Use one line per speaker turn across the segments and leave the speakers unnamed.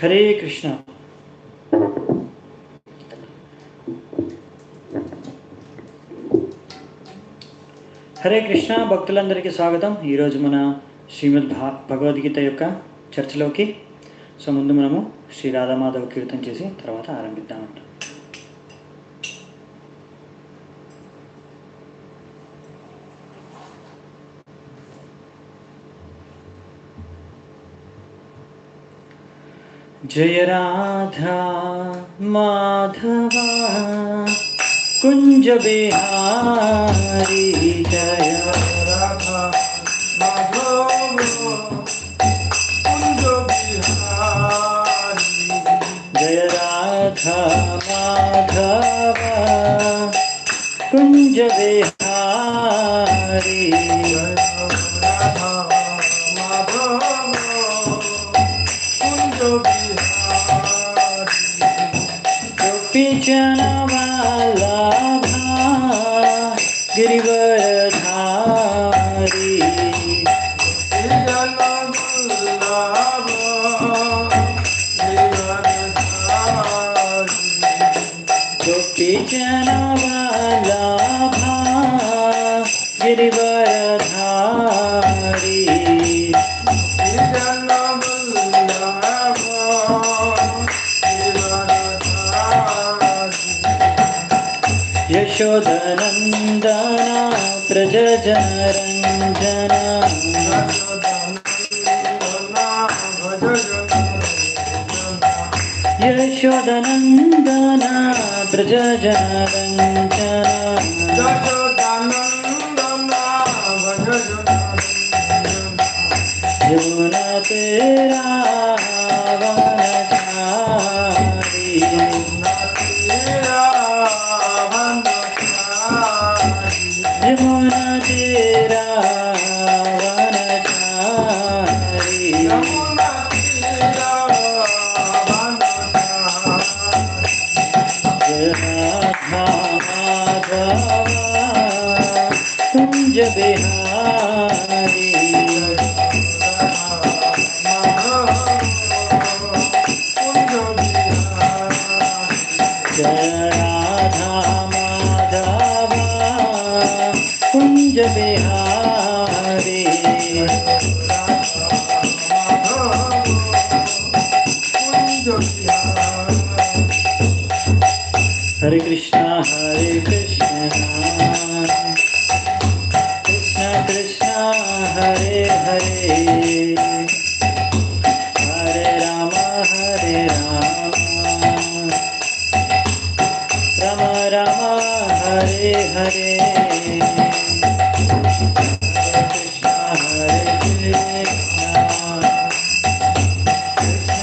హరే కృష్ణ. హరే కృష్ణ భక్తులందరికీ స్వాగతం. ఈరోజు మన శ్రీమద్ భగవద్గీత యొక్క చర్చలోకి. సో ముందు మనము శ్రీ రాధామాధవ కీర్తన చేసి తర్వాత ఆరంభిద్దామంట. జయ రాధా మాధవ కుంజ బిహారీ జయ
రాధా మాధవ కుంజ బిహారీ
జయ రాధా మాధవ కుంజ బిహారీ
రాధా మాధవ కుంజ బిహారీ
గోపీ జనవల్లభా గిరివరధారీ గోపీ జనవల్లభా గిరివరధారీ యశోదనందన ప్రజజనరంజన యశోదనందన ప్రజజనరంజన యమున తేరా వనచారి యమున తేరా వనచారి రాధా మాధవ కుంజ బిహారీ జయ రాధా మాధవ కుంజ Bihari Hare Krishna Hare Krishna Krishna Krishna Hare Hare Hare Rama Rama Rama Hare Hare Krishna Hare Krishna Krishna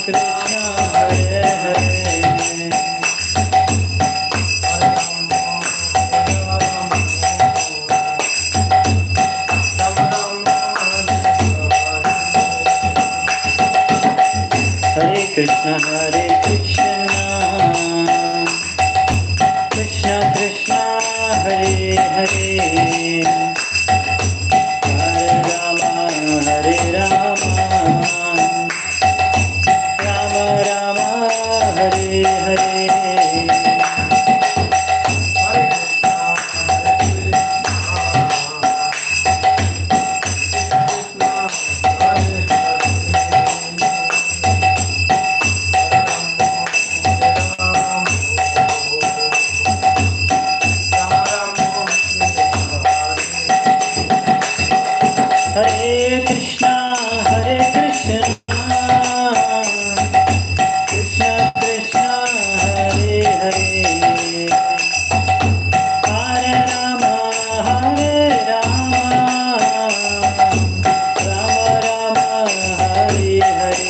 Krishna Hare Hare Hare Krishna Hare Krishna Krishna Krishna Hare Hare Hare Rama Rama Rama Hare Hare Hare Krishna Hare Krishna Krishna Krishna Hare Hare Hare Rama Rama Rama Hare Hare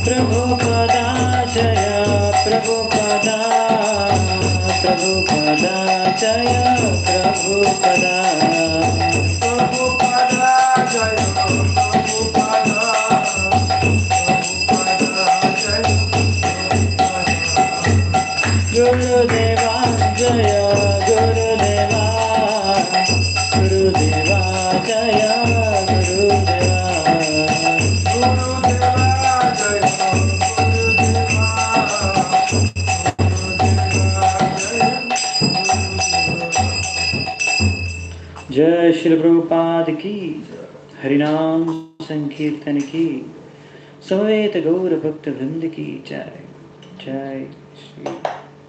Prabhupada Jaya Prabhupada Prabhupada Jaya Prabhupada Gurudeva Jaya Gurudeva Gurudeva Jaya Gurudeva जय श्री प्रभुपाद की हरिनाम संकीर्तन की समवेत गौर भक्त वृंद की जय जय श्री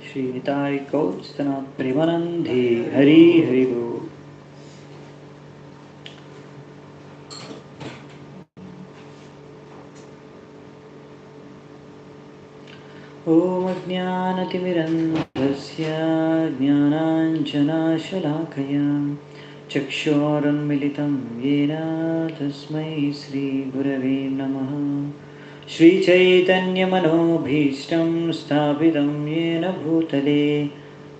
श्री निताय गौरनाथ प्रेमानंदे हरि हरि बोल। ओम अज्ञानतिमिरन्धस्य ज्ञानाञ्जनशलाकया चक्षुरुन्मिलितं येन तस्मै श्रीगुरवे नमः। श्रीचैतन्यमनोभीष्टं स्थापितं येन भूतले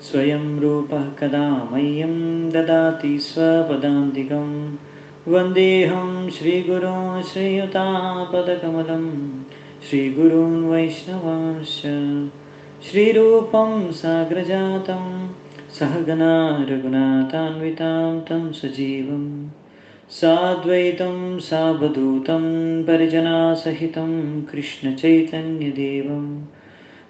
स्वयं रूपः कदा मह्यं ददाति स्वपदान्तिकं वन्देऽहं श्रीगुरुं श्रीयुतापदकमलं श्रीगुरून् वैष्णवांश्च श्रीरूपं साग्रजातं सहगना रघुनाथान्वितां तं सजीवं साद्वैतं सावधूतं परिजनासहितं कृष्णचैतन्यदेवं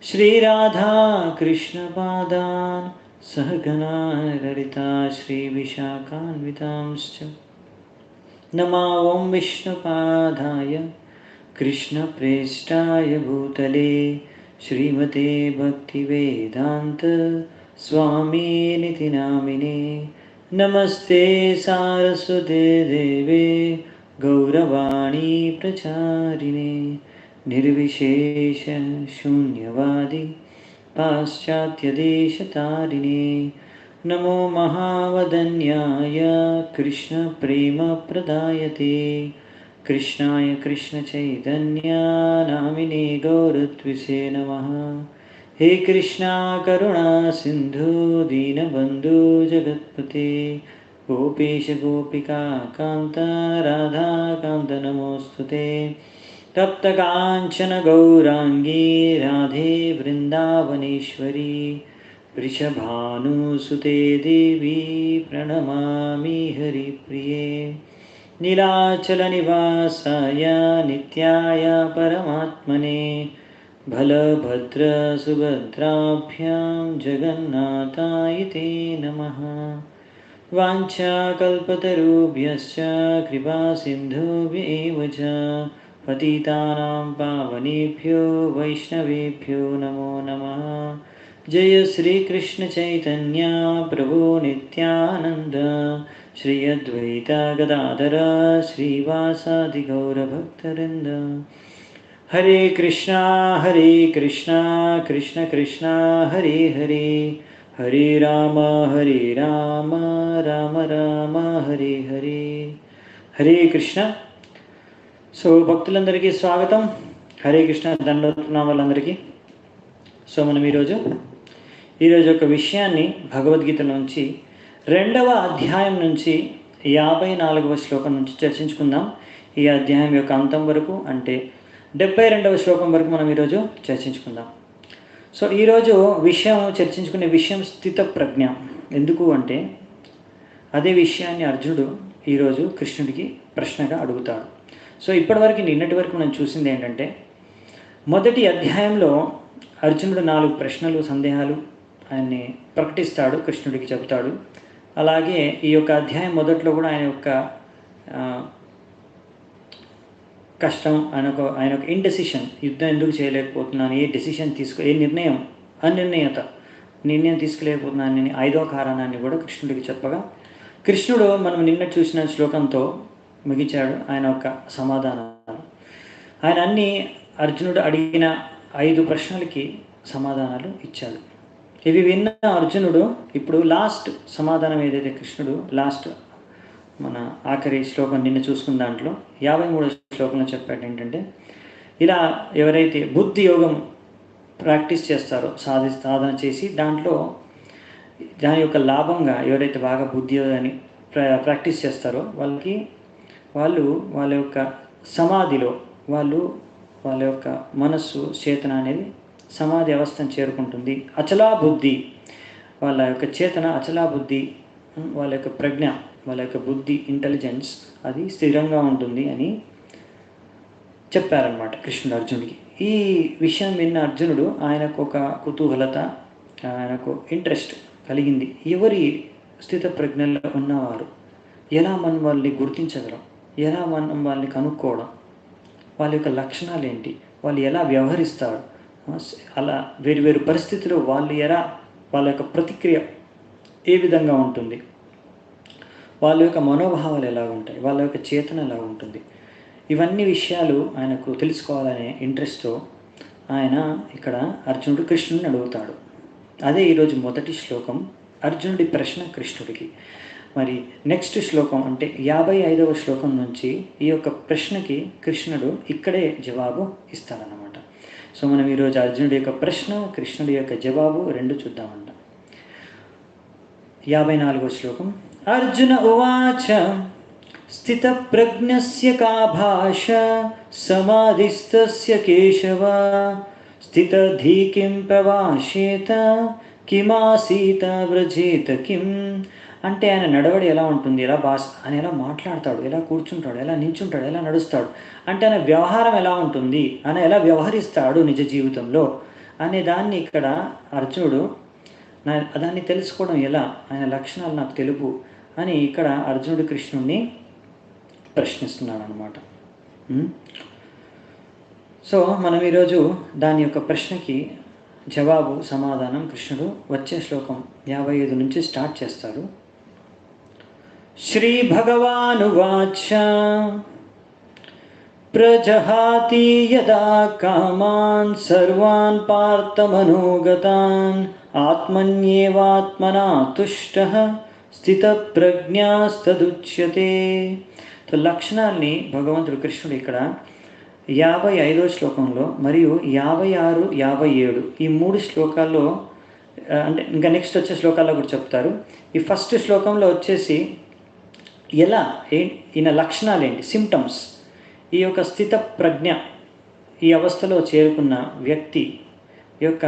श्रीराधा कृष्णपादान् सहगना ललिता श्रीविशाखान्वितांश्च नमो ॐ विष्णुपादाय कृष्णप्रेष्ठाय भूतले श्रीमते भक्तिवेदान्त स्वामिनिति नामिने नमस्ते सारस्वते देवे गौरवाणी प्रचारिणे निर्विशेष शून्यवादी पाश्चात्यदेशतारिणे नमो महावदन्याय कृष्णप्रेमप्रदायते कृष्णाय कृष्णचैतन्य नामिने गौरत्विषे नमः। हे कृष्णा करुणा सिन्धु दीनबन्धु जगत्पते गोपेश गोपिका कान्त राधा कान्त नमोऽस्तुते तप्तकाञ्चन गौराङ्गी राधे वृन्दावनेश्वरी वृषभानुसुते देवी प्रणमामि हरिप्रिये नीलाचलनिवासाय नित्याय परमात्मने बलभद्रसुभद्राभ्यां जगन्नाथाय ते नमः। वाञ्छाकल्पतरुभ्यश्च कृपासिन्धुभ्येव च पतितानां पावनेभ्यो वैष्णवेभ्यो नमो नमः। जय श्रीकृष्णचैतन्य प्रभो नित्यानन्द श्री अद्वैत गदाधर श्रीवासादि गौरभक्तवृन्द। हरे कृष्णा कृष्ण कृष्ण हरे हरे हरे राम राम राम हरे हरे हरे कृष्ण। సో భక్తులందరికీ స్వాగతం. హరే కృష్ణ దండోత్నామాలందరికీ. సో మనం ఈరోజు ఒక విషయాన్ని భగవద్గీత నుంచి 2వ అధ్యాయం నుంచి 54వ శ్లోకం నుంచి చర్చించుకుందాం. ఈ అధ్యాయం యొక్క అంతం వరకు అంటే 72వ శ్లోకం వరకు మనం ఈరోజు చర్చించుకుందాం. సో ఈరోజు చర్చించుకునే విషయం స్థిత ప్రజ్ఞ. ఎందుకు అంటే అదే విషయాన్ని అర్జునుడు ఈరోజు కృష్ణుడికి ప్రశ్నగా అడుగుతాడు. సో ఇప్పటివరకు నిన్నటి వరకు మనం చూసింది ఏంటంటే మొదటి అధ్యాయంలో అర్జునుడు 4 ప్రశ్నలు సందేహాలు ఆయన్ని ప్రకటిస్తాడు, కృష్ణుడికి చెబుతాడు. అలాగే ఈ యొక్క అధ్యాయం మొదట్లో కూడా ఆయన యొక్క కష్టం, ఆయన ఒక ఇండెసిషన్, యుద్ధం ఎందుకు చేయలేకపోతున్నాను, ఏ నిర్ణయం తీసుకోలేకపోతున్నానని 5వ కారణాన్ని కూడా కృష్ణుడికి చెప్పగా కృష్ణుడు మనం నిన్న చూసిన శ్లోకంతో ముగించాడు ఆయన యొక్క సమాధానాలు. ఆయన అర్జునుడు అడిగిన 5 ప్రశ్నలకి సమాధానాలు ఇచ్చాడు. ఇవి విన్న అర్జునుడు ఇప్పుడు లాస్ట్ సమాధానం ఏదైతే కృష్ణుడు లాస్ట్ మన ఆఖరి శ్లోకం నిన్న చూసుకున్న దాంట్లో 53వ శ్లోకంలో చెప్పాడు ఏంటంటే, ఇలా ఎవరైతే బుద్ధి యోగం ప్రాక్టీస్ చేస్తారో సాధన చేసి దాని యొక్క లాభంగా ఎవరైతే బాగా బుద్ధి యోగాన్ని ప్రాక్టీస్ చేస్తారో వాళ్ళు వాళ్ళ యొక్క సమాధిలో వాళ్ళ యొక్క మనస్సు చేతన అనేది సమాధి అవస్థను చేరుకుంటుంది. అచలా బుద్ధి, వాళ్ళ యొక్క చేతన అచలా బుద్ధి, వాళ్ళ యొక్క ప్రజ్ఞ, వాళ్ళ యొక్క బుద్ధి ఇంటెలిజెన్స్ అది స్థిరంగా ఉంటుంది అని చెప్పారనమాట కృష్ణుడు అర్జునుడికి. ఈ విషయం విన్న అర్జునుడు ఆయనకు ఒక కుతూహలత, ఆయనకు ఇంట్రెస్ట్ కలిగింది. ఎవరి స్థిత ప్రజ్ఞల్లో ఉన్నవారు, ఎలా మనం వాళ్ళని గుర్తించగలం, ఎలా మనం వాళ్ళని కనుక్కోవడం, వాళ్ళ యొక్క లక్షణాలు ఏంటి, వాళ్ళు ఎలా వ్యవహరిస్తారు, అలా వేరు పరిస్థితుల్లో వాళ్ళ యొక్క ప్రతిక్రియ ఏ విధంగా ఉంటుంది, వాళ్ళ యొక్క మనోభావాలు ఎలా ఉంటాయి, వాళ్ళ యొక్క చేతన ఎలా ఉంటుంది, ఇవన్నీ విషయాలు ఆయనకు తెలుసుకోవాలనే ఇంట్రెస్ట్తో ఆయన ఇక్కడ అర్జునుడు కృష్ణుడిని అడుగుతాడు. అదే ఈరోజు మొదటి శ్లోకం, అర్జునుడి ప్రశ్న కృష్ణుడికి. మరి నెక్స్ట్ శ్లోకం అంటే 55వ శ్లోకం నుంచి ఈ యొక్క ప్రశ్నకి కృష్ణుడు ఇక్కడే జవాబు ఇస్తాడనమాట. సో మనం ఈరోజు అర్జునుడి యొక్క ప్రశ్న, కృష్ణుడి యొక్క జవాబు రెండు చూద్దామంట. 54వ శ్లోకం. అర్జున ఉవాచ స్థితప్రజ్ఞస్య కా భాష సమాధిస్థస్య కేశవ స్థితధీ కిం ప్రవాశేత కిమాసీత వ్రజేత కిం. అంటే ఆయన నడవడి ఎలా ఉంటుంది, ఆయన ఎలా మాట్లాడతాడు, ఎలా కూర్చుంటాడు, ఎలా నించుంటాడు, ఎలా నడుస్తాడు, అంటే ఆయన వ్యవహారం ఎలా ఉంటుంది, ఆయన ఎలా వ్యవహరిస్తాడు నిజ జీవితంలో అనే దాన్ని ఇక్కడ అర్జునుడు దాన్ని తెలుసుకోవడం ఎలా, ఆయన లక్షణాలు నాకు తెలుపు అని ఇక్కడ అర్జునుడు కృష్ణుడిని ప్రశ్నిస్తున్నాడు అనమాట. సో మనం ఈరోజు దాని యొక్క ప్రశ్నకి జవాబు సమాధానం కృష్ణుడు వచ్చే శ్లోకం 55 నుంచి స్టార్ట్ చేస్తారు. శ్రీ భగవానువాచ ప్రజహాతి యదా కామాన్ సర్వాన్ పార్థమనోగతాన్ ఆత్మన్యేవాత్మనా తుష్టః స్థితప్రజ్ఞాస్తదుచ్యతే. లక్షణాల్ని భగవంతుడు కృష్ణుడు ఇక్కడ 55వ శ్లోకంలో మరియు 56, 57 ఈ 3 శ్లోకాల్లో అంటే ఇంకా నెక్స్ట్ వచ్చే శ్లోకాల్లో కూడా చెప్తారు. ఈ ఫస్ట్ శ్లోకంలో వచ్చేసి ఎలా ఈయన లక్షణాలు ఏంటి, సిమ్టమ్స్, ఈ యొక్క స్థిత ప్రజ్ఞ ఈ అవస్థలో చేరుకున్న వ్యక్తి యొక్క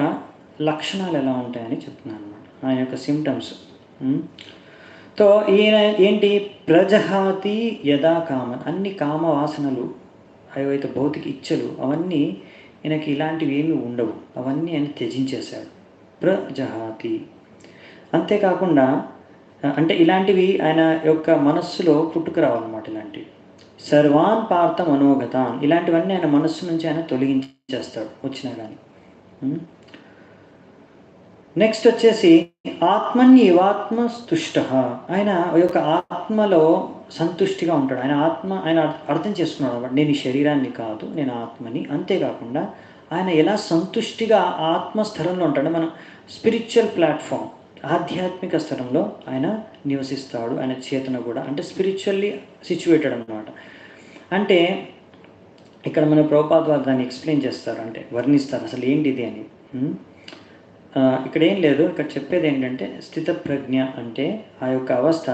లక్షణాలు ఎలా ఉంటాయని చెప్తున్నాను అనమాట, ఆయన యొక్క సిమ్టమ్స్. తో ఈయన ఏంటి, ప్రజహాతి యదా కామన్, అన్ని కామ వాసనలు ఏవైతే భౌతిక ఇచ్చలు అవన్నీ ఈయనకి ఇలాంటివి ఏమీ ఉండవు, అవన్నీ ఆయన త్యజించేశాడు. ప్రజహాతి. అంతేకాకుండా అంటే ఇలాంటివి ఆయన యొక్క మనస్సులో పుట్టుకురావాలన్నమాట. ఇలాంటివి సర్వాన్ పార్థ మనోగతాన్, ఇలాంటివన్నీ ఆయన మనస్సు నుంచి ఆయన తొలగించేస్తాడు వచ్చినా కానీ. నెక్స్ట్ వచ్చేసి ఆత్మన్యేవాత్మ తుష్ట, ఆయన యొక్క ఆత్మలో సంతుష్టిగా ఉంటాడు. ఆయన అర్థం చేసుకున్నాడు అన్నమాట, నేను ఈ శరీరాన్ని కాదు, నేను ఆత్మని. అంతేకాకుండా ఆయన ఎలా సంతుష్టిగా ఆత్మ స్థలంలో ఉంటాడు, మన స్పిరిచువల్ ప్లాట్ఫామ్ ఆధ్యాత్మిక స్థలంలో ఆయన నివసిస్తాడు. ఆయన చేతన కూడా అంటే స్పిరిచువల్లీ సిచ్యువేటెడ్ అన్నమాట. అంటే ఇక్కడ మన ప్రభుపాద వారు దాన్ని ఎక్స్ప్లెయిన్ చేస్తారు, అంటే వర్ణిస్తారు అసలు ఏంటిది అని. ఇక్కడ ఏం లేదు, ఇక్కడ చెప్పేది ఏంటంటే స్థిత ప్రజ్ఞ అంటే ఆ యొక్క అవస్థ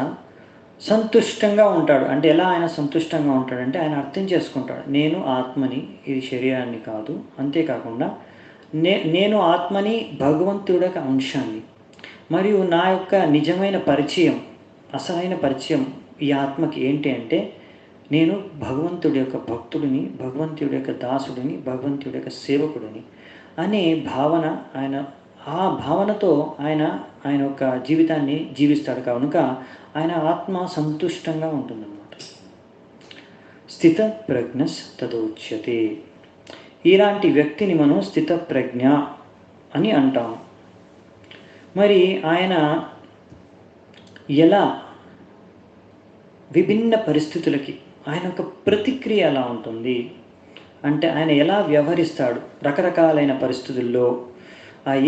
సంతుష్టంగా ఉంటాడు. అంటే ఎలా ఆయన సంతుష్టంగా ఉంటాడంటే ఆయన అర్థం చేసుకుంటాడు, నేను ఆత్మని, ఇది శరీరాన్ని కాదు. అంతేకాకుండా నేను ఆత్మని, భగవంతుడి యొక్క అంశాన్ని, మరియు నా యొక్క నిజమైన పరిచయం, అసలైన పరిచయం ఈ ఆత్మకి ఏంటి అంటే నేను భగవంతుడి యొక్క భక్తుడిని, భగవంతుడి యొక్క దాసుడిని, భగవంతుడి యొక్క సేవకుడిని అనే భావన, ఆ భావనతో ఆయన యొక్క జీవితాన్ని జీవిస్తాడు. కనుక ఆయన ఆత్మ సంతుష్టంగా ఉంటుందన్నమాట. స్థిత ప్రజ్ఞస్ తదోచ్యతే. ఇలాంటి వ్యక్తిని మనం స్థిత ప్రజ్ఞ అని అంటాము. మరి ఆయన ఎలా విభిన్న పరిస్థితులకి ఆయన యొక్క ప్రతిక్రియ ఎలా ఉంటుంది అంటే ఆయన ఎలా వ్యవహరిస్తాడు రకరకాలైన పరిస్థితుల్లో.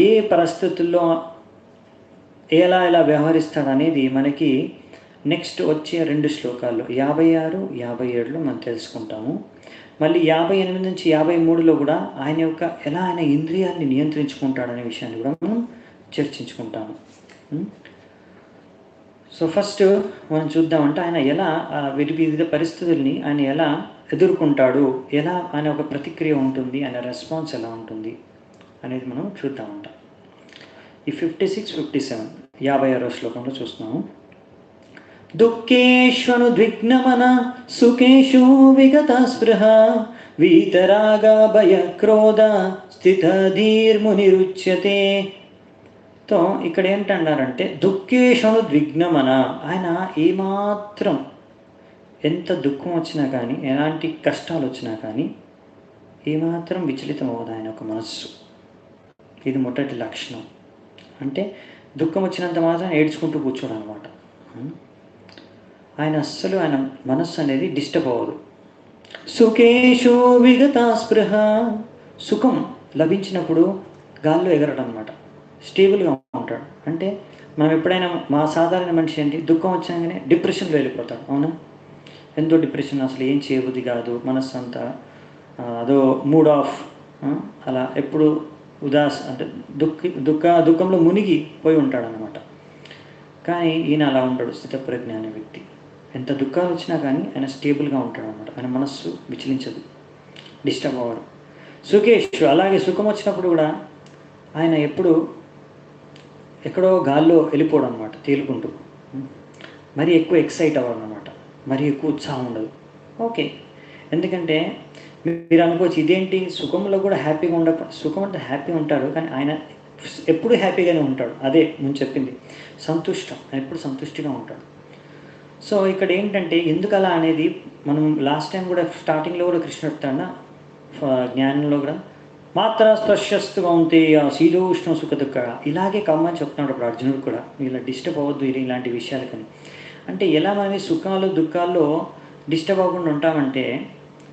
ఏ పరిస్థితుల్లో ఎలా ఎలా వ్యవహరిస్తాడు అనేది మనకి నెక్స్ట్ వచ్చే 2 శ్లోకాల్లో 56, 57లో మనం తెలుసుకుంటాము. మళ్ళీ 58 నుంచి 53లో కూడా ఆయన యొక్క ఎలా ఆయన ఇంద్రియాల్ని నియంత్రించుకుంటాడనే విషయాన్ని కూడా మనం చర్చించుకుంటాము. సో ఫస్ట్ మనం చూద్దామంటే ఆయన ఎలా వివిధ పరిస్థితుల్ని ఆయన ఎలా ఎదుర్కొంటాడు, ఎలా ఆయన ఒక ప్రతిక్రియ ఉంటుంది, ఆయన రెస్పాన్స్ ఎలా ఉంటుంది అనేది మనం చూద్దామంట. ఈ 56, 57 56వ శ్లోకంలో చూస్తున్నాము. దుఃఖేష్వనుద్విగ్నమన సుఖేషు విగత స్పృహ వీతరాగ భయ క్రోధ స్థితధీర్మునిరుచ్యతే. తో ఇక్కడ ఏంటన్నారంటే దుఃఖేషనుద్విగ్నమన, ఆయన ఏమాత్రం ఎంత దుఃఖం వచ్చినా కానీ, ఎలాంటి కష్టాలు వచ్చినా కానీ ఏమాత్రం విచలితం అవ్వదు ఆయన ఒక మనస్సు. ఇది మొదటి లక్షణం. అంటే దుఃఖం వచ్చినంత మాత్రం ఏడ్చుకుంటూ కూర్చోడు అనమాట. ఆయన అస్సలు ఆయన మనస్సు అనేది డిస్టర్బ్ అవ్వదు. సుఖేషు విగత స్పృహ, సుఖం లభించినప్పుడు గాల్లో ఎగరడం అనమాట, స్టేబుల్గా ఉంటాడు. అంటే మనం ఎప్పుడైనా మా సాధారణ మనిషి ఏంటి, దుఃఖం వచ్చాకనే డిప్రెషన్లో వెళ్ళిపోతాడు. అవునా? ఎంతో డిప్రెషన్, అసలు ఏం చేయబుద్ధి కాదు, మనస్సు అంతా అదో మూడ్ ఆఫ్, అలా ఎప్పుడు అంటే దుఃఖంలో మునిగి పోయి ఉంటాడు అనమాట. కానీ ఈయన అలా ఉంటాడు, స్థితప్రజ్ఞ అనే వ్యక్తి. ఎంత దుఃఖాలు వచ్చినా కానీ ఆయన స్టేబుల్గా ఉంటాడు అనమాట. ఆయన మనస్సు విచలించదు, డిస్టర్బ్ అవ్వడు. సుఖేష్ అలాగే సుఖం వచ్చినప్పుడు కూడా ఆయన ఎక్కడో గాల్లో వెళ్ళిపోవడం అనమాట, తేలుకుంటూ. మరీ ఎక్కువ ఎక్సైట్ అవ్వడం అనమాట, మరీ ఎక్కువ ఉత్సాహం ఉండదు. ఓకే, ఎందుకంటే మీరు అనుకోవచ్చు ఇదేంటి సుఖంలో కూడా హ్యాపీగా సుఖం అంటే హ్యాపీ ఉంటాడు, కానీ ఆయన ఎప్పుడు హ్యాపీగానే ఉంటాడు. అదే నేను చెప్పింది, సంతుష్టం, ఆయన ఎప్పుడు సంతుష్టిగా ఉంటాడు. సో ఇక్కడ ఏంటంటే ఎందుకు అలా అనేది మనం లాస్ట్ టైం కూడా స్టార్టింగ్లో కూడా కృష్ణుడు చెప్తాడు జ్ఞానంలో కూడా, మాత్ర స్పర్శస్తుగా ఉంటే శీతోష్ణ సుఖ దుఃఖ, ఇలాగే కమ్మని చెప్తున్నాడు అప్పుడు అర్జునుడు కూడా. ఇలా డిస్టర్బ్ అవ్వద్దు ఇలాంటి విషయాలు. కానీ అంటే ఎలా మనం సుఖాలు దుఃఖాల్లో డిస్టర్బ్ అవ్వకుండా ఉంటామంటే,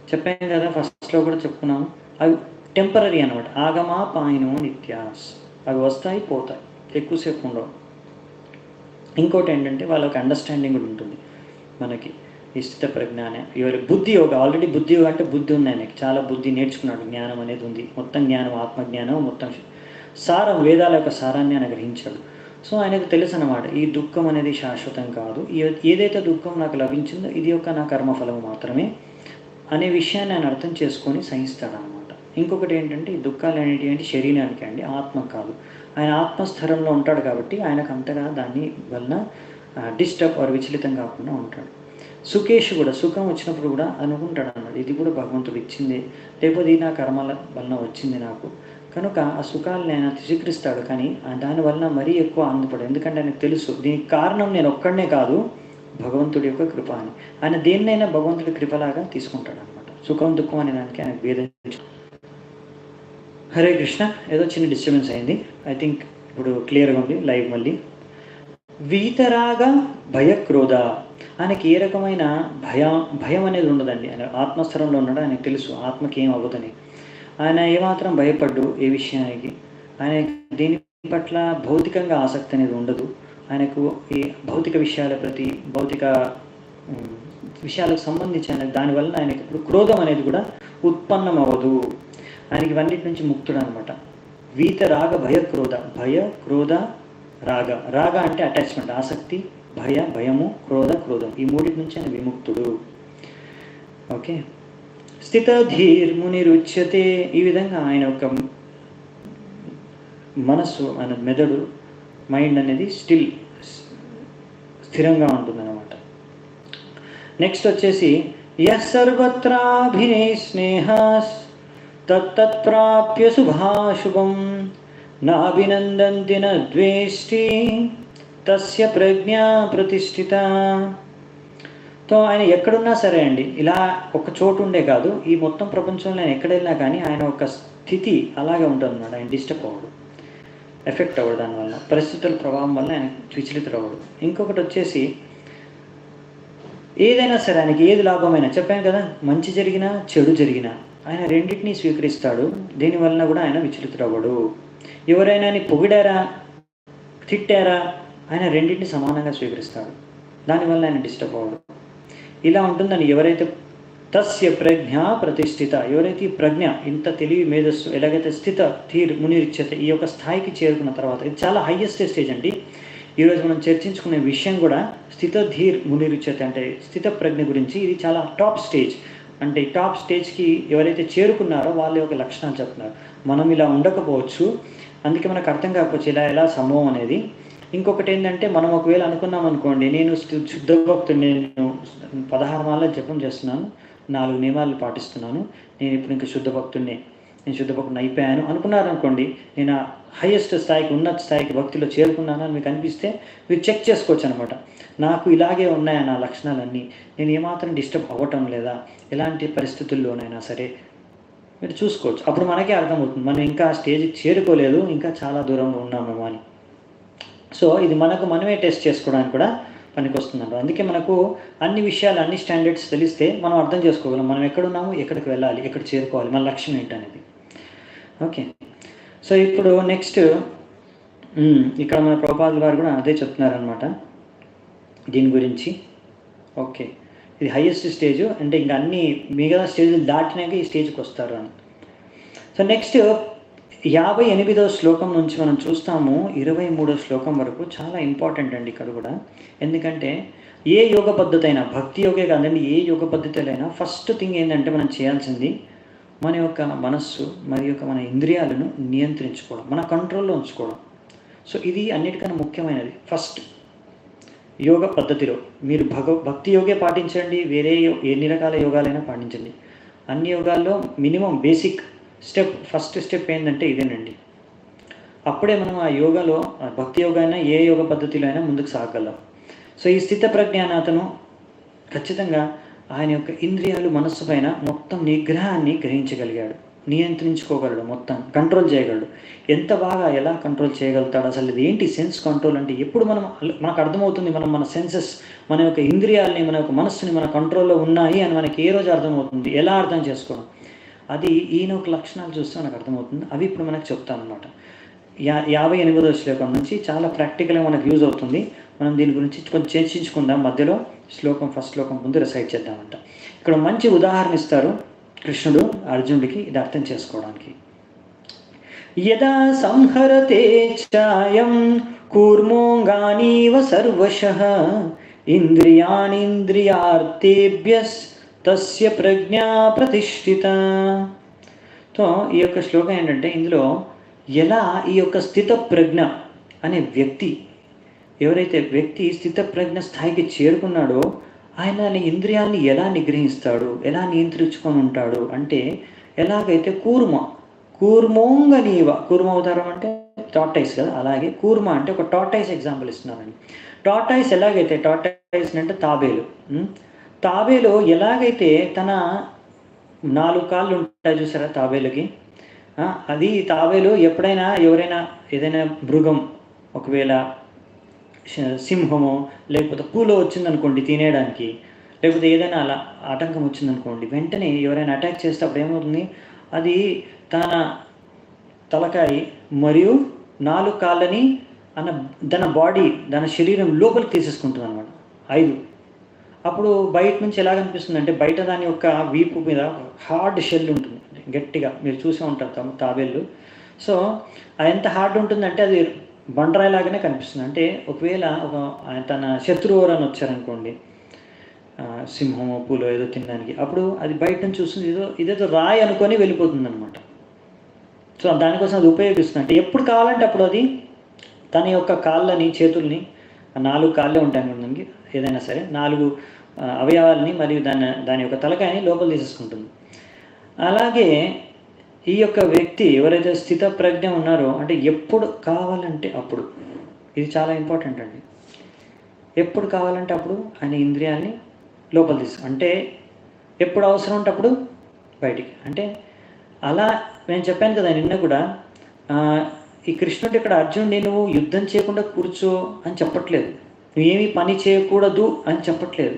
చెప్పాను కదా ఫస్ట్లో కూడా చెప్పుకున్నాము, అవి టెంపరీ అనమాట. ఆగమా పాయినో నిత్యాస్, అవి వస్తాయి పోతాయి, ఎక్కువసేపు ఉండవు. ఇంకోటి ఏంటంటే వాళ్ళకి అండర్స్టాండింగ్ కూడా ఉంటుంది మనకి. ఈ స్థిత ప్రజ్ఞ అనే బుద్ధి యోగ, ఆల్రెడీ బుద్ధి యోగ అంటే బుద్ధి ఉంది ఆయనకి, చాలా బుద్ధి నేర్చుకున్నాడు, జ్ఞానం అనేది ఉంది, మొత్తం జ్ఞానం, ఆత్మజ్ఞానం, మొత్తం సారం, వేదాల యొక్క సారాన్ని ఆయన గ్రహించాడు. సో ఆయనకు తెలుసు అన్నమాట, ఈ దుఃఖం అనేది శాశ్వతం కాదు, ఏదైతే దుఃఖం నాకు లభించిందో ఇది యొక్క నా కర్మఫలం మాత్రమే అనే విషయాన్ని ఆయన అర్థం చేసుకొని సహిస్తాడనమాట. ఇంకొకటి ఏంటంటే ఈ దుఃఖాలు అనేవి ఏంటి, శరీరానికి అండి, ఆత్మ కాదు. ఆయన ఆత్మస్థరంలో ఉంటాడు కాబట్టి ఆయనకు అంతగా దాని వలన డిస్టర్బ్ ఆర్ విచలితం కాకుండా ఉంటాడు. సుఖేష్ కూడా సుఖం వచ్చినప్పుడు కూడా అనుకుంటాడు అన్నమాట, ఇది కూడా భగవంతుడు ఇచ్చింది, లేకపోతే ఇది నా కర్మల వలన వచ్చింది నాకు, కనుక ఆ సుఖాలను ఆయన స్వీకరిస్తాడు. కానీ దానివల్ల మరీ ఎక్కువ ఆనందపడు, ఎందుకంటే ఆయనకు తెలుసు దీనికి కారణం నేను ఒక్కడనే కాదు, భగవంతుడి యొక్క కృప అని. ఆయన దేన్నైనా భగవంతుడి కృపలాగా తీసుకుంటాడు అనమాట. సుఖం దుఃఖం అనే దానికి ఆయనకు భేదం. హరే కృష్ణ. ఏదో చిన్న డిస్టర్బెన్స్ అయింది, ఐ థింక్ ఇప్పుడు క్లియర్గా ఉంది లైవ్. మళ్ళీ వీతరాగ భయక్రోధ, ఆయనకి ఏ రకమైన భయం అనేది ఉండదండి. ఆయన ఆత్మస్థరంలో ఉన్నాడు, ఆయనకు తెలుసు ఆత్మకి ఏం అవ్వదని. ఆయన ఏమాత్రం భయపడ్డు ఏ విషయానికి, ఆయన దీని పట్ల భౌతికంగా ఆసక్తి అనేది ఉండదు. ఆయనకు ఈ భౌతిక విషయాల ప్రతి భౌతిక విషయాలకు సంబంధించి దానివల్ల ఆయనకి ఇప్పుడు క్రోధం అనేది కూడా ఉత్పన్నం అవ్వదు. ఆయనకి ఇవన్నిటి నుంచి ముక్తుడు అనమాట. వీత రాగ భయ క్రోధ, భయ క్రోధ రాగ. రాగ అంటే అటాచ్మెంట్, ఆసక్తి, భయము, క్రోధం, ఈ మూడింటి నుంచి ఆయన విముక్తుడు. ఓకే. స్థితధీర్మునిరుచ్యతే, ఈ విధంగా ఆయన యొక్క మనస్సు, ఆయన మెదడు, మైండ్ అనేది స్థిరంగా ఉంటుందన్నమాట. నెక్స్ట్ వచ్చేసి యర్వత్రాభినే స్నేహ తత్తత్ప్రాప్య శుభాశుభం నాభినందంతి నద్వేష్టి తస్య ప్రజ్ఞా ప్రతిష్ఠిత. తో ఆయన ఎక్కడున్నా సరే అండి, ఇలా ఒక చోటు ఉండే కాదు, ఈ మొత్తం ప్రపంచంలో ఆయన ఎక్కడ వెళ్ళినా కానీ ఆయన ఒక స్థితి అలాగే ఉంటుంది అన్నమాట. ఆయన డిస్టర్బ్ అవ్వడు, ఎఫెక్ట్ అవ్వడు, దానివల్ల పరిస్థితుల ప్రభావం వల్ల ఆయన విచలితుడు అవ్వడు. ఇంకొకటి వచ్చేసి ఏదైనా సరే ఆయనకి ఏది లాభమైనా, చెప్పాను కదా, మంచి జరిగినా చెడు జరిగినా ఆయన రెండింటినీ స్వీకరిస్తాడు. దీనివల్ల కూడా ఆయన విచలితుడు అవ్వడు. ఎవరైనా పొగిడారా, తిట్టారా, ఆయన రెండింటిని సమానంగా స్వీకరిస్తాడు. దానివల్ల ఆయన డిస్టర్బ్ అవ్వడు. ఇలా ఉంటుందని ఎవరైతే తస్య ప్రజ్ఞ ప్రతిష్ఠిత, ఎవరైతే ఈ ప్రజ్ఞ ఇంత తెలివి మేధస్సు ఎలాగైతే స్థిత ధీర్ మునిరిచ్యత ఈ యొక్క స్థాయికి చేరుకున్న తర్వాత, ఇది చాలా హైయెస్ట్ స్టేజ్ అండి. ఈరోజు మనం చర్చించుకునే విషయం కూడా స్థిత ధీర్ మునిరుచ్యత అంటే స్థిత ప్రజ్ఞ గురించి. ఇది చాలా టాప్ స్టేజ్. అంటే ఈ టాప్ స్టేజ్కి ఎవరైతే చేరుకున్నారో వాళ్ళ యొక్క లక్షణాలు చెప్తున్నారు. మనం ఇలా ఉండకపోవచ్చు, అందుకే మనకు అర్థం కాకపోవచ్చు ఎలా సంభవం అనేది. ఇంకొకటి ఏంటంటే, మనం ఒకవేళ అనుకున్నాం అనుకోండి, నేను శుద్ధ భక్తుడిని, నేను 16 మాల జపం చేస్తున్నాను, 4 నియమాలు పాటిస్తున్నాను, నేను ఇప్పుడు ఇంకా శుద్ధ భక్తుడిని, నేను శుద్ధ భక్తుడిని అయిపోయాను అనుకున్నారనుకోండి, నేను హైయెస్ట్ స్థాయికి ఉన్నత స్థాయికి భక్తిలో చేరుకున్నాను అని మీకు అనిపిస్తే మీరు చెక్ చేసుకోవచ్చు అనమాట. నాకు ఇలాగే ఉన్నాయా నా లక్షణాలన్నీ, నేను ఏమాత్రం డిస్టర్బ్ అవ్వటం లేదా, ఎలాంటి పరిస్థితుల్లోనైనా సరే మీరు చూసుకోవచ్చు. అప్పుడు మనకే అర్థమవుతుంది మనం ఇంకా ఆ స్టేజ్కి చేరుకోలేదు, ఇంకా చాలా దూరంలో ఉన్నామేమో అని. సో ఇది మనకు మనమే టెస్ట్ చేసుకోవడానికి కూడా పనికొస్తుందంట. అందుకే మనకు అన్ని విషయాలు, అన్ని స్టాండర్డ్స్ తెలిస్తే మనం అర్థం చేసుకోగలం మనం ఎక్కడున్నాము, ఎక్కడికి వెళ్ళాలి, ఎక్కడ చేరుకోవాలి, మన లక్ష్యం ఏంటనేది. ఓకే, సో ఇప్పుడు నెక్స్ట్ ఇక్కడ మన ప్రభుపాదుల వారు కూడా అదే చెప్తున్నారనమాట దీని గురించి. ఓకే, ఇది హైయెస్ట్ స్టేజ్ అంటే ఇంకా అన్ని మిగతా స్టేజ్లు దాటినాక ఈ స్టేజ్కి వస్తారు అని. సో నెక్స్ట్ 58వ శ్లోకం నుంచి మనం చూస్తాము 23వ శ్లోకం వరకు. చాలా ఇంపార్టెంట్ అండి ఇక్కడ కూడా. ఎందుకంటే ఏ యోగ పద్ధతి అయినా, భక్తి యోగే కాదండి, ఏ యోగ పద్ధతులైనా ఫస్ట్ థింగ్ ఏంటంటే మనం చేయాల్సింది మన యొక్క మనస్సు మరియు మన ఇంద్రియాలను నియంత్రించుకోవడం, మన కంట్రోల్లో ఉంచుకోవడం. సో ఇది అన్నిటికన్నా ముఖ్యమైనది. ఫస్ట్ యోగ పద్ధతిలో మీరు భక్తి యోగే పాటించండి, వేరే ఎన్ని రకాల యోగాలైనా పాటించండి. అన్ని యోగాల్లో minimum basic step, first step ఏంటంటే ఇదేనండి. అప్పుడే మనం ఆ యోగాలో, భక్తి యోగా అయినా ఏ యోగ పద్ధతిలో అయినా ముందుకు సాగగలం. సో ఈ స్థిత ప్రజ్ఞాన అతను ఖచ్చితంగా ఆయన యొక్క ఇంద్రియాలు, మనస్సు పైన మొత్తం నిగ్రహాన్ని గ్రహించగలిగాడు, నియంత్రించుకోగలడు, మొత్తం కంట్రోల్ చేయగలడు. ఎంత బాగా ఎలా కంట్రోల్ చేయగలుగుతాడు అసలు? ఇది ఏంటి సెన్స్ కంట్రోల్ అంటే? ఎప్పుడు మనకు అర్థమవుతుంది మన సెన్సెస్, మన యొక్క ఇంద్రియాలని, మన యొక్క మనస్సుని మన కంట్రోల్లో ఉన్నాయి అని మనకి ఏ రోజు అర్థమవుతుంది? ఎలా అర్థం చేసుకోవడం? అది ఈయన ఒక లక్షణాలు చూస్తే మనకు అర్థమవుతుంది. అవి ఇప్పుడు మనకు చెప్తాను అనమాట. 58వ శ్లోకం నుంచి చాలా ప్రాక్టికల్గా మనకు యూజ్ అవుతుంది. మనం దీని గురించి కొంచెం చర్చించుకుందాం. మధ్యలో శ్లోకం, ఫస్ట్ శ్లోకం ముందు రిసైడ్ చేద్దామంట. ఇక్కడ మంచి ఉదాహరణ ఇస్తారు కృష్ణుడు అర్జునుడికి ఇది అర్థం చేసుకోవడానికి. యదా సంహరతే ఛాయం కూర్మోంగానీవ సర్వశః ఇంద్రియాణీంద్రియార్థేభ్యస్ తస్య ప్రజ్ఞా ప్రతిష్ఠిత. సో ఈ యొక్క శ్లోకం ఏంటంటే, ఇందులో ఎలా ఈ యొక్క స్థిత ప్రజ్ఞ అనే వ్యక్తి, ఎవరైతే వ్యక్తి స్థిత ప్రజ్ఞ స్థాయికి చేరుకున్నాడో ఆయన ఇంద్రియాన్ని ఎలా నిగ్రహిస్తాడు, ఎలా నియంత్రించుకొని ఉంటాడు అంటే, ఎలాగైతే కూర్మోంగనీవ, కూర్మ అవతారం అంటే టార్టైస్ కదా, అలాగే కూర్మ అంటే ఒక టార్టైస్ ఎగ్జాంపుల్ ఇస్తున్నానండి. టార్టైస్ ఎలాగైతే, టార్టైస్ అంటే తాబేలు ఎలాగైతే తన 4 కాళ్ళు ఉంటాయి చూసారా తాబేలుకి, అది తాబేలు ఎప్పుడైనా ఎవరైనా ఏదైనా మృగం, ఒకవేళ సింహమో లేకపోతే పూలో వచ్చిందనుకోండి తినేయడానికి, లేకపోతే ఏదైనా అలా ఆటంకం వచ్చిందనుకోండి, వెంటనే ఎవరైనా అటాక్ చేస్తే అప్పుడు ఏమవుతుంది, అది తన తలకాయ మరియు 4 కాళ్ళని తన బాడీ, తన శరీరం లోపలికి తీసేసుకుంటుంది అనమాట, 5. అప్పుడు బయట నుంచి ఎలా కనిపిస్తుంది అంటే, బయట దాని యొక్క వీపు మీద హార్డ్ షెల్ ఉంటుంది గట్టిగా, మీరు చూసే ఉంటారు తాబేళ్ళు. సో అది ఎంత హార్డ్ ఉంటుందంటే అది బండరాయిలాగానే కనిపిస్తుంది. అంటే ఒకవేళ తన శత్రువు ఎవరైనా వచ్చారనుకోండి, సింహమో పూలో ఏదో తినడానికి, అప్పుడు అది బయట నుంచి చూస్తుంది, ఇదేదో రాయి అనుకొని వెళ్ళిపోతుంది అనమాట. సో దానికోసం అది ఉపయోగిస్తుంది. అంటే ఎప్పుడు కావాలంటే అప్పుడు అది తన యొక్క కాళ్ళని, చేతుల్ని, 4 కాళ్ళే ఉంటాయి దానికి, ఏదైనా సరే 4 అవయవాలని మరియు దాని యొక్క తలకాయని లోపల తీసేసుకుంటుంది. అలాగే ఈ యొక్క వ్యక్తి ఎవరైతే స్థిత ప్రజ్ఞ ఉన్నారో, అంటే ఎప్పుడు కావాలంటే అప్పుడు, ఇది చాలా ఇంపార్టెంట్ అండి, ఎప్పుడు కావాలంటే అప్పుడు ఆయన ఇంద్రియాన్ని లోపల అంటే ఎప్పుడు అవసరం ఉంటే అప్పుడు బయటికి. అంటే అలా నేను చెప్పాను కదా నిన్న కూడా, ఈ కృష్ణుడు ఇక్కడ అర్జునుడిని నువ్వు యుద్ధం చేయకుండా కూర్చో అని చెప్పట్లేదు, నువ్వేమీ పని చేయకూడదు అని చెప్పట్లేదు.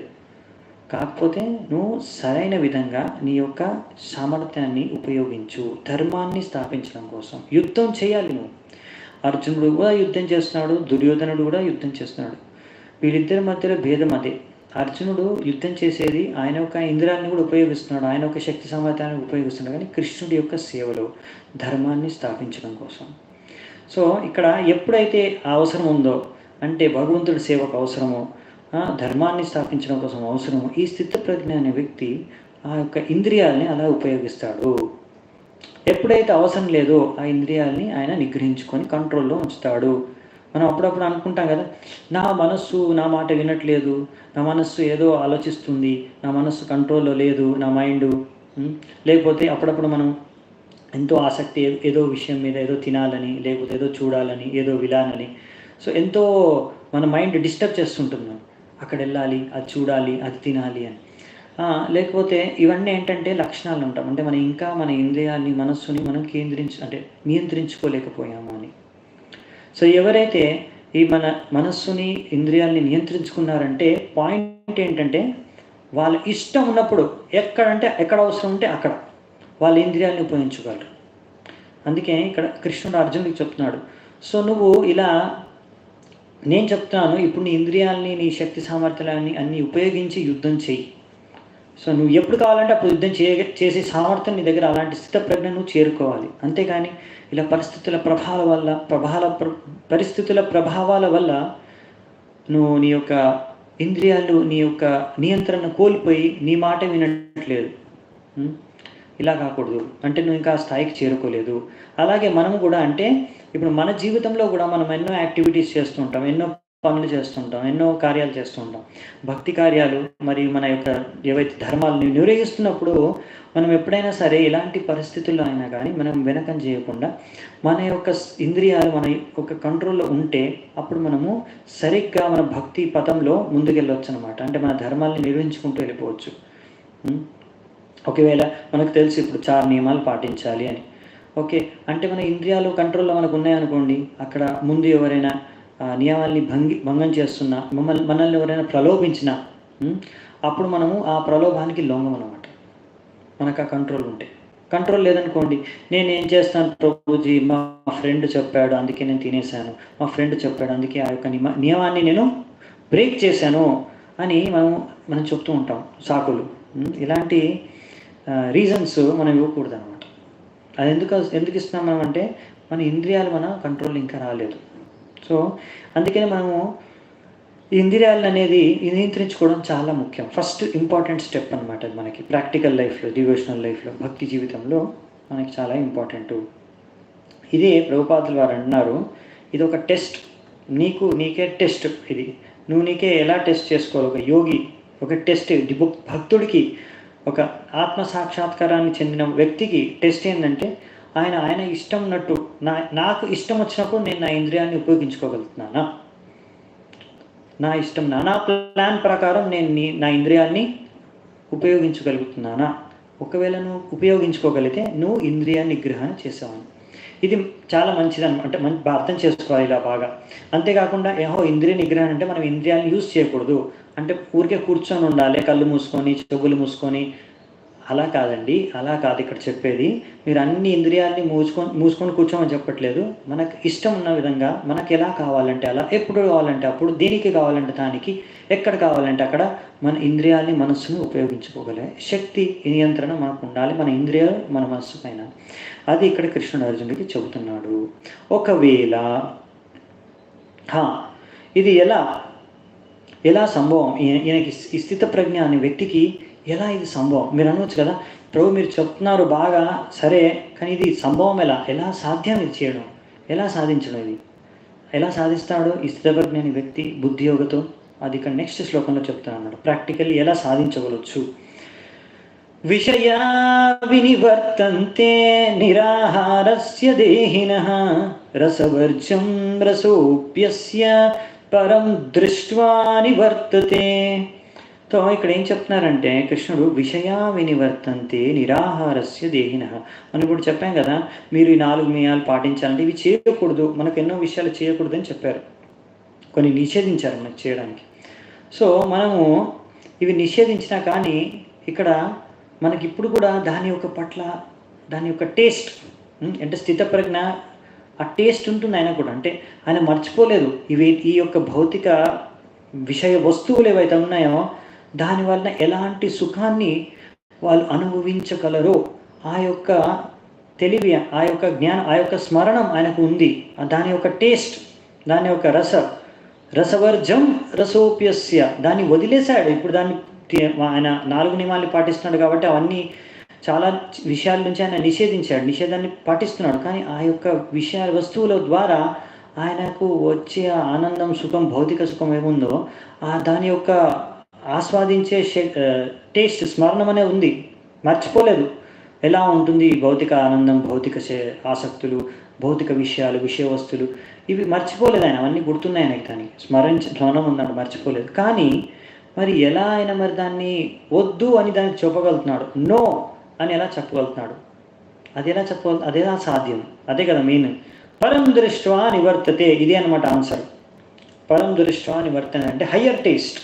కాకపోతే నువ్వు సరైన విధంగా నీ యొక్క సామర్థ్యాన్ని ఉపయోగించు, ధర్మాన్ని స్థాపించడం కోసం యుద్ధం చేయాలి నువ్వు. అర్జునుడు కూడా యుద్ధం చేస్తున్నాడు, దుర్యోధనుడు కూడా యుద్ధం చేస్తున్నాడు. వీళ్ళిద్దరి మధ్యలో భేదం అదే. అర్జునుడు యుద్ధం చేసేది ఆయన యొక్క ఇంద్రియాన్ని కూడా ఉపయోగిస్తున్నాడు, ఆయన యొక్క శక్తి సామర్థ్యాన్ని ఉపయోగిస్తున్నాడు, కానీ కృష్ణుడి యొక్క సేవలో ధర్మాన్ని స్థాపించడం కోసం. సో ఇక్కడ ఎప్పుడైతే అవసరం ఉందో, అంటే భగవంతుడి సేవకు అవసరమో, ధర్మాన్ని స్థాపించడం కోసం అవసరమో, ఈ స్థితప్రజ్ఞ అనే వ్యక్తి ఆ యొక్క ఇంద్రియాలని అలా ఉపయోగిస్తాడు. ఎప్పుడైతే అవసరం లేదో ఆ ఇంద్రియాలని ఆయన నిగ్రహించుకొని కంట్రోల్లో ఉంచుతాడు. మనం అప్పుడప్పుడు అనుకుంటాం కదా, నా మనస్సు నా మాట వినట్లేదు, నా మనస్సు ఏదో ఆలోచిస్తుంది, నా మనస్సు కంట్రోల్లో లేదు, నా మైండు. లేకపోతే అప్పుడప్పుడు మనం ఎంతో ఆసక్తి ఏదో విషయం మీద, ఏదో తినాలని, లేకపోతే ఏదో చూడాలని, ఏదో వినాలని, సో ఎంతో మన మైండ్ డిస్టర్బ్ చేస్తుంటుంది. అక్కడ వెళ్ళాలి, అది చూడాలి, అది తినాలి అని. లేకపోతే ఇవన్నీ ఏంటంటే లక్షణాలు ఉంటాం, అంటే మనం ఇంకా మన ఇంద్రియాన్ని, మనస్సుని మనం నియంత్రించుకోలేకపోయాము అని. సో ఎవరైతే ఈ మన మనస్సుని, ఇంద్రియాల్ని నియంత్రించుకున్నారంటే పాయింట్ ఏంటంటే వాళ్ళ ఇష్టం ఉన్నప్పుడు ఎక్కడ అవసరం ఉంటే అక్కడ వాళ్ళ ఇంద్రియాల్ని ఉపయోగించగలరు. అందుకే ఇక్కడ కృష్ణుడు అర్జునుడికి చెప్తున్నాడు, సో నువ్వు ఇలా నేను చెప్తున్నాను, ఇప్పుడు నీ ఇంద్రియాల్ని, నీ శక్తి సామర్థ్యాన్ని అన్నీ ఉపయోగించి యుద్ధం చెయ్యి. సో నువ్వు ఎప్పుడు కావాలంటే అప్పుడు యుద్ధం చేసే సామర్థ్యం నీ దగ్గర, అలాంటి స్థితప్రజ్ఞ నువ్వు చేరుకోవాలి. అంతేగాని ఇలా పరిస్థితుల ప్రభావాల వల్ల నువ్వు నీ యొక్క ఇంద్రియాలు, నీ యొక్క నియంత్రణ కోల్పోయి నీ మాట వినట్లేదు, ఇలా కాకూడదు. అంటే నువ్వు ఇంకా ఆ స్థాయికి చేరుకోలేదు. అలాగే మనము కూడా, అంటే ఇప్పుడు మన జీవితంలో కూడా మనం ఎన్నో యాక్టివిటీస్ చేస్తుంటాం, ఎన్నో పనులు చేస్తుంటాం, ఎన్నో కార్యాలు చేస్తుంటాం, భక్తి కార్యాలు, మరియు మన యొక్క ఏవైతే ధర్మాలను నిర్వహిస్తున్నప్పుడు మనం ఎప్పుడైనా సరే ఎలాంటి పరిస్థితుల్లో అయినా కానీ మనం వెనకం చేయకుండా మన యొక్క ఇంద్రియాలు మన యొక్క కంట్రోల్లో ఉంటే అప్పుడు మనము సరిగ్గా మన భక్తి పథంలో ముందుకెళ్ళవచ్చు అనమాట. అంటే మన ధర్మాలని నిర్వహించుకుంటూ వెళ్ళిపోవచ్చు. ఒకవేళ మనకు తెలిసి ఇప్పుడు 4 నియమాలు పాటించాలి అని, ఓకే, అంటే మన ఇంద్రియాలు కంట్రోల్లో మనకు ఉన్నాయనుకోండి, అక్కడ ముందు ఎవరైనా నియమాల్ని భంగం చేస్తున్నా, మనల్ని ఎవరైనా ప్రలోభించినా అప్పుడు మనము ఆ ప్రలోభానికి లొంగమన్నమాట. మనకు ఆ కంట్రోల్ ఉంటే. కంట్రోల్ లేదనుకోండి, నేనేం చేస్తాను ప్రభుజీ, మా ఫ్రెండ్ చెప్పాడు అందుకే నేను తినేశాను, మా ఫ్రెండ్ చెప్పాడు అందుకే ఆ యొక్క నియమాన్ని నేను బ్రేక్ చేశాను అని మనం చెప్తూ ఉంటాం సాకులు. ఇలాంటి రీజన్స్ మనం ఇవ్వకూడదు అనమాట. అది ఎందుకు ఇస్తున్నాం మనం అంటే మన ఇంద్రియాలు మన కంట్రోల్ ఇంకా రాలేదు. సో అందుకని మనము ఇంద్రియాలు అనేది నియంత్రించుకోవడం చాలా ముఖ్యం. ఫస్ట్ ఇంపార్టెంట్ స్టెప్ అనమాట అది మనకి ప్రాక్టికల్ లైఫ్లో, డివోషనల్ లైఫ్లో, భక్తి జీవితంలో మనకి చాలా ఇంపార్టెంట్. ఇదే ప్రభుపాదులు వారు అన్నారు, ఇది ఒక టెస్ట్, నీకే టెస్ట్. ఇది నువ్వు నీకే ఎలా టెస్ట్ చేసుకోవాలి. ఒక యోగి ఒక టెస్ట్, భక్తుడికి, ఒక ఆత్మ సాక్షాత్కారాన్ని చెందిన వ్యక్తికి టెస్ట్ ఏంటంటే ఆయన ఇష్టం ఉన్నట్టు, నాకు ఇష్టం వచ్చినప్పుడు నేను నా ఇంద్రియాన్ని ఉపయోగించుకోగలుగుతున్నానా, నా ఇష్టం నా ప్లాన్ ప్రకారం నేను నా ఇంద్రియాన్ని ఉపయోగించగలుగుతున్నానా. ఒకవేళ నువ్వు ఉపయోగించుకోగలిగితే నువ్వు ఇంద్రియ నిగ్రహణ చేసావని. ఇది చాలా మంచిది అంటే అర్థం చేసుకోవాలి ఇలా బాగా. అంతేకాకుండా ఇంద్రియ నిగ్రహణ అంటే మనం ఇంద్రియాలను యూజ్ చేయకూడదు, అంటే ఊరికే కూర్చొని ఉండాలి కళ్ళు మూసుకొని, చెవులు మూసుకొని, అలా కాదండి, అలా కాదు ఇక్కడ చెప్పేది. మీరు అన్ని ఇంద్రియాల్ని మూసుకొని కూర్చోమని చెప్పట్లేదు. మనకు ఇష్టం ఉన్న విధంగా, మనకు ఎలా కావాలంటే అలా, ఎప్పుడు కావాలంటే అప్పుడు, దేనికి కావాలంటే దానికి, ఎక్కడ కావాలంటే అక్కడ మన ఇంద్రియాల్ని, మనస్సును ఉపయోగించుకోగలే శక్తి, నియంత్రణ మనకు ఉండాలి, మన ఇంద్రియాలు మన మనస్సు పైన. అది ఇక్కడ కృష్ణుడు అర్జునుడికి చెబుతున్నాడు. ఒకవేళ ఇది ఎలా సంభవం, ఈయనకి ఈ స్థితప్రజ్ఞ అనే వ్యక్తికి ఎలా ఇది సంభవం? మీరు అనవచ్చు కదా, ప్రభు మీరు చెప్తున్నారు బాగా సరే, కానీ ఇది సంభవం ఎలా సాధ్యం ఇది చేయడం, ఎలా సాధించడం, ఇది ఎలా సాధిస్తాడు ఈ స్థితప్రజ్ఞ అనే వ్యక్తి బుద్ధియోగతో? అది ఇక్కడ నెక్స్ట్ శ్లోకంలో చెప్తాను అన్నాడు. ప్రాక్టికల్లీ ఎలా సాధించగలచ్చు. విషయా వినివర్తంతే నిరాహారస్య దేహినః రసవర్జం రసోప్యస్య పరం దృష్ట్వా నివర్తతే. సో ఇక్కడ ఏం చెప్తున్నారంటే కృష్ణుడు, విషయా వినివర్తంతే నిరాహారస్య దేహినః. మనం ఇప్పుడు చెప్పాం కదా, మీరు ఈ 4 నియమాలు పాటించాలంటే ఇవి చేయకూడదు, మనకు ఎన్నో విషయాలు చేయకూడదు అని చెప్పారు, కొన్ని నిషేధించారు మనకు చేయడానికి. సో మనము ఇవి నిషేధించినా కానీ ఇక్కడ మనకి ఇప్పుడు కూడా దాని యొక్క టేస్ట్, అంటే స్థితప్రజ్ఞ ఆ టేస్ట్ ఉంటుంది ఆయన కూడా. అంటే ఆయన మర్చిపోలేదు ఈ యొక్క భౌతిక విషయ వస్తువులు ఏవైతే ఉన్నాయో దానివల్ల ఎలాంటి సుఖాన్ని వాళ్ళు అనుభవించగలరో ఆ యొక్క తెలివి, ఆ యొక్క జ్ఞానం, ఆ యొక్క స్మరణం ఆయనకు ఉంది. దాని యొక్క టేస్ట్, దాని యొక్క రసవర్జం రసోప్యస్య, దాన్ని వదిలేశాడు. ఇప్పుడు దాన్ని ఆయన 4 నియమాలు పాటిస్తున్నాడు కాబట్టి అవన్నీ చాలా విషయాల నుంచి ఆయన నిషేధాన్ని పాటిస్తున్నాడు. కానీ ఆ యొక్క వస్తువుల ద్వారా ఆయనకు వచ్చే ఆనందం, సుఖం, భౌతిక సుఖం ఏముందో దాని యొక్క ఆస్వాదించే టేస్ట్, స్మరణం అనే ఉంది, మర్చిపోలేదు. ఎలా ఉంటుంది ఈ భౌతిక ఆనందం, భౌతిక ఆసక్తులు, భౌతిక విషయాలు, విషయ వస్తువులు, ఇవి మర్చిపోలేదు ఆయన. అవన్నీ గుర్తున్నాయి ఆయనకి, దానికి స్మరణం ఉందంట, మర్చిపోలేదు. కానీ మరి ఎలా ఆయన మరి దాన్ని వద్దు అని దానికి చెప్పగలుగుతున్నాడు, నో అని ఎలా చెప్పగలుగుతున్నాడు? అది ఎలా సాధ్యం? అదే కదా మెయిన్. పరం దృష్ట్వా నివర్తతే, ఇదే అనమాట ఆన్సర్. పరం దృష్ట్వా నివర్తన అంటే హయ్యర్ టేస్ట్.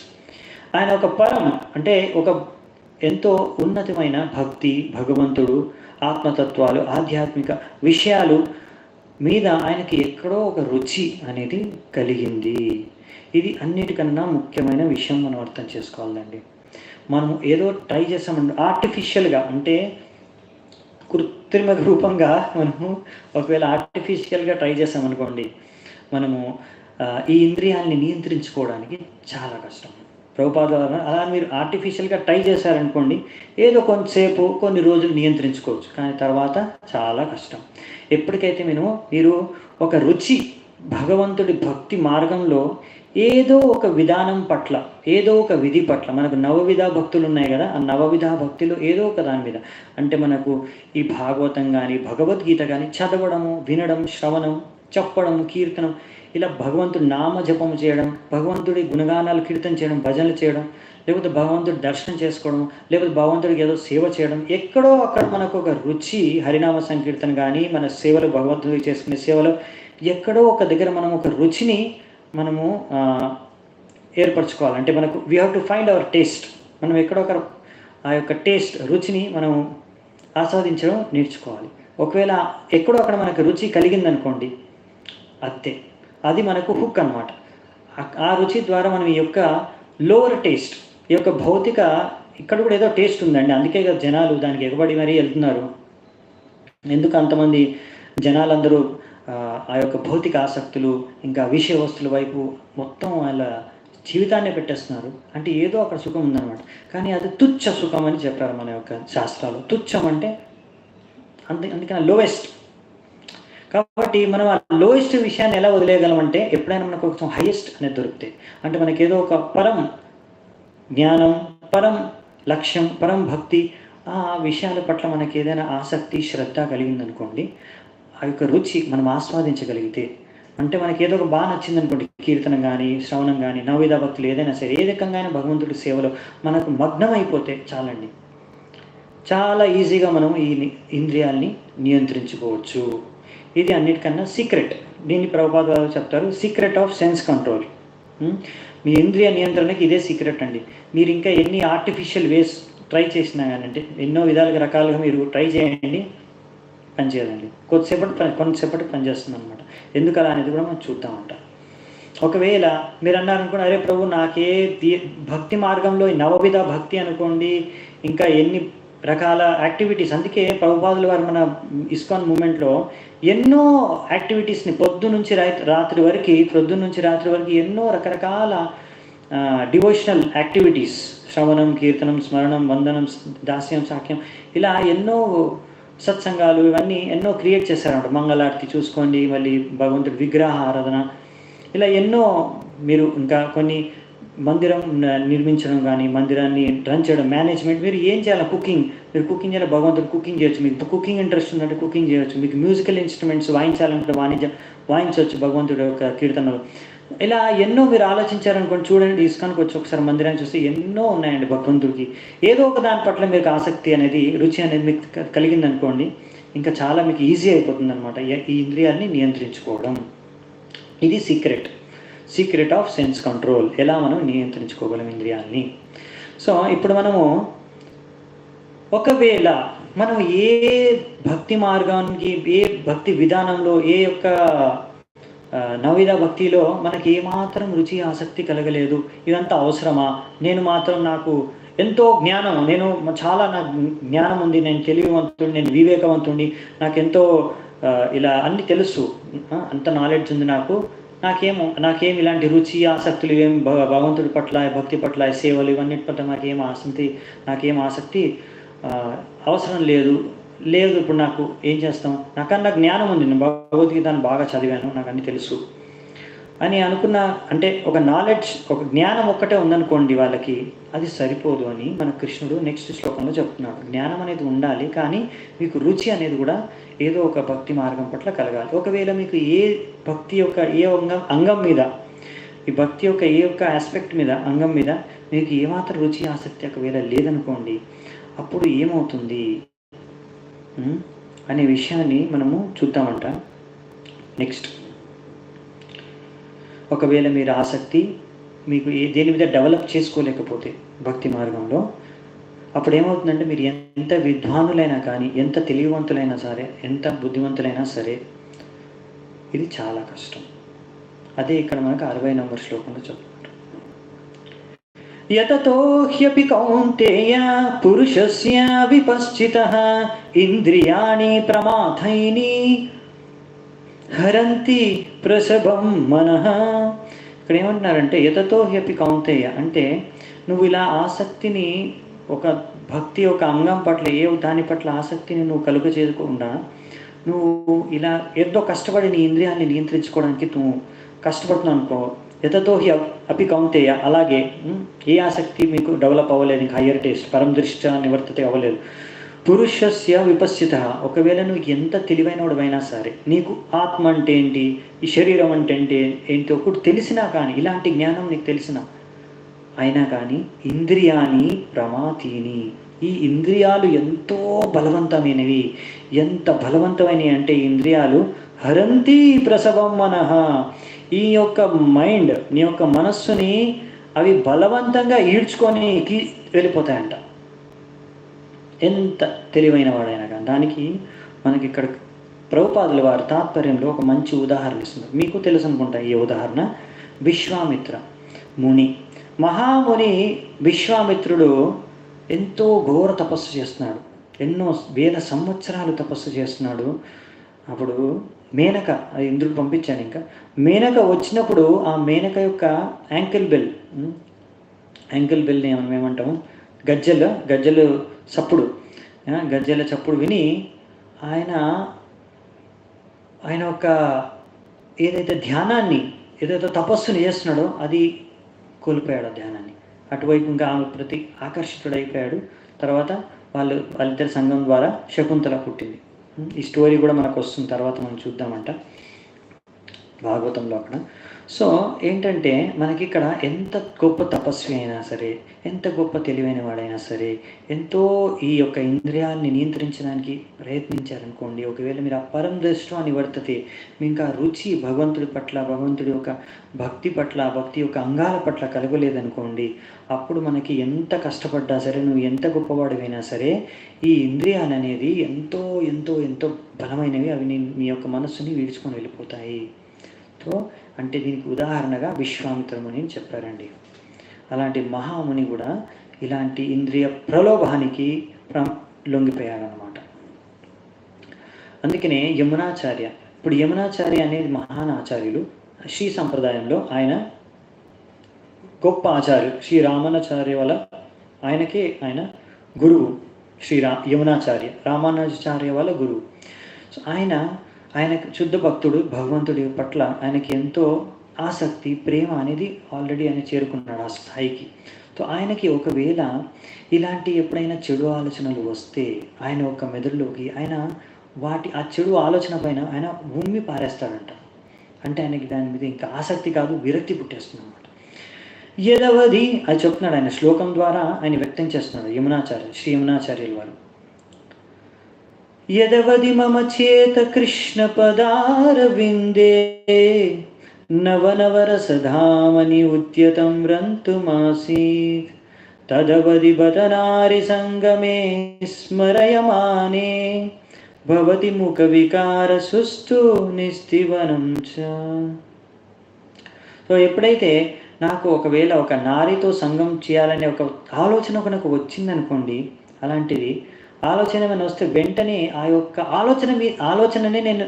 ఆయన ఒక పరం అంటే ఒక ఎంతో ఉన్నతమైన భక్తి, భగవంతుడు, ఆత్మతత్వాలు, ఆధ్యాత్మిక విషయాలు మీద ఆయనకి ఎక్కడో ఒక రుచి అనేది కలిగింది. ఇది అన్నిటికన్నా ముఖ్యమైన విషయం మనం అర్థం చేసుకోవాలండి. మనము ఏదో ట్రై చేస్తామంటే ఆర్టిఫిషియల్గా, అంటే కృత్రిమ రూపంగా మనము ఒకవేళ ఆర్టిఫిషియల్గా ట్రై చేస్తామనుకోండి, మనము ఈ ఇంద్రియాలని నియంత్రించుకోవడానికి చాలా కష్టం. ప్రభుపాద అలా మీరు ఆర్టిఫిషియల్గా ట్రై చేశారనుకోండి, ఏదో కొంతసేపు కొన్ని రోజులు నియంత్రించుకోవచ్చు, కానీ తర్వాత చాలా కష్టం. ఎప్పటికైతే మీరు ఒక రుచి, భగవంతుడి భక్తి మార్గంలో ఏదో ఒక విధానం పట్ల, ఏదో ఒక విధి పట్ల, మనకు నవవిధ భక్తులు ఉన్నాయి కదా, ఆ నవవిధ భక్తిలో ఏదో ఒక దాని మీద, అంటే మనకు ఈ భాగవతం కానీ భగవద్గీత కానీ చదవడము, వినడం, శ్రవణం, చెప్పడం, కీర్తనం, ఇలా భగవంతుడి నామ జపం చేయడం, భగవంతుడి గుణగానాలు కీర్తన చేయడం, భజనలు చేయడం, లేకపోతే భగవంతుడి దర్శనం చేసుకోవడం, లేకపోతే భగవంతుడికి ఏదో సేవ చేయడం, ఎక్కడో అక్కడ మనకు ఒక రుచి, హరినామ సంకీర్తన కానీ మన సేవలు, భగవంతుడికి చేసుకునే సేవలో ఎక్కడో ఒక దగ్గర మనం ఒక రుచిని మనము ఏర్పరచుకోవాలి. అంటే మనకు we have to find our taste. మనం ఎక్కడొక ఆ యొక్క టేస్ట్, రుచిని మనం ఆస్వాదించడం నేర్చుకోవాలి. ఒకవేళ ఎక్కడో అక్కడ మనకు రుచి కలిగిందనుకోండి, అంతే, అది మనకు హుక్ అనమాట. ఆ రుచి ద్వారా మనం ఈ యొక్క లోవర్ టేస్ట్, ఈ యొక్క భౌతిక, ఇక్కడ కూడా ఏదో టేస్ట్ ఉందండి, అందుకే కదా జనాలు దానికి ఎగబడి మరీ వెళ్తున్నారు. ఎందుకు అంతమంది జనాలందరూ ఆ యొక్క భౌతిక ఆసక్తులు, ఇంకా విషయ వస్తువుల వైపు మొత్తం వాళ్ళ జీవితాన్ని పెట్టేస్తున్నారు? అంటే ఏదో అక్కడ సుఖం ఉందన్నమాట. కానీ అది తుచ్చ సుఖం అని చెప్పారు మన యొక్క శాస్త్రాలు. తుచ్చం అంటే అందుకని లోయెస్ట్. కాబట్టి మనం ఆ లోయెస్ట్ విషయాన్ని ఎలా వదిలేయగలమంటే, ఎప్పుడైనా మనకు కొంచెం హైయెస్ట్ అనేది దొరుకుతాయి. అంటే మనకి ఏదో ఒక పరం జ్ఞానం, పరం లక్ష్యం, పరం భక్తి, ఆ విషయాల పట్ల మనకి ఏదైనా ఆసక్తి, శ్రద్ధ కలిగిందనుకోండి, ఆ యొక్క రుచి మనం ఆస్వాదించగలిగితే, అంటే మనకి ఏదో ఒక బాగా నచ్చింది అనుకోండి, కీర్తనం కానీ, శ్రవణం కానీ, నవవిధ భక్తులు ఏదైనా సరే, ఏ రకంగా భగవంతుడి సేవలో మనకు మగ్నం అయిపోతే చాలండి, చాలా ఈజీగా మనం ఈ ఇంద్రియాల్ని నియంత్రించుకోవచ్చు. ఇది అన్నిటికన్నా సీక్రెట్. దీన్ని ప్రభుపాద గారు చెప్తారు, సీక్రెట్ ఆఫ్ సెన్స్ కంట్రోల్. మీ ఇంద్రియ నియంత్రణకి ఇదే సీక్రెట్ అండి. మీరు ఇంకా ఎన్ని ఆర్టిఫిషియల్ వేస్ ట్రై చేసినా కానీ, అంటే ఎన్నో విధాలుగా రకాలుగా మీరు ట్రై చేయండి, పనిచేయాలండి. కొంతసేపటి పనిచేస్తుంది అనమాట. ఎందుకు అలా అనేది కూడా మనం చూద్దామంట. ఒకవేళ మీరు అన్నారనుకోండి, అరే ప్రభు నాకే భక్తి మార్గంలో నవవిధ భక్తి అనుకోండి, ఇంకా ఎన్ని రకాల యాక్టివిటీస్, అందుకే ప్రభుపాదుల వారు మన ఇస్కాన్ మూమెంట్లో ఎన్నో యాక్టివిటీస్ని పొద్దున్న నుంచి రాత్రి వరకు ఎన్నో రకరకాల డివోషనల్ యాక్టివిటీస్, శ్రవణం, కీర్తనం, స్మరణం, వందనం, దాస్యం, సాఖ్యం, ఇలా ఎన్నో సత్సంగాలు, ఇవన్నీ ఎన్నో క్రియేట్ చేశారన్నమాట. మంగళారతి చూసుకోండి, మళ్ళీ భగవంతుడి విగ్రహ ఆరాధన, ఇలా ఎన్నో. మీరు ఇంకా కొన్ని మందిరం నిర్మించడం కానీ, మందిరాన్ని రన్ చేయడం, మేనేజ్మెంట్, మీరు ఏం చేయాలి, మీరు కుకింగ్ చేయాలి, భగవంతుడు కుకింగ్ చేయొచ్చు. మీకు కుకింగ్ ఇంట్రెస్ట్ ఉందంటే కుకింగ్ చేయొచ్చు. మీకు మ్యూజికల్ ఇన్స్ట్రుమెంట్స్ వాయించాలంటే వాయించవచ్చు భగవంతుడు యొక్క కీర్తనలు. ఇలా ఎన్నో మీరు ఆలోచించారనుకోండి, చూడండి ఇస్కాన్కి వచ్చి ఒకసారి మందిరాన్ని చూస్తే ఎన్నో ఉన్నాయండి భగవంతుడికి. ఏదో ఒక దాని పట్ల మీకు ఆసక్తి అనేది, రుచి అనేది మీకు కలిగిందనుకోండి, ఇంకా చాలా మీకు ఈజీ అయిపోతుంది అనమాట ఈ ఇంద్రియాన్ని నియంత్రించుకోవడం. ఇది సీక్రెట్ ఆఫ్ సెన్స్ కంట్రోల్, ఎలా మనం నియంత్రించుకోగలం ఇంద్రియాల్ని. సో ఇప్పుడు మనము ఒకవేళ మనం ఏ భక్తి మార్గానికి, ఏ భక్తి విధానంలో, ఏ యొక్క నవవిధ భక్తిలో మనకి ఏమాత్రం రుచి ఆసక్తి కలగలేదు. ఇదంతా అవసరమా? నేను మాత్రం నాకు ఎంతో జ్ఞానం, నేను చాలా నాకు జ్ఞానం ఉంది, నేను తెలివివంతుడిని, నేను వివేకవంతుడిని, నాకెంతో ఇలా అన్నీ తెలుసు, అంత నాలెడ్జ్ ఉంది నాకు, నాకేం ఇలాంటి రుచి ఆసక్తులు ఏం భగవంతుడి పట్ల, భక్తి పట్ల, సేవలు ఇవన్నిటి పట్ల నాకేం ఆసక్తి అవసరం లేదు. ఇప్పుడు నాకు ఏం చేస్తాం, నాకన్నా జ్ఞానం ఉంది, నేను భగవద్గీతను బాగా చదివాను, నాకు అన్నీ తెలుసు అని అనుకున్న, అంటే ఒక నాలెడ్జ్, ఒక జ్ఞానం ఒక్కటే ఉందనుకోండి వాళ్ళకి, అది సరిపోదు అని మన కృష్ణుడు నెక్స్ట్ శ్లోకంలో చెప్తున్నాడు. జ్ఞానం అనేది ఉండాలి, కానీ మీకు రుచి అనేది కూడా ఏదో ఒక భక్తి మార్గం పట్ల కలగాలి. ఒకవేళ మీకు ఏ భక్తి యొక్క ఏ అంగం మీద, ఈ భక్తి యొక్క ఏ ఒక్క ఆస్పెక్ట్ మీద, అంగం మీద మీకు ఏమాత్రం రుచి ఆసక్తి ఒకవేళ లేదనుకోండి, అప్పుడు ఏమవుతుంది అనే విషయాన్ని మనము చూద్దామంట నెక్స్ట్. ఒకవేళ మీరు ఆసక్తి మీకు దేని మీద డెవలప్ చేసుకోలేకపోతే భక్తి మార్గంలో, అప్పుడు ఏమవుతుందంటే మీరు ఎంత విద్వానులైనా కానీ, ఎంత తెలివివంతులైనా సరే, ఎంత బుద్ధివంతులైనా సరే, ఇది చాలా కష్టం. అదే ఇక్కడ మనకు 60 నంబర్ శ్లోకంలో చెప్తున్నారు. యతతో హ్యపి కౌంతేయ పురుషస్య విపశ్చితః ఇంద్రియాణి ప్రమాథైని హరంతి ప్రసభం మనః. ఇక్కడ ఏమంటున్నారంటే యతతో హ్యపి కౌంతేయ అంటే నువ్వు ఇలా ఆసక్తిని, ఒక భక్తి ఒక అంగం పట్ల, దాని పట్ల ఆసక్తిని నువ్వు కలుగ చేయకుండా, నువ్వు ఇలా ఏదో కష్టపడి నీ ఇంద్రియాన్ని నియంత్రించుకోవడానికి నువ్వు కష్టపడుతున్నావు అనుకో, యతతో హి అపి కౌంతేయ, అలాగే ఏ ఆసక్తి మీకు డెవలప్ అవ్వలేదు, ఇంకా హయ్యర్ టేస్ట్ పరం దృష్ట్యా నివర్తతే అవ్వలేదు. పురుషస్య విపశ్చిత, ఒకవేళ నువ్వు ఎంత తెలివైనవాడైనా సరే, నీకు ఆత్మ అంటే ఏంటి, ఈ శరీరం అంటే ఏంటి ఒకటి తెలిసినా కానీ, ఇలాంటి జ్ఞానం నీకు తెలిసినా అయినా కానీ, ఇంద్రియాని ప్రమాతీని, ఈ ఇంద్రియాలు ఎంతో బలవంతమైనవి. ఎంత బలవంతమైనవి అంటే ఇంద్రియాలు హరంతి ప్రసవం మనః, ఈ యొక్క మైండ్, నీ యొక్క మనస్సుని అవి బలవంతంగా ఈడ్చుకొని వెళ్ళిపోతాయంట, ఎంత తెలివైన వాడైనా కానీ. దానికి మనకి ఇక్కడ ప్రభుపాదుల వారి తాత్పర్యంలో ఒక మంచి ఉదాహరణ ఇస్తున్నారు. మీకు తెలుసు అనుకుంటా ఈ ఉదాహరణ. విశ్వామిత్ర ముని, మహాముని విశ్వామిత్రుడు ఎంతో ఘోర తపస్సు చేస్తున్నాడు, ఎన్నో వేల సంవత్సరాలు తపస్సు చేస్తున్నాడు. అప్పుడు మేనక, ఇంద్రుడు పంపించాడు. ఇంకా మేనక వచ్చినప్పుడు ఆ మేనక యొక్క యాంకిల్ బెల్ని మనం ఏమంటాము, గజ్జెలు చప్పుడు, గజ్జెల చప్పుడు విని ఆయన ఒక ఏదైతే ధ్యానాన్ని, ఏదైతే తపస్సుని చేస్తున్నాడో అది కోల్పోయాడు. ఆ ధ్యానాన్ని అటువైపు ఇంకా ఆమె ప్రతి ఆకర్షితుడైపోయాడు. తర్వాత వాళ్ళిద్దరి సంఘం ద్వారా శకుంతల పుట్టింది. ఈ స్టోరీ కూడా మనకు వస్తుంది, తర్వాత మనం చూద్దామంట భాగవతంలో అక్కడ. సో ఏంటంటే మనకి ఇక్కడ ఎంత గొప్ప తపస్వి అయినా సరే, ఎంత గొప్ప తెలివైన వాడైనా సరే, ఎంతో ఈ యొక్క ఇంద్రియాలని నియంత్రించడానికి ప్రయత్నించారనుకోండి, ఒకవేళ మీరు ఆ పరం దృష్ట్యా నివర్తతే, మీకు ఆ రుచి భగవంతుడి పట్ల, భగవంతుడి యొక్క భక్తి పట్ల, భక్తి యొక్క అంగాల పట్ల కలగలేదనుకోండి, అప్పుడు మనకి ఎంత కష్టపడ్డా సరే, నువ్వు ఎంత గొప్పవాడివైనా సరే, ఈ ఇంద్రియాలు అనేది ఎంతో ఎంతో ఎంతో బలమైనవి, అవి నీ యొక్క మనస్సుని వీడ్చుకొని వెళ్ళిపోతాయి. సో అంటే దీనికి ఉదాహరణగా విశ్వామిత్రముని అని చెప్పారండి. అలాంటి మహాముని కూడా ఇలాంటి ఇంద్రియ ప్రలోభానికి లొంగిపోయాడనమాట. అందుకనే యమునాచార్య, ఇప్పుడు యమునాచార్య అనేది మహాన్ ఆచార్యులు, శ్రీ సంప్రదాయంలో ఆయన గొప్ప ఆచార్యులు. శ్రీ రామానుజాచార్య వల్ల ఆయన గురువు. యమునాచార్య రామానుజాచార్య వాళ్ళ గురువు. సో ఆయన శుద్ధ భక్తుడు, భగవంతుడి పట్ల ఆయనకి ఎంతో ఆసక్తి, ప్రేమ అనేది ఆల్రెడీ ఆయన చేరుకున్నాడు ఆ స్థాయికి. సో ఆయనకి ఒకవేళ ఇలాంటి ఎప్పుడైనా చెడు ఆలోచనలు వస్తే ఆయన ఒక మెదడులోకి ఆ చెడు ఆలోచన పైన ఆయన ఉమ్మి పారేస్తాడంట. అంటే ఆయనకి దాని మీద ఇంకా ఆసక్తి కాదు, విరక్తి పుట్టేస్తుంది అనమాట. యదవది అది చెప్తున్నాడు ఆయన శ్లోకం ద్వారా ఆయన వ్యక్తం చేస్తున్నాడు శ్రీ యమునాచార్యుల వారు. యదవది మమ చేత కృష్ణ పదారవిందే నవనవరసధామని ఉద్యతం రంతుమాసీత్ తదవది బతనారి సంగమే స్మరయమానే భవతి ముఖ వికార సుస్థు నిస్తివనం చ. సో ఎప్పుడైతే నాకు ఒకవేళ ఒక నారితో సంగం చేయాలనే ఒక ఆలోచన నాకు వచ్చిందనుకోండి, అలాంటిది ఆలోచన ఏమైనా వస్తే వెంటనే ఆ యొక్క ఆలోచననే నేను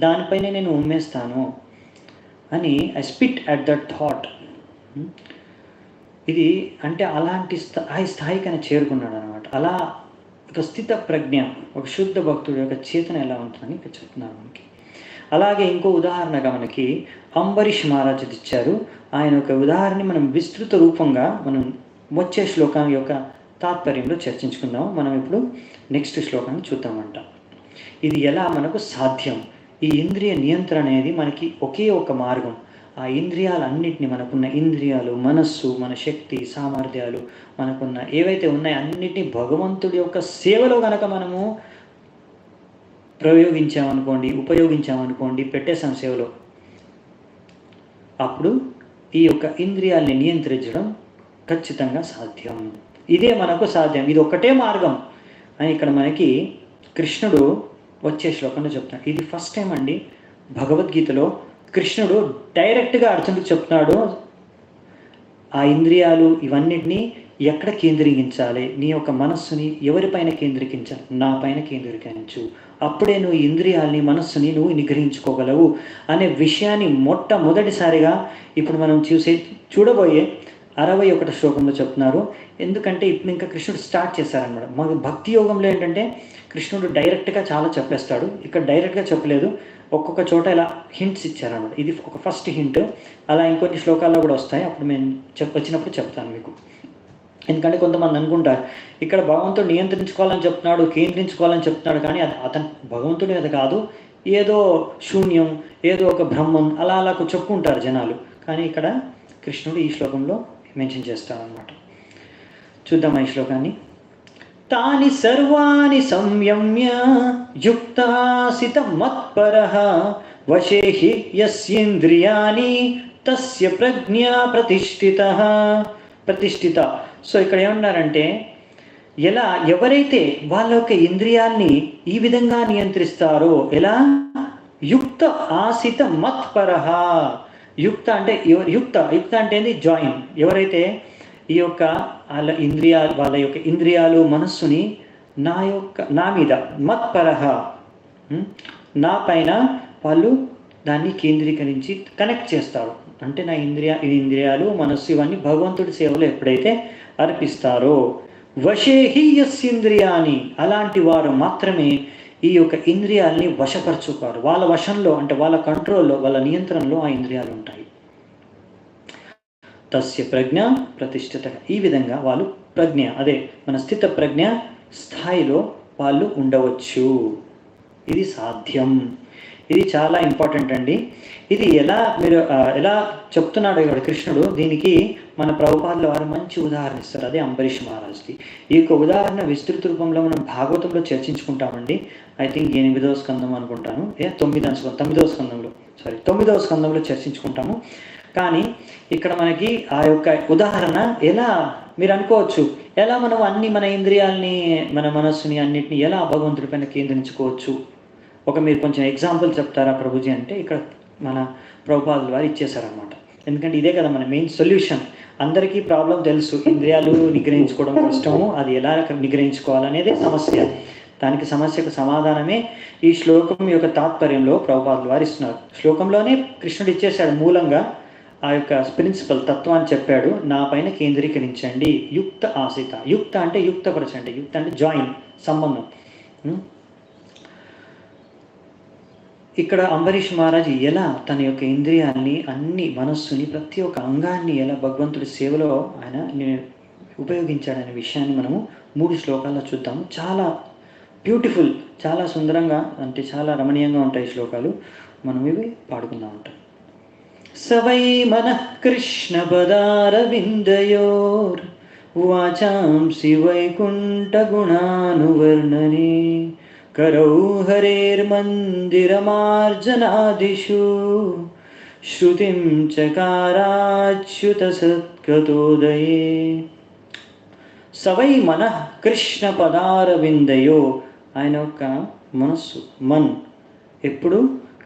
దానిపైనే నేను ఉమ్మేస్తాను అని I spit at that thought. ఇది అంటే అలాంటి స్థాయికి ఆయన చేరుకున్నాడు అనమాట. అలా ఒక స్థిత ప్రజ్ఞ, ఒక శుద్ధ భక్తుడి యొక్క చేతన ఎలా ఉంటుందని ఇక్కడ చెప్తున్నారు మనకి. అలాగే ఇంకో ఉదాహరణగా మనకి అంబరీష్ మహారాజ్ ఇచ్చారు. ఆయన ఒక ఉదాహరణ మనం విస్తృత రూపంగా మనం వచ్చే శ్లోకం యొక్క తాత్పర్యంలో చర్చించుకుందాం. మనం ఇప్పుడు నెక్స్ట్ శ్లోకాన్ని చూద్దామంట. ఇది ఎలా మనకు సాధ్యం? ఈ ఇంద్రియ నియంత్రణ అనేది మనకి ఒకే ఒక మార్గం. ఆ ఇంద్రియాలన్నింటినీ, మనకున్న ఇంద్రియాలు, మనస్సు, మన శక్తి సామర్థ్యాలు, మనకున్న ఏవైతే ఉన్నాయో అన్నిటినీ భగవంతుడి యొక్క సేవలో కనుక మనము ఉపయోగించామనుకోండి, పెట్టేసాం సేవలో, అప్పుడు ఈ యొక్క ఇంద్రియాల్ని నియంత్రించడం ఖచ్చితంగా సాధ్యం. ఇదే మనకు సాధ్యం, ఇది ఒక్కటే మార్గం అని ఇక్కడ మనకి కృష్ణుడు వచ్చే శ్లోకంలో చెప్తాడు. ఇది ఫస్ట్ టైం అండి భగవద్గీతలో కృష్ణుడు డైరెక్ట్గా అర్జునుడికి చెప్తున్నాడు, ఆ ఇంద్రియాలు ఇవన్నిటినీ ఎక్కడ కేంద్రీకరించాలి, నీ యొక్క మనస్సుని ఎవరిపైన కేంద్రీకరించాలి, నా పైన కేంద్రీకరించు, అప్పుడే నువ్వు ఇంద్రియాలని మనస్సుని నువ్వు నిగ్రహించుకోగలవు అనే విషయాన్ని మొట్టమొదటిసారిగా ఇప్పుడు మనం చూడబోయే 61 శ్లోకంలో చెప్తున్నారు. ఎందుకంటే ఇప్పుడు ఇంకా కృష్ణుడు స్టార్ట్ చేశారనమాట. మన భక్తి యోగంలో ఏంటంటే కృష్ణుడు డైరెక్ట్గా చాలా చెప్పేస్తాడు, ఇక్కడ డైరెక్ట్గా చెప్పలేదు, ఒక్కొక్క చోట ఇలా హింట్స్ ఇచ్చారనమాట. ఇది ఒక ఫస్ట్ హింట్. అలా ఇంకొన్ని శ్లోకాల్లో కూడా వస్తాయి, అప్పుడు నేను వచ్చినప్పుడు చెప్తాను మీకు. ఎందుకంటే కొంతమంది అనుకుంటారు ఇక్కడ భగవంతుడు నియంత్రించుకోవాలని చెప్తున్నాడు, కేంద్రించుకోవాలని చెప్తున్నాడు, కానీ అతను భగవంతుడి మీద కాదు, ఏదో శూన్యం, ఏదో ఒక బ్రహ్మం అలా చెప్పుకుంటారు జనాలు. కానీ ఇక్కడ కృష్ణుడు ఈ శ్లోకంలో మెన్షన్ చేస్తాడనమాట. చూద్దాం ఈ శ్లోకాన్ని. తాని సర్వాణి సంయమ్య యుక్తాసిత మత్పరః వశే హి యస్యేంద్రియాణి తస్య ప్రజ్ఞా ప్రతిష్ఠిత. సో ఇక్కడ ఏమన్నారంటే, ఎవరైతే వాళ్ళ యొక్క ఇంద్రియాల్ని ఈ విధంగా నియంత్రిస్తారో, ఎలా? యుక్త ఆసిత మత్పరః. యుక్త అంటే యుక్త అంటే ఏంది? జాయిన్. ఎవరైతే ఈ యొక్క వాళ్ళ యొక్క ఇంద్రియాలు మనస్సుని నా మీద మత్పరః, నా పైన వాళ్ళు దాన్ని కేంద్రీకరించి కనెక్ట్ చేస్తారు. అంటే నా ఇంద్రియాలు మనస్సు ఇవన్నీ భగవంతుడి సేవలో ఎప్పుడైతే అర్పిస్తారో, వశేహి యస్యేంద్రియాని, అలాంటి వారు మాత్రమే ఈ యొక్క ఇంద్రియాల్ని వశపరచుకోరు. వాళ్ళ వశంలో అంటే వాళ్ళ కంట్రోల్లో, వాళ్ళ నియంత్రణలో ఆ ఇంద్రియాలు ఉంటాయి. తస్య ప్రజ్ఞ ప్రతిష్ఠిత. ఈ విధంగా వాళ్ళు ప్రజ్ఞ, అదే మన స్థిత ప్రజ్ఞ స్థాయిలో వాళ్ళు ఉండవచ్చు. ఇది సాధ్యం. ఇది చాలా ఇంపార్టెంట్ అండి. ఇది ఎలా చెప్తున్నాడు ఇక్కడ కృష్ణుడు, దీనికి మన ప్రభుపాదుల వారు మంచి ఉదాహరణ ఇస్తారు. అదే అంబరీష్ మహారాజ్కి. ఈ యొక్క ఉదాహరణ విస్తృత రూపంలో మనం భాగవతంలో చర్చించుకుంటామండి. ఐ థింక్ 8వ స్కందం అనుకుంటాను, 9వ స్కందంలో చర్చించుకుంటాము. కానీ ఇక్కడ మనకి ఆ యొక్క ఉదాహరణ ఎలా, మీరు అనుకోవచ్చు, ఎలా మనం మన ఇంద్రియాలని, మన మనస్సుని అన్నిటిని ఎలా భగవంతుడి పైన కేంద్రించుకోవచ్చు, మీరు కొంచెం ఎగ్జాంపుల్ చెప్తారా ప్రభుజీ అంటే, ఇక్కడ మన ప్రభుపాదుల వారు ఇచ్చేశారనమాట. ఎందుకంటే ఇదే కదా మన మెయిన్ సొల్యూషన్. అందరికీ ప్రాబ్లం తెలుసు, ఇంద్రియాలు నిగ్రహించుకోవడం కష్టము, అది ఎలా నిగ్రహించుకోవాలనేదే సమస్య. దానికి సమస్యకు సమాధానమే ఈ శ్లోకం యొక్క తాత్పర్యంలో ప్రభుపాదుల వారు ఇస్తున్నారు. శ్లోకంలోనే కృష్ణుడు ఇచ్చేశాడు మూలంగా ఆ యొక్క ప్రిన్సిపల్ తత్వాన్ని చెప్పాడు. నా పైన కేంద్రీకరించండి, యుక్త ఆసిత. యుక్త అంటే యుక్తపరచండి, యుక్త అంటే జాయిన్, సంబంధం. ఇక్కడ అంబరీష్ మహారాజ్ ఎలా తన యొక్క ఇంద్రియాల్ని, అన్ని మనస్సుని, ప్రతి ఒక్క అంగాన్ని ఎలా భగవంతుడి సేవలో ఆయన ఉపయోగించాడనే విషయాన్ని మనము 3 శ్లోకాల్లో చూద్దాము. చాలా బ్యూటిఫుల్, చాలా సుందరంగా, అంటే చాలా రమణీయంగా ఉంటాయి శ్లోకాలు. మనం ఇవి పాడుకుందాం ఉంటాం. సవై మనః కృష్ణ పదారవిందయోర్ వాచాంసి వైకుంఠ గుణానువర్ణనే కరౌ హరేర్మందిరమార్జనాదిషు శృతిం చకారాచ్యుత సత్కతోదయే. సవై మనః కృష్ణ పదారవిందయో, ఆయన యొక్క మనస్సు ఎప్పుడు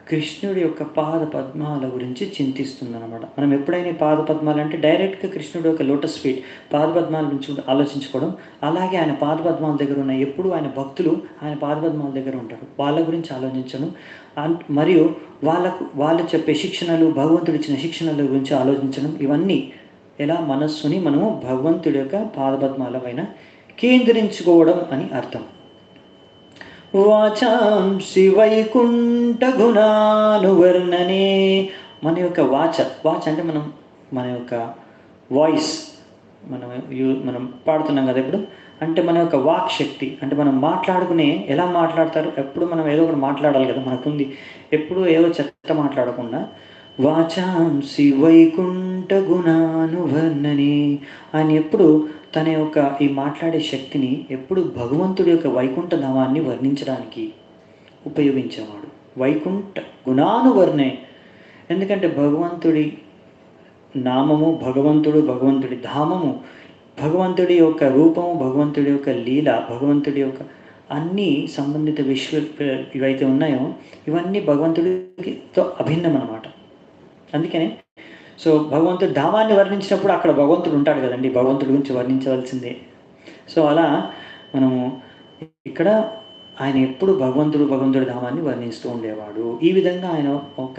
కృష్ణుడి యొక్క పాద పద్మాల గురించి చింతిస్తుందన్నమాట. మనం ఎప్పుడైనా పాద పద్మాలు అంటే డైరెక్ట్గా కృష్ణుడి యొక్క లోటస్ ఫీట్ పాద పద్మాల గురించి ఆలోచించుకోవడం, అలాగే ఆయన పాద పద్మాల దగ్గర ఉన్న ఎప్పుడు ఆయన భక్తులు ఆయన పాద పద్మాల దగ్గర ఉంటారు, వాళ్ళ గురించి ఆలోచించడం, మరియు వాళ్ళు చెప్పే శిక్షణలు, భగవంతుడు ఇచ్చిన శిక్షణల గురించి ఆలోచించడం, ఇవన్నీ ఎలా మనస్సుని మనము భగవంతుడి యొక్క పాదపద్మాల పైన కేంద్రించుకోవడం అని అర్థం. వాచాంసి వైకుంఠ గుణానువర్ణనే, మన యొక్క వాచ్ అంటే మన యొక్క వాయిస్, మనం పాడుతున్నాం కదా ఇప్పుడు, అంటే మన యొక్క వాక్ శక్తి, అంటే మనం మాట్లాడుకునే ఎలా మాట్లాడతారు, ఎప్పుడు మనం ఏదో ఒకటి మాట్లాడాలి కదా, మనకుంది ఎప్పుడు ఏదో చెత్త మాట్లాడకుండా వాచాంసి వైకుంఠ గుణానువర్ణనే, ఆయన ఎప్పుడు తన యొక్క ఈ మాట్లాడే శక్తిని ఎప్పుడు భగవంతుడి యొక్క వైకుంఠ ధామాన్ని వర్ణించడానికి ఉపయోగించేవాడు. వైకుంఠ గుణానువర్ణే, ఎందుకంటే భగవంతుడి నామము, భగవంతుడి ధామము, భగవంతుడి యొక్క రూపము, భగవంతుడి యొక్క లీల, భగవంతుడి యొక్క అన్ని సంబంధిత ఇవైతే ఉన్నాయో ఇవన్నీ భగవంతుడితో అభిన్నం అన్నమాట. అందుకనే సో భగవంతుడి ధామాన్ని వర్ణించినప్పుడు అక్కడ భగవంతుడు ఉంటాడు కదండి, భగవంతుడి గురించి వర్ణించవలసిందే. సో అలా మనము ఇక్కడ ఆయన ఎప్పుడు భగవంతుడి ధామాన్ని వర్ణిస్తూ ఉండేవాడు. ఈ విధంగా ఆయన ఒక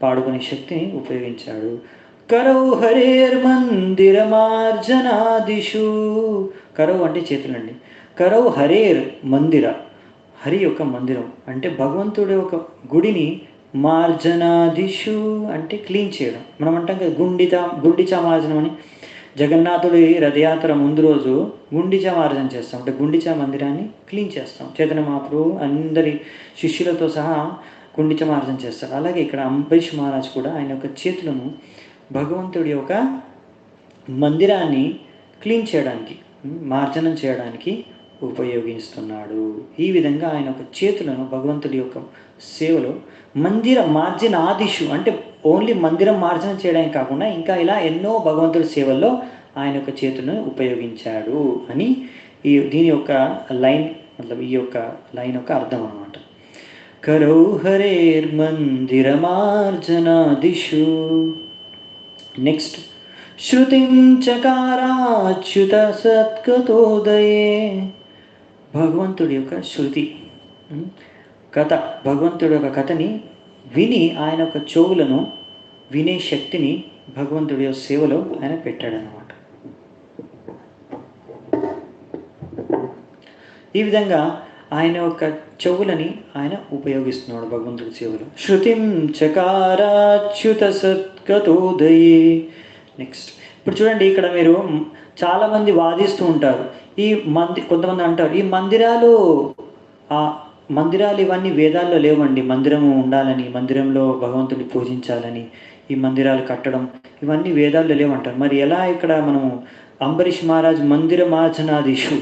పాడుకునే శక్తిని ఉపయోగించాడు. కరౌ హరేర్ మందిరమార్జనాదిషు, కరౌ అంటే చేతులండి, కరౌ హరేర్ మందిర, హరి యొక్క మందిరం అంటే భగవంతుడి యొక్క గుడిని, మార్జనాదిషు అంటే క్లీన్ చేయడం. మనం అంటాం కదా గుండిచా మార్జనం అని. జగన్నాథుడి రథయాత్ర ముందు రోజు గుండిచా మార్జన చేస్తాం, అంటే గుండిచా మందిరాన్ని క్లీన్ చేస్తాం. చైతన్య మహాప్రభు అందరి శిష్యులతో సహా గుండిచా మార్జన చేస్తారు. అలాగే ఇక్కడ అంబరీష్ మహారాజ్ కూడా ఆయన యొక్క చేతులను భగవంతుడి యొక్క మందిరాన్ని క్లీన్ చేయడానికి, మార్జనం చేయడానికి ఉపయోగిస్తున్నాడు. ఈ విధంగా ఆయన యొక్క చేతులను భగవంతుడి యొక్క సేవలో మార్జనాదిషు అంటే ఓన్లీ మందిరం మార్జనం చేయడానికి కాకుండా ఇంకా ఇలా ఎన్నో భగవంతుడి సేవల్లో ఆయన యొక్క చేతులను ఉపయోగించాడు అని దీని యొక్క లైన్, ఈ యొక్క లైన్ యొక్క అర్థం అన్నమాట. కరౌ హరేర్ మందిరమార్జనాదిషు. నెక్స్ట్, శృతిం చకారాచ్యుత సత్కతోదయే, భగవంతుడి యొక్క శృతి కథ, భగవంతుడి యొక్క కథని విని ఆయన యొక్క చెవులను వినే శక్తిని భగవంతుడి యొక్క సేవలో ఆయన పెట్టాడనమాట. ఈ విధంగా ఆయన యొక్క చెవులని ఆయన ఉపయోగిస్తున్నాడు భగవంతుడి సేవలో. శృతిం చకారాచ్యుత సత్కతోదయే. నెక్స్ట్, ఇప్పుడు చూడండి, ఇక్కడ మీరు చాలామంది వాదిస్తూ ఉంటారు, కొంతమంది అంటారు ఈ మందిరాలు ఇవన్నీ వేదాల్లో లేవండి, మందిరము ఉండాలని, మందిరంలో భగవంతుడిని పూజించాలని ఈ మందిరాలు కట్టడం ఇవన్నీ వేదాల్లో లేవంటారు. మరి ఎలా ఇక్కడ మనము అంబరీష్ మహారాజ్ మందిర మార్జనాదిషు,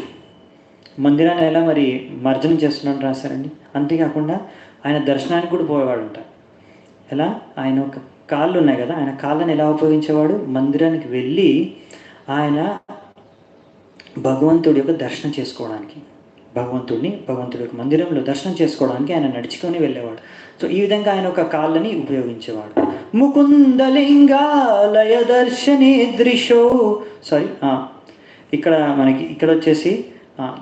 మందిరాన్ని ఎలా మరి మార్జనం చేస్తున్నట్టు రాశారండి. అంతేకాకుండా ఆయన దర్శనానికి కూడా పోయేవాడు ఉంటారు. ఎలా, ఆయన ఒక కాళ్ళు ఉన్నాయి కదా, ఆయన కాళ్ళని ఎలా ఉపయోగించేవాడు, మందిరానికి వెళ్ళి ఆయన భగవంతుడి యొక్క దర్శనం చేసుకోవడానికి, భగవంతుడి యొక్క మందిరంలో దర్శనం చేసుకోవడానికి ఆయన నడుచుకొని వెళ్ళేవాడు. సో ఈ విధంగా ఆయన ఒక కాళ్ళని ఉపయోగించేవాడు. ముకుందలింగాలయ దర్శనే దృశో, ఇక్కడ వచ్చేసి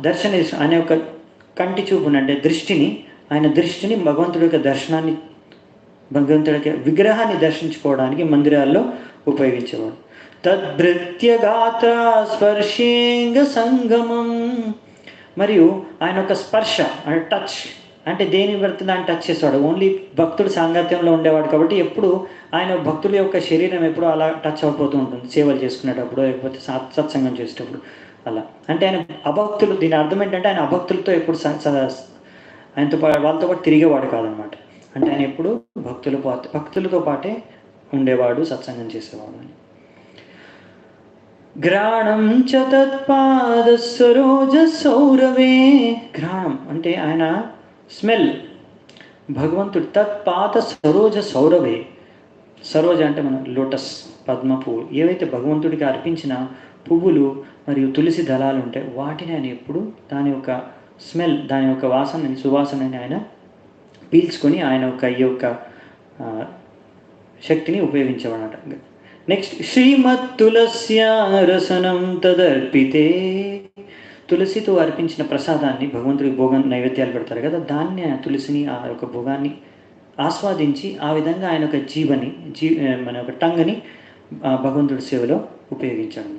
దర్శన, ఆయన యొక్క కంటి చూపుని అంటే ఆయన దృష్టిని భగవంతుడి యొక్క దర్శనాన్ని, భగవంతుడి యొక్క విగ్రహాన్ని దర్శించుకోవడానికి మందిరాల్లో ఉపయోగించేవాడు. తద్భృత్య గాత్ర స్పర్శేంగ సంగమం, మరియు ఆయన యొక్క స్పర్శ అంటే టచ్, అంటే దేని బట్టి దాన్ని టచ్ చేసేవాడు. ఓన్లీ భక్తుడు సాంగత్యంలో ఉండేవాడు కాబట్టి ఎప్పుడు ఆయన భక్తుల యొక్క శరీరం ఎప్పుడు అలా టచ్ అయిపోతూ ఉంటుంది, సేవలు చేసుకునేటప్పుడు లేకపోతే సత్సంగం చేసేటప్పుడు అలా. అంటే ఆయన అభక్తులు, దీని అర్థం ఏంటంటే ఆయన అభక్తులతో ఎప్పుడు ఆయనతో వాళ్ళతో పాటు తిరిగేవాడు కాదనమాట. అంటే ఆయన ఎప్పుడు భక్తులతో పాటే ఉండేవాడు, సత్సంగం చేసేవాడు అని. గ్రాణం చ తత్పాద సరోజ సౌరవే, గ్రాణం అంటే ఆయన స్మెల్, భగవంతుడు తత్పాద సరోజ సౌరవే, సరోజ అంటే మన లోటస్ పద్మ పువ్వు, ఏవైతే భగవంతుడికి అర్పించిన పువ్వులు మరియు తులసి దళాలు ఉంటాయి, వాటిని ఆయన ఎప్పుడు దాని యొక్క స్మెల్, దాని యొక్క వాసనని, సువాసనని ఆయన పీల్చుకొని ఆయన యొక్క ఈ యొక్క శక్తిని ఉపయోగించేవాడట. నెక్స్ట్, శ్రీమత్ తులస్యా రసనం తదర్పితే. తులసితో అర్పించిన ప్రసాదాన్ని భగవంతుడికి భోగం నైవేద్యాలు పెడతారు కదా, దాన్ని ఆ తులసిని, ఆ యొక్క భోగాన్ని ఆస్వాదించి ఆ విధంగా ఆయన యొక్క మన యొక్క టంగని భగవంతుడి సేవలో ఉపయోగించాడు.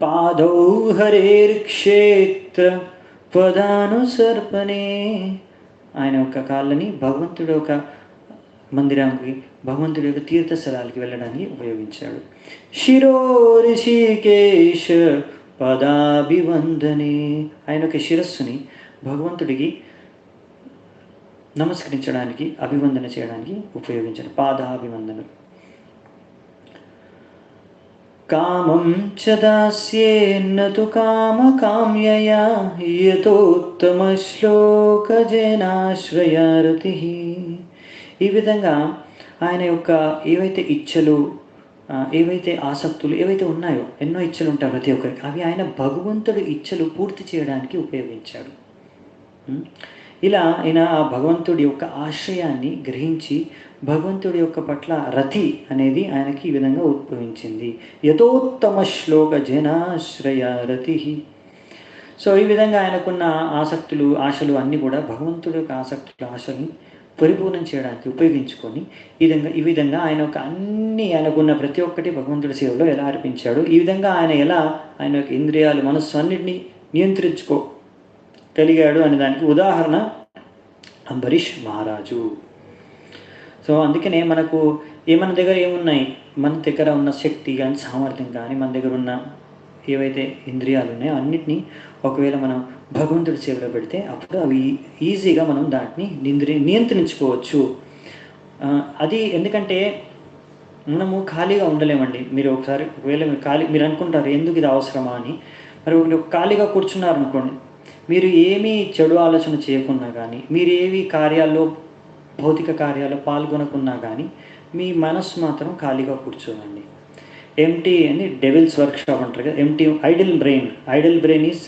పాదౌ హరేర్క్షేత్ర పదానుసర్పణే. ఆయన యొక్క కాళ్ళని భగవంతుడి యొక్క మందిరానికి, భగవంతుడి యొక్క తీర్థస్థలాలకి వెళ్ళడానికి ఉపయోగించాడు. శిరో ఋషికేశ పదాభివందనే. ఆయన యొక్క శిరస్సుని భగవంతుడికి నమస్కరించడానికి, అభివందన చేయడానికి ఉపయోగించాడు. పాదాభివందనం. కామం చ దాస్యేన్నతు కామకామ్యయా యతోత్తమ శ్లోకజనాశ్రయారతి. ఈ విధంగా ఆయన యొక్క ఏవైతే ఇచ్ఛలు, ఏవైతే ఆసక్తులు ఏవైతే ఉన్నాయో, ఎన్నో ఇచ్ఛలు ఉంటాయి ప్రతి ఒక్కరికి, అవి ఆయన భగవంతుడి ఇచ్ఛలు పూర్తి చేయడానికి ఉపయోగించాడు. ఇలా ఆయన ఆ భగవంతుడి యొక్క ఆశ్రయాన్ని గ్రహించి భగవంతుడి యొక్క పట్ల రతి అనేది ఆయనకి ఈ విధంగా ఉద్భవించింది. యథోత్తమ శ్లోక జనాశ్రయ రతి. సో ఈ విధంగా ఆయనకున్న ఆసక్తులు, ఆశలు అన్నీ కూడా భగవంతుడి యొక్క ఆసక్తులు, ఆశల్ని పరిపూర్ణం చేయడానికి ఉపయోగించుకొని ఈ విధంగా ఆయన యొక్క ఆయనకున్న ప్రతి ఒక్కటి భగవంతుడి సేవలో ఎలా అర్పించాడు, ఈ విధంగా ఆయన ఎలా ఆయన యొక్క ఇంద్రియాలు, మనస్సు అన్నిటినీ నియంత్రించుకోగలిగాడు అనే దానికి ఉదాహరణ అంబరీష్ మహారాజు. సో అందుకనే మనకు మన దగ్గర ఏమున్నాయి, మన దగ్గర ఉన్న శక్తి కానీ, సామర్థ్యం కానీ, మన దగ్గర ఉన్న ఏవైతే ఇంద్రియాలు ఉన్నాయో అన్నిటినీ ఒకవేళ మనం భగవంతుడి సేవలో పెడితే అప్పుడు అవి ఈజీగా మనం దాటిని నియంత్రించుకోవచ్చు. అది ఎందుకంటే మనము ఖాళీగా ఉండలేమండి. మీరు ఒకసారి ఒకవేళ మీరు అనుకుంటారు ఎందుకు ఇది అవసరమా అని. మరి ఖాళీగా కూర్చున్నారు అనుకోండి, మీరు ఏమీ చెడు ఆలోచన చేయకున్నా కానీ, మీరు ఏవి భౌతిక కార్యాల్లో పాల్గొనకున్నా కానీ మీ మనస్సు మాత్రం ఖాళీగా కూర్చోనండి. ఎంటీ అని డెవిల్స్ వర్క్షాప్ అంటారు కదా, idle brain is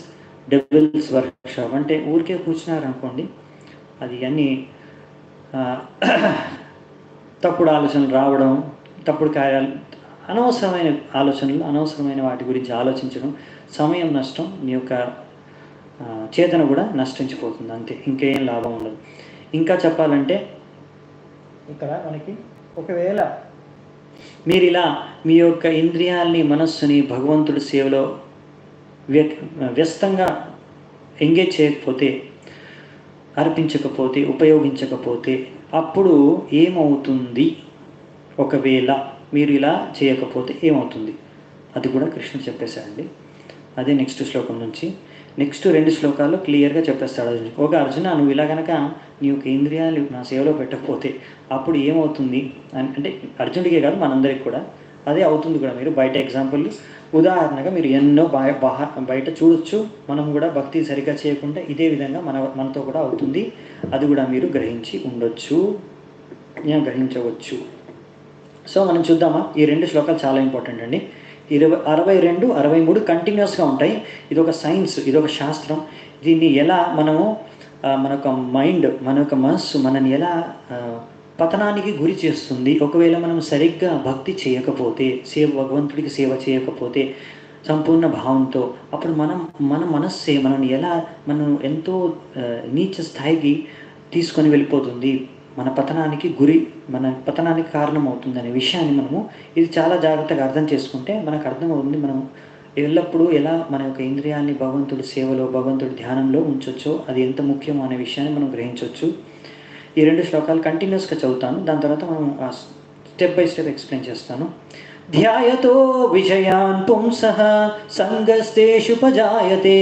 devil's workshop. అంటే ఊరికే కూర్చున్నారనుకోండి, అది అన్నీ తప్పుడు ఆలోచనలు రావడం, తప్పుడు కార్యాలు, అనవసరమైన ఆలోచనలు, అనవసరమైన వాటి గురించి ఆలోచించడం, సమయం నష్టం, మీ యొక్క చేతన కూడా నష్టించిపోతుంది. అంతే, ఇంకేం లాభం ఉండదు. ఇంకా చెప్పాలంటే ఇక్కడ మనకి ఒకవేళ మీరు ఇలా మీ యొక్క ఇంద్రియాల్ని, మనస్సుని భగవంతుడి సేవలో వ్యస్తంగా ఎంగేజ్ చేయకపోతే, అర్పించకపోతే, ఉపయోగించకపోతే అప్పుడు ఏమవుతుంది, ఒకవేళ మీరు ఇలా చేయకపోతే ఏమవుతుంది, అది కూడా కృష్ణుడు చెప్పేశాడండి. అదే నెక్స్ట్ శ్లోకం నుంచి నెక్స్ట్ 2 శ్లోకాల్లో క్లియర్గా చెప్పేస్తాడు అర్జున్. అర్జున, నువ్వు ఇలా కనుక నీ యొక్క ఇంద్రియాలు నా సేవలో పెట్టకపోతే అప్పుడు ఏమవుతుంది అంటే అర్జునుడికే కాదు మనందరికి కూడా అదే అవుతుంది కూడా. మీరు బయట ఎగ్జాంపుల్ ఉదాహరణగా మీరు ఎన్నో బయట చూడొచ్చు. మనం కూడా భక్తి సరిగ్గా చేయకుండా ఇదే విధంగా మనతో కూడా అవుతుంది. అది కూడా మీరు గ్రహించవచ్చు. సో మనం చూద్దామా, ఈ 2 శ్లోకాలు చాలా ఇంపార్టెంట్ అండి. 62, 63 కంటిన్యూస్గా ఉంటాయి. ఇదొక సైన్స్, ఇదొక శాస్త్రం. దీన్ని ఎలా మనము మన యొక్క మైండ్, మన యొక్క మనస్సు మనని ఎలా పతనానికి గురి చేస్తుంది, ఒకవేళ మనం సరిగ్గా భక్తి చేయకపోతే, భగవంతుడికి సేవ చేయకపోతే సంపూర్ణ భావంతో, అప్పుడు మన మనస్సే మనం ఎంతో నీచ స్థాయికి తీసుకొని వెళ్ళిపోతుంది, మన పతనానికి కారణం అవుతుంది అనే విషయాన్ని మనము ఇది చాలా జాగ్రత్తగా అర్థం చేసుకుంటే మనకు అర్థమవుతుంది. మనం ఎల్లప్పుడూ ఎలా మన యొక్క ఇంద్రియాల్ని భగవంతుడి సేవలో, భగవంతుడి ధ్యానంలో ఉంచొచ్చో, అది ఎంత ముఖ్యమో అనే విషయాన్ని మనం గ్రహించవచ్చు. ఈ 2 శ్లోకాలు కంటిన్యూస్గా చదువుతాను, దాని తర్వాత మనం స్టెప్ బై స్టెప్ ఎక్స్ప్లెయిన్ చేస్తాను. ధ్యాయతో విషయాన్ పుంసః సంగస్తేషుపజాయతే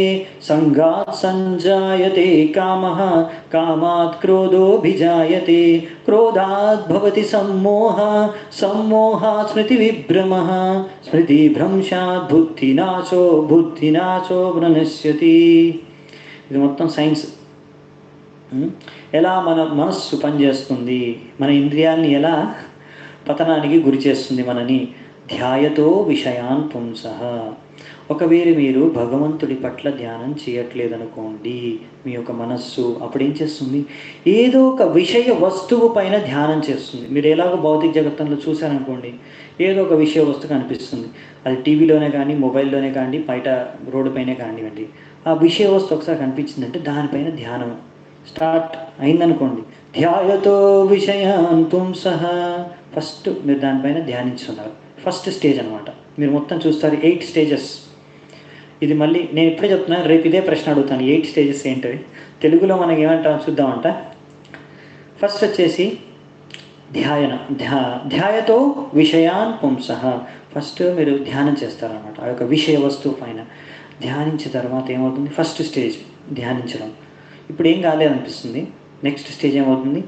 సంగాత్ సంజాయతే కామః కామాత్ క్రోధోభిజాయతే క్రోధాత్ భవతి సమ్మోహః సమ్మోహాత్ స్మృతివిభ్రమః స్మృతిభ్రంశాత్ బుద్ధినాశో ప్రణశ్యతి. ఇది మొత్తం సైన్స్. ఎలా మన మనస్సు పనిచేస్తుంది, మన ఇంద్రియాల్ని ఎలా పతనానికి గురి చేస్తుంది మనని. ధ్యాయతో విషయాన్ పుంసః. ఒకవేళ మీరు భగవంతుడి పట్ల ధ్యానం చేయట్లేదనుకోండి, మీ యొక్క మనస్సు అప్పుడు ఏం చేస్తుంది, ఏదో ఒక విషయ వస్తువు పైన ధ్యానం చేస్తుంది. మీరు ఎలాగో భౌతిక జగత్తంలో చూశారనుకోండి, ఏదో ఒక విషయ వస్తువు కనిపిస్తుంది. అది టీవీలోనే కానీ, మొబైల్లోనే కానీ, బయట రోడ్డు పైనే కానివ్వండి. ఆ విషయ వస్తువు ఒకసారి కనిపించిందంటే దానిపైన ధ్యానం స్టార్ట్ అయిందనుకోండి, ధ్యాయతో విషయాన్ పుంసః, ఫస్ట్ మీరు దానిపైన ధ్యానించున్నారు. ఫస్ట్ స్టేజ్ అనమాట. మీరు మొత్తం చూస్తారు 8 స్టేజెస్. ఇది మళ్ళీ నేను ఇప్పుడే చెప్తున్నాను, రేపు ఇదే ప్రశ్న అడుగుతాను, 8 స్టేజెస్ ఏంటవి తెలుగులో మనకి ఏమంటాం చూద్దామంట. ఫస్ట్ వచ్చేసి ధ్యాయతో విషయాన్ పుంసః, ఫస్ట్ మీరు ధ్యానం చేస్తారనమాట ఆ యొక్క విషయ వస్తువు పైన. ధ్యానించిన తర్వాత ఏమవుతుంది, ఫస్ట్ స్టేజ్ ధ్యానించడం. ఇప్పుడు ఏం కాలేదనిపిస్తుంది, నెక్స్ట్ స్టేజ్ ఏమవుతుంది,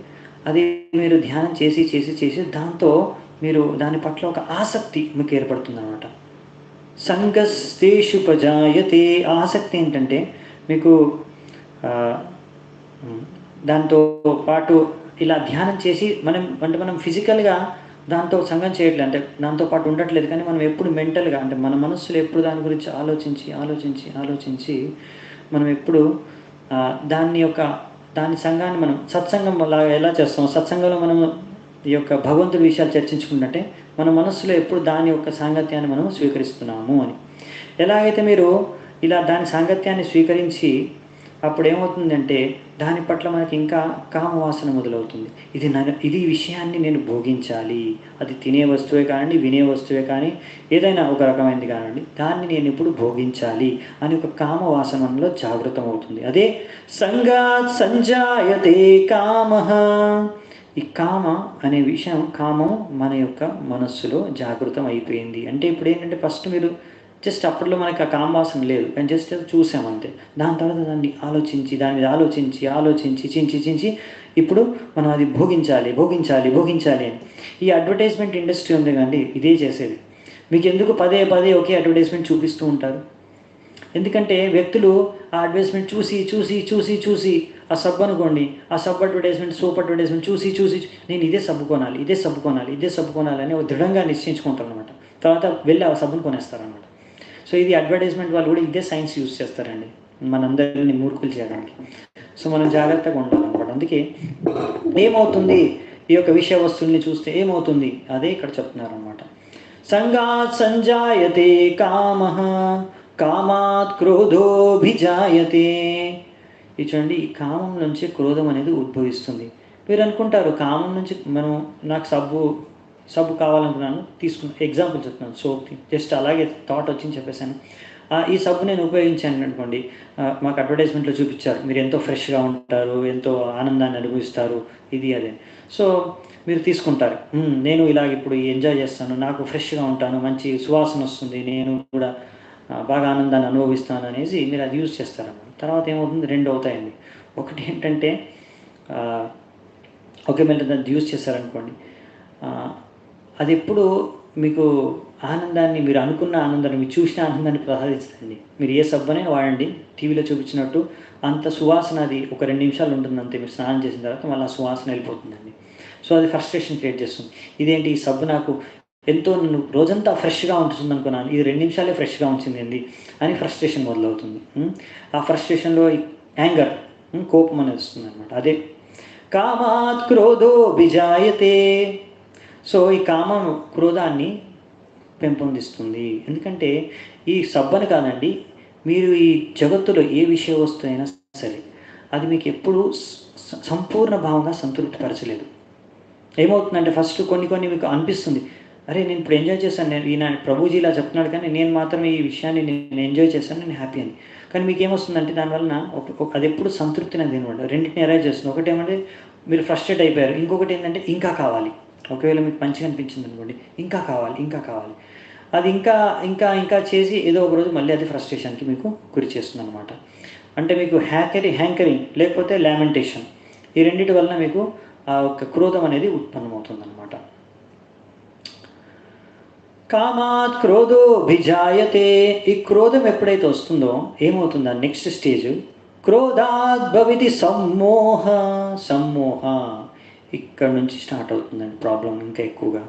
అది మీరు ధ్యానం చేసి చేసి చేసి దాంతో మీరు దాని పట్ల ఒక ఆసక్తి మీకు ఏర్పడుతుంది అనమాట. సంగస్తేషు ప్రజాయతే, ఆసక్తి ఏంటంటే మీకు దాంతో పాటు ఇలా ధ్యానం చేసి మనం ఫిజికల్గా దాంతో సంగం చేయట్లేదు, అంటే దాంతో పాటు ఉండట్లేదు, కానీ మనం ఎప్పుడు మెంటల్గా, అంటే మన మనస్సులో ఎప్పుడు దాని గురించి ఆలోచించి ఆలోచించి ఆలోచించి మనం ఎప్పుడు దాని సంఘాన్ని మనం సత్సంగం లాగా ఎలా చేస్తాం, సత్సంగంలో మనం ఈ యొక్క భగవంతుడి విషయాలు చర్చించుకుంటే మన మనస్సులో ఎప్పుడు దాని యొక్క సాంగత్యాన్ని మనం స్వీకరిస్తున్నాము అని. ఎలాగైతే మీరు ఇలా దాని సాంగత్యాన్ని స్వీకరించి అప్పుడు ఏమవుతుందంటే దాని పట్ల మనకి ఇంకా కామవాసన మొదలవుతుంది. ఇది విషయాన్ని నేను భోగించాలి, అది తినే వస్తువే కానివ్వండి, వినే వస్తువే కానీ, ఏదైనా ఒక రకమైనది కానివ్వండి, దాన్ని నేను ఇప్పుడు భోగించాలి అని ఒక కామవాసనలో జాగృతం అవుతుంది. అదే సంగాత్ సంజాయతే కామః. ఈ కామ అనే విషయం, కామం మన యొక్క మనస్సులో జాగృతం అయిపోయింది. అంటే ఇప్పుడు ఏంటంటే ఫస్ట్ మీరు జస్ట్ అప్పట్లో మనకి ఆ కామవాసన లేదు, కానీ జస్ట్ చూసామంతే. దాని తర్వాత దాన్ని ఆలోచించి దాని మీద ఆలోచించి చించి ఇప్పుడు మనం అది భోగించాలి అని. ఈ అడ్వర్టైజ్మెంట్ ఇండస్ట్రీ ఉంది కానీ ఇదే చేసేది. మీకు ఎందుకు పదే పదే ఒకే అడ్వర్టైజ్మెంట్ చూపిస్తూ ఉంటారు? ఎందుకంటే వ్యక్తులు ఆ అడ్వర్టైజ్మెంట్ చూసి ఆ సబ్బు అనుకోండి, ఆ సబ్బు అడ్వర్టైజ్మెంట్, సోప్ అడ్వర్టైజ్మెంట్ చూసి నేను ఇదే సబ్బు కొనాలి అని దృఢంగా నిశ్చయించుకుంటారు అనమాట. తర్వాత వెళ్ళి ఆ సబ్బును కొనేస్తారనమాట. సో ఇది అడ్వర్టైజ్మెంట్ వాళ్ళు కూడా ఇదే సైన్స్ యూజ్ చేస్తారండి, మనందరినీ మూర్ఖులు చేయడానికి. సో మనం జాగ్రత్తగా ఉండాలన్నమాట. అందుకే ఏమవుతుంది, ఈ యొక్క విషయ వస్తువుల్ని చూస్తే ఏమవుతుంది, అదే ఇక్కడ చెప్తున్నారు అనమాట. సంగాత్ సంజాయతే కామః కామాత్ క్రోధోభిజాయతే. ఇది చూడండి, ఈ కామం నుంచి క్రోధం అనేది ఉద్భవిస్తుంది. మీరు అనుకుంటారు కామం నుంచి నాకు సబ్బు కావాలనుకున్నాను, ఎగ్జాంపుల్ చెప్తున్నాను, సోప్కి జస్ట్ అలాగే థాట్ వచ్చింది చెప్పేశాను. ఈ సబ్బు నేను ఉపయోగించాను అనుకోండి, మాకు అడ్వర్టైజ్మెంట్లో చూపించారు మీరు ఎంతో ఫ్రెష్గా ఉంటారు, ఎంతో ఆనందాన్ని అనుభవిస్తారు, ఇది అదే. సో మీరు తీసుకుంటారు, నేను ఇలాగ ఇప్పుడు ఎంజాయ్ చేస్తాను, నాకు ఫ్రెష్గా ఉంటాను, మంచి సువాసన వస్తుంది, నేను కూడా బాగా ఆనందాన్ని అనుభవిస్తాను అనేసి మీరు అది యూజ్ చేస్తారన్నమాట. తర్వాత ఏమవుతుంది, 2 అవుతాయండి. ఒకటి ఏంటంటే మీరు దాన్ని యూజ్ చేశారనుకోండి, అది ఎప్పుడు మీకు ఆనందాన్ని, మీరు అనుకున్న ఆనందాన్ని, మీరు చూసిన ఆనందాన్ని ప్రసాదిస్తుంది. మీరు ఏ సబ్బునే వాడండి, టీవీలో చూపించినట్టు అంత సువాసన అది ఒక 2 నిమిషాలు ఉంటుంది అంతే. మీరు స్నానం చేసిన తర్వాత మళ్ళీ ఆ సువాసన వెళ్ళిపోతుందండి. సో అది ఫ్రస్ట్రేషన్ క్రియేట్ చేస్తుంది. ఇదేంటి, ఈ సబ్బు నాకు ఎంతో నన్ను రోజంతా ఫ్రెష్గా ఉంటుంది అనుకున్నాను, ఇది 2 నిమిషాలే ఫ్రెష్గా ఉంచింది అని ఫ్రస్ట్రేషన్ మొదలవుతుంది. ఆ ఫ్రస్ట్రేషన్లో యాంగర్, కోపం అనేది వస్తుంది అనమాట. అదే కామాత్ క్రోధో విజాయతే. సో ఈ కామం క్రోధాన్ని పెంపొందిస్తుంది. ఎందుకంటే ఈ సబ్బని కాదండి, మీరు ఈ జగత్తులో ఏ విషయ వస్తువు అయినా సరే అది మీకు ఎప్పుడూ సంపూర్ణ భావంగా సంతృప్తిపరచలేదు. ఏమవుతుందంటే ఫస్ట్ కొన్ని మీకు అనిపిస్తుంది, అరే నేను ఇప్పుడు ఎంజాయ్ చేశాను, ఈయన ప్రభుజీ ఇలా చెప్తున్నాడు కానీ నేను మాత్రం ఈ విషయాన్ని నేను ఎంజాయ్ చేశాను, నేను హ్యాపీ అని. కానీ మీకు ఏమొస్తుందంటే దానివలన అది ఎప్పుడు సంతృప్తి అనేది అనమాట. రెండింటిని అరైజ్ చేస్తుంది. ఒకటి ఏమంటే మీరు ఫ్రస్ట్రేట్ అయిపోయారు, ఇంకొకటి ఏంటంటే ఇంకా కావాలి. ఒకవేళ మీకు మంచిగా అనిపించింది అనుకోండి, ఇంకా కావాలి, అది ఇంకా చేసి ఏదో ఒక రోజు మళ్ళీ అది ఫ్రస్ట్రేషన్కి మీకు గురి చేస్తుంది అనమాట. అంటే మీకు హ్యాంకరింగ్ లేకపోతే లామెంటేషన్, ఈ రెండింటి వలన మీకు ఆ యొక్క క్రోధం అనేది ఉత్పన్నమవుతుంది అనమాట. కామాత్ క్రోధో విజాయతే. ఈ క్రోధం ఎప్పుడైతే వస్తుందో ఏమవుతుందో నెక్స్ట్ స్టేజ్, క్రోధాత్ భవితి సమ్మోహ. ఇక్కడ నుంచి స్టార్ట్ అవుతుందండి ప్రాబ్లం ఇంకా ఎక్కువగా.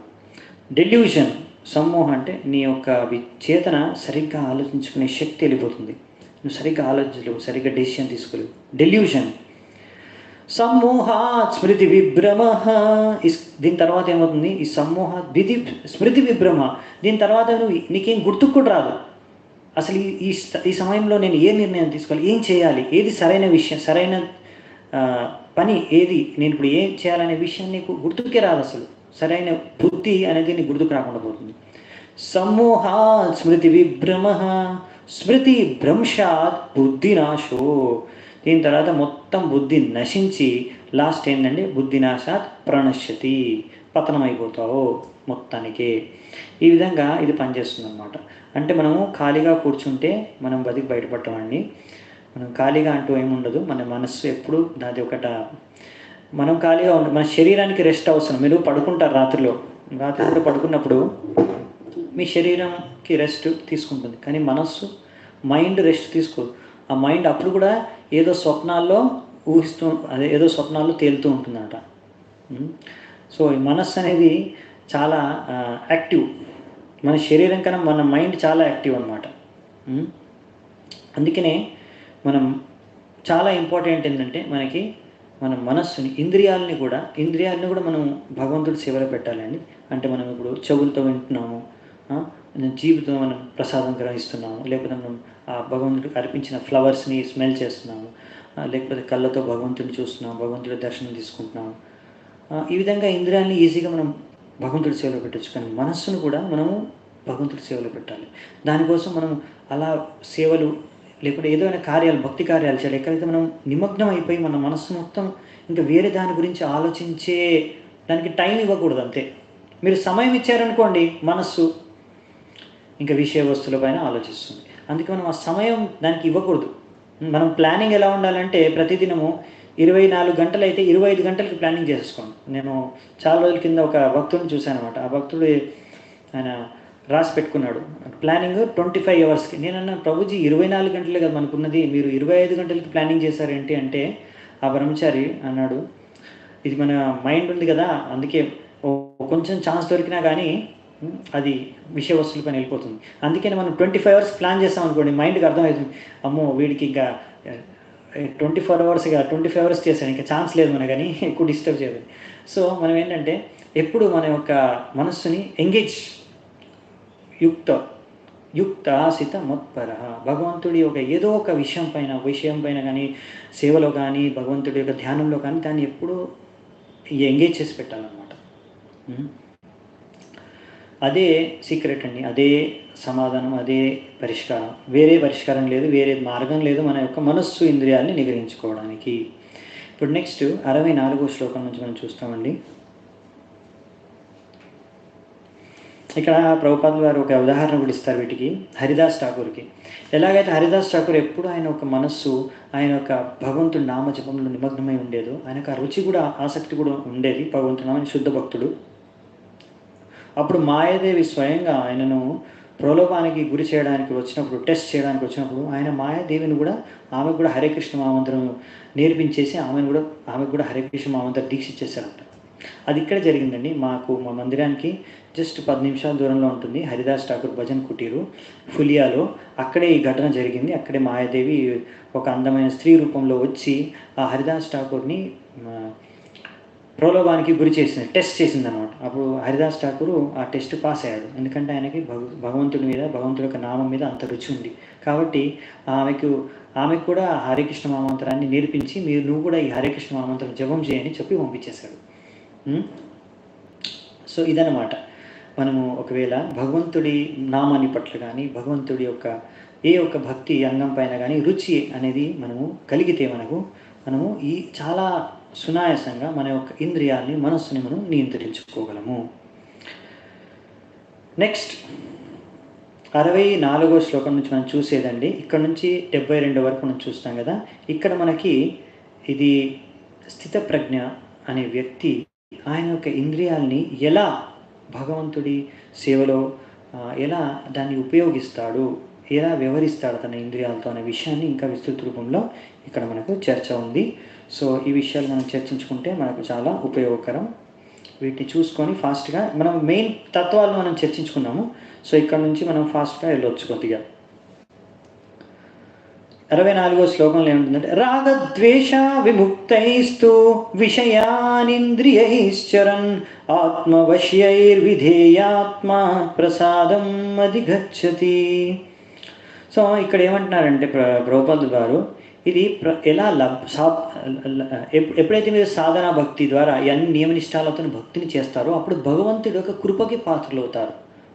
డెల్యూషన్, సమ్మోహం అంటే నీ యొక్క చేతన సరిగ్గా ఆలోచించుకునే శక్తి వెళ్ళిపోతుంది. నువ్వు సరిగ్గా ఆలోచించలేవు, సరిగ్గా డెసిషన్ తీసుకోలేవు. డెల్యూషన్. సమ్మోహాత్ స్మృతి విభ్రమ. దీని తర్వాత ఏమవుతుంది? ఈ సమ్మోహాత్ స్మృతి విభ్రమ. దీని తర్వాత నీకేం గుర్తుకు కూడా రాదు. అసలు ఈ సమయంలో నేను ఏ నిర్ణయం తీసుకోవాలి, ఏం చేయాలి, ఏది సరైన విషయం, సరైన పని ఏది, నేను ఇప్పుడు ఏం చేయాలనే విషయం నీకు గుర్తుకే రాదు. అసలు సరైన బుద్ధి అనేది నీకు గుర్తుకు రాకుండా పోతుంది. సమ్మోహాత్ స్మృతి విభ్రమ స్మృతి భ్రంశాత్ బుద్ధినాశో. దీని తర్వాత మొత్తం బుద్ధి నశించి లాస్ట్ ఏంటంటే బుద్ధినాశాత్ ప్రణశ్యతి, పతనం అయిపోతావు మొత్తానికి. ఈ విధంగా ఇది పనిచేస్తుంది అన్నమాట. అంటే మనము ఖాళీగా కూర్చుంటే మనం బయటపడతామండి. మనం ఖాళీగా అంటూ ఏముండదు. మన మనస్సు ఎప్పుడు దాది ఒకట, మనం ఖాళీగా ఉండ, మన శరీరానికి రెస్ట్ అవసరం. మీరు పడుకుంటారు రాత్రి కూడా పడుకున్నప్పుడు మీ శరీరంకి రెస్ట్ తీసుకుంటుంది, కానీ మనస్సు మైండ్ రెస్ట్ తీసుకోదు. ఆ మైండ్ అప్పుడు కూడా ఏదో స్వప్నాల్లో ఏదో స్వప్నాల్లో తేలుతూ ఉంటుందన్నమాట. సో ఈ మనస్సు అనేది చాలా యాక్టివ్. మన శరీరం కన్నా మన మైండ్ చాలా యాక్టివ్ అన్నమాట. అందుకనే మనం చాలా ఇంపార్టెంట్ ఏంటంటే మనకి మన మనస్సుని, ఇంద్రియాలని కూడా మనం భగవంతుడి సేవలో పెట్టాలండి. అంటే మనం ఇప్పుడు చెవులతో వింటున్నాము, జీవితం మనం ప్రసాదం గ్రహిస్తున్నాము, లేకపోతే మనం ఆ భగవంతుడికి అర్పించిన ఫ్లవర్స్ని స్మెల్ చేస్తున్నాము, లేకపోతే కళ్ళతో భగవంతుడిని చూస్తున్నాము, భగవంతుడి దర్శనం తీసుకుంటున్నాము. ఈ విధంగా ఇంద్రియాలని ఈజీగా మనం భగవంతుడి సేవలో పెట్టచ్చు. కానీ మనస్సును కూడా మనము భగవంతుడి సేవలో పెట్టాలి. దానికోసం మనం అలా సేవలు లేకుంటే ఏదైనా కార్యాలు, భక్తి కార్యాలు చేయాలి. ఎక్కడైతే మనం నిమగ్నం అయిపోయి మన మనస్సు మొత్తం ఇంకా వేరే దాని గురించి ఆలోచించే దానికి టైం ఇవ్వకూడదు. అంతే. మీరు సమయం ఇచ్చారనుకోండి, మనస్సు ఇంకా విషయ వస్తువులపైన ఆలోచిస్తుంది. అందుకే మనం ఆ సమయం దానికి ఇవ్వకూడదు. మనం ప్లానింగ్ ఎలా ఉండాలంటే ప్రతిదినము 24 గంటలు అయితే 25 గంటలకి ప్లానింగ్ చేసేసుకోండి. నేను చాలా రోజుల కింద ఒక భక్తుడిని చూశాను అనమాట. ఆ భక్తుడు ఆయన రాసి పెట్టుకున్నాడు ప్లానింగ్ 25 అవర్స్కి. నేనన్నా, ప్రభుజీ 24 గంటలే కదా మనకున్నది, మీరు 25 గంటలకి ప్లానింగ్ చేశారేంటి అంటే, ఆ బ్రహ్మచారి అన్నాడు, ఇది మన మైండ్ ఉంది కదా, అందుకే కొంచెం ఛాన్స్ దొరికినా కానీ అది విషయ వస్తువుల పైన వెళ్ళిపోతుంది. అందుకని మనం 25 అవర్స్ ప్లాన్ చేస్తాం అనుకోండి, మైండ్కి అర్థమవుతుంది, అమ్మో వీడికి ఇంకా 25 అవర్స్ చేశాను, ఇంకా ఛాన్స్ లేదు మన, కానీ ఎక్కువ డిస్టర్బ్ చేయదు. సో మనం ఏంటంటే ఎప్పుడు మన యొక్క మనస్సుని ఎంగేజ్, యుక్తాసిత మత్పర, భగవంతుడి యొక్క ఏదో ఒక విషయం పైన కానీ, సేవలో కానీ, భగవంతుడి యొక్క ధ్యానంలో కానీ దాన్ని ఎప్పుడూ ఎంగేజ్ చేసి పెట్టాలన్నమాట. అదే సీక్రెట్ అండి, అదే సమాధానం, అదే పరిష్కారం. వేరే పరిష్కారం లేదు, వేరే మార్గం లేదు మన యొక్క మనస్సు ఇంద్రియాలని నిగ్రహించుకోవడానికి. ఇప్పుడు నెక్స్ట్ 64వ శ్లోకం నుంచి మనం చూస్తామండి. ఇక్కడ ప్రభుపాదుల వారు ఒక ఉదాహరణ కూడా ఇస్తారు వీటికి, హరిదాస్ ఠాకూర్కి. ఎలాగైతే హరిదాస్ ఠాకూర్ ఎప్పుడు ఆయన యొక్క మనస్సు ఆయన యొక్క భగవంతుడి నామజపంలో నిమగ్నమై ఉండేదో, ఆయనకు ఆ రుచి కూడా, ఆసక్తి కూడా ఉండేది భగవంతుడు నామని, శుద్ధ భక్తుడు. అప్పుడు మాయాదేవి స్వయంగా ఆయనను ప్రలోభానికి గురి చేయడానికి వచ్చినప్పుడు, టెస్ట్ చేయడానికి వచ్చినప్పుడు, ఆయన మాయాదేవిని కూడా, ఆమెకు కూడా హరే కృష్ణ మహామంత్రం నేర్పించేసి ఆమెకు కూడా హరే కృష్ణ మహామంత్రం దీక్ష ఇచ్చేసారంట. అది ఇక్కడ జరిగిందండి. మా మందిరానికి జస్ట్ 10 నిమిషాల దూరంలో ఉంటుంది హరిదాస్ ఠాకూర్ భజన్ కుటీరు, ఫులియాలో. అక్కడే ఈ ఘటన జరిగింది. అక్కడే మాయాదేవి ఒక అందమైన స్త్రీ రూపంలో వచ్చి ఆ హరిదాస్ ఠాకూర్ని ప్రలోభానికి గురి చేసింది, టెస్ట్ చేసింది అనమాట. అప్పుడు హరిదాస్ ఠాకూర్ ఆ టెస్ట్ పాస్ అయ్యాడు. ఎందుకంటే ఆయనకి భగవంతుడి మీద, భగవంతుడి యొక్క నామం మీద అంత రుచి ఉంది. కాబట్టి ఆమెకు కూడా హరే కృష్ణ మహామంత్రాన్ని నేర్పించి, నువ్వు కూడా ఈ హరే కృష్ణ మహామంత్రం జపం చేయని చెప్పి పంపించేశాడు. సో ఇదన్నమాట. మనము ఒకవేళ భగవంతుడి నామాన్ని పట్ల కానీ, భగవంతుడి యొక్క ఏ ఒక్క భక్తి అంగం పైన కానీ రుచి అనేది మనము కలిగితే మనము ఈ చాలా సునాయాసంగా మన యొక్క ఇంద్రియాలని, మనస్సుని మనం నియంత్రించుకోగలము. నెక్స్ట్ 64వ శ్లోకం నుంచి మనం చూసేదండి. ఇక్కడ నుంచి 72 వరకు మనం చూస్తాం కదా. ఇక్కడ మనకి ఇది స్థితప్రజ్ఞ అనే వ్యక్తి ఆయన యొక్క ఇంద్రియాలని ఎలా భగవంతుడి సేవలో ఎలా దాన్ని ఉపయోగిస్తాడు, ఎలా వ్యవహరిస్తాడు తన ఇంద్రియాలతో అనే విషయాన్ని ఇంకా విస్తృత రూపంలో ఇక్కడ మనకు చర్చ ఉంది. సో ఈ విషయాలు మనం చర్చించుకుంటే మనకు చాలా ఉపయోగకరం. వీటిని చూసుకొని ఫాస్ట్గా మనం మెయిన్ తత్వాలు మనం చర్చించుకున్నాము. సో ఇక్కడ నుంచి మనం ఫాస్ట్గా వెళ్ళొచ్చు కొద్దిగా. 64వ శ్లోకంలో ఏముంటుందంటే, రాగద్వేష విముక్తైస్తు విషయానింద్రియైశ్చరన్ ఆత్మవశ్యైర్విధేయాత్మ ప్రసాదం అధిగచ్చతి. సో ఇక్కడ ఏమంటున్నారంటే ప్రభుపాదులు గారు, ఇది ఎలా ఎప్పుడైతే మీరు సాధనా భక్తి ద్వారా అన్ని నియమనిష్టాలతో భక్తిని చేస్తారో అప్పుడు భగవంతుడి యొక్క కృపకి పాత్రలు అవుతారు.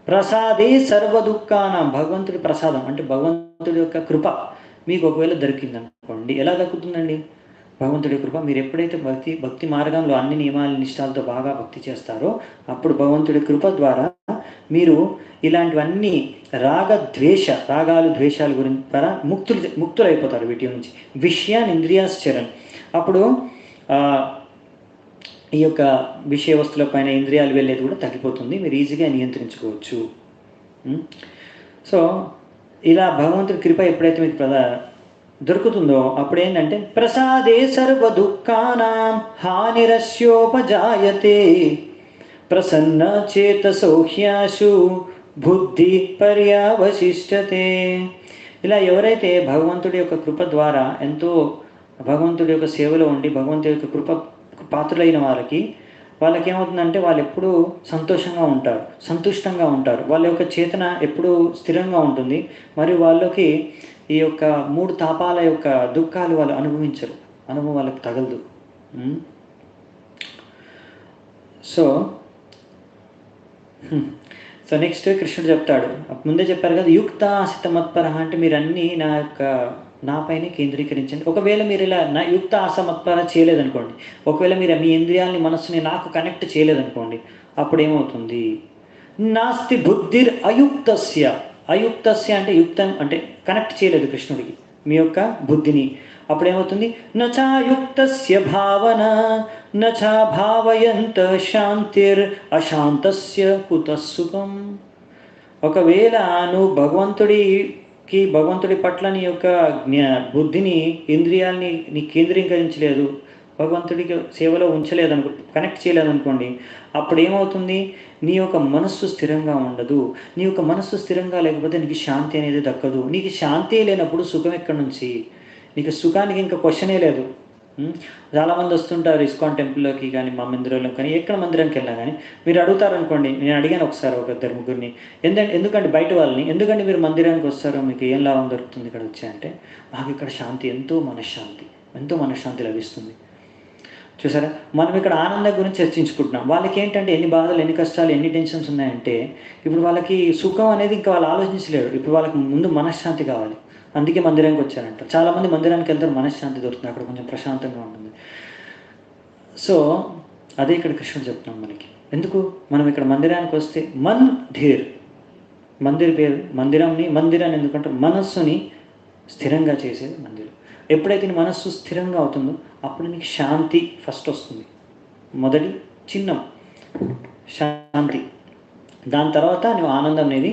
ప్రసాదే సర్వ దుఃఖానం, భగవంతుడి ప్రసాదం అంటే భగవంతుడి యొక్క కృప మీకు ఒకవేళ దొరికిందనుకోండి, ఎలా దక్కుతుందండి? భగవంతుడి కృప. మీరు ఎప్పుడైతే భక్తి మార్గంలో అన్ని నియమాల నిష్టాలతో బాగా భక్తి చేస్తారో అప్పుడు భగవంతుడి కృప ద్వారా మీరు ఇలాంటివన్నీ రాగాలు ద్వేషాల గురించి ద్వారా ముక్తులైపోతారు వీటి నుంచి. విషయాన్ని ఇంద్రియాశ్చరణ, అప్పుడు ఈ యొక్క విషయ వస్తువుల పైన ఇంద్రియాలు వెళ్ళేది కూడా తగ్గిపోతుంది, మీరు ఈజీగా నియంత్రించుకోవచ్చు. సో ఇలా భగవంతుడి కృప ఎప్పుడైతే మీకు దొరుకుతుందో అప్పుడు ఏంటంటే, ప్రసాదే సర్వ దుఃఖానాం హానిరస్యోపజాయతే ప్రసన్న చేతసౌహ్యాసు బుద్ధి పర్యావశిష్టతే. ఇలా ఎవరైతే భగవంతుడి యొక్క కృప ద్వారా ఎంతో భగవంతుడి యొక్క సేవలో ఉండి భగవంతుడి యొక్క కృప పాత్రులైన వాళ్ళకి ఏమవుతుందంటే వాళ్ళు ఎప్పుడూ సంతోషంగా ఉంటారు, సంతుష్టంగా ఉంటారు. వాళ్ళ యొక్క చేతన ఎప్పుడూ స్థిరంగా ఉంటుంది. మరియు వాళ్ళకి ఈ యొక్క 3 తాపాల యొక్క దుఃఖాలు వాళ్ళు అనుభవించరు, అనుభవం వాళ్ళకి తగలదు. సో నెక్స్ట్ కృష్ణుడు చెప్తాడు, ముందే చెప్పారు కదా, యుక్త ఆసిత మత్పర అంటే మీరు అన్నీ నాపైనే కేంద్రీకరించండి. ఒకవేళ మీరు ఇలా నా యుక్త ఆసమత్పర చేయలేదనుకోండి, ఒకవేళ మీరు మీ ఇంద్రియాలని మనస్సుని నాకు కనెక్ట్ చేయలేదనుకోండి, అప్పుడు ఏమవుతుంది? నాస్తి బుద్ధిర్ అయుక్తస్య. అయుక్తస్య అంటే యుక్తం అంటే కనెక్ట్ చేయలేదు కృష్ణుడికి మీ యొక్క బుద్ధిని. అప్పుడు ఏమవుతుంది? నచాయుక్తస్య భావన నచా భావయంత శాంతిర్ అశాంతస్య కుతః సుఖం. ఒకవేళ నువ్వు భగవంతుడి పట్ల నీ యొక్క బుద్ధిని ఇంద్రియాలని నీ కేంద్రీకరించలేదు, భగవంతుడికి సేవలో ఉంచలేదనుకో, కనెక్ట్ చేయలేదనుకోండి, అప్పుడు ఏమవుతుంది? నీ యొక్క మనస్సు స్థిరంగా ఉండదు. నీ యొక్క మనస్సు స్థిరంగా లేకపోతే నీకు శాంతి అనేది దక్కదు. నీకు శాంతి లేనప్పుడు సుఖం ఎక్కడి నుంచి? నీకు సుఖానికి ఇంకా క్వశ్చనే లేదు. చాలామంది వస్తుంటారు ఇస్కాన్ టెంపుల్లోకి కానీ మా మందిరంలో కానీ ఎక్కడ మందిరానికి వెళ్ళినా కానీ మీరు అడుగుతారనుకోండి, నేను అడిగాను ఒకసారి ఒక 2-3 ఎందుకంటే బయట వాళ్ళని, ఎందుకంటే మీరు మందిరానికి వస్తారో మీకు ఏం లాభం దొరుకుతుంది ఇక్కడ వచ్చాయంటే, మాకు ఇక్కడ శాంతి, ఎంతో మనశ్శాంతి లభిస్తుంది. చూసారా, మనం ఇక్కడ ఆనందం గురించి చర్చించుకుంటున్నాం. వాళ్ళకి ఏంటంటే ఎన్ని బాధలు, ఎన్ని కష్టాలు, ఎన్ని టెన్షన్స్ ఉన్నాయంటే ఇప్పుడు వాళ్ళకి సుఖం అనేది ఇంకా వాళ్ళు ఆలోచించలేరు. ఇప్పుడు వాళ్ళకి ముందు మనశ్శాంతి కావాలి, అందుకే మందిరానికి వచ్చారంట. చాలామంది మందిరానికి వెళ్తారు, మనశ్శాంతి దొరుకుతుంది, అక్కడ కొంచెం ప్రశాంతంగా ఉంటుంది. సో అదే ఇక్కడ కృష్ణుడు చెప్తున్నాం మనకి. ఎందుకు మనం ఇక్కడ మందిరానికి వస్తే మందిర్ పేరు మందిరాన్ని ఎందుకంటే మనస్సుని స్థిరంగా చేసేది మందిరం. ఎప్పుడైతే నీ మనస్సు స్థిరంగా అవుతుందో అప్పుడు నీకు శాంతి ఫస్ట్ వస్తుంది. మొదటి చిహ్నం శాంతి. దాని తర్వాత నువ్వు ఆనందం అనేది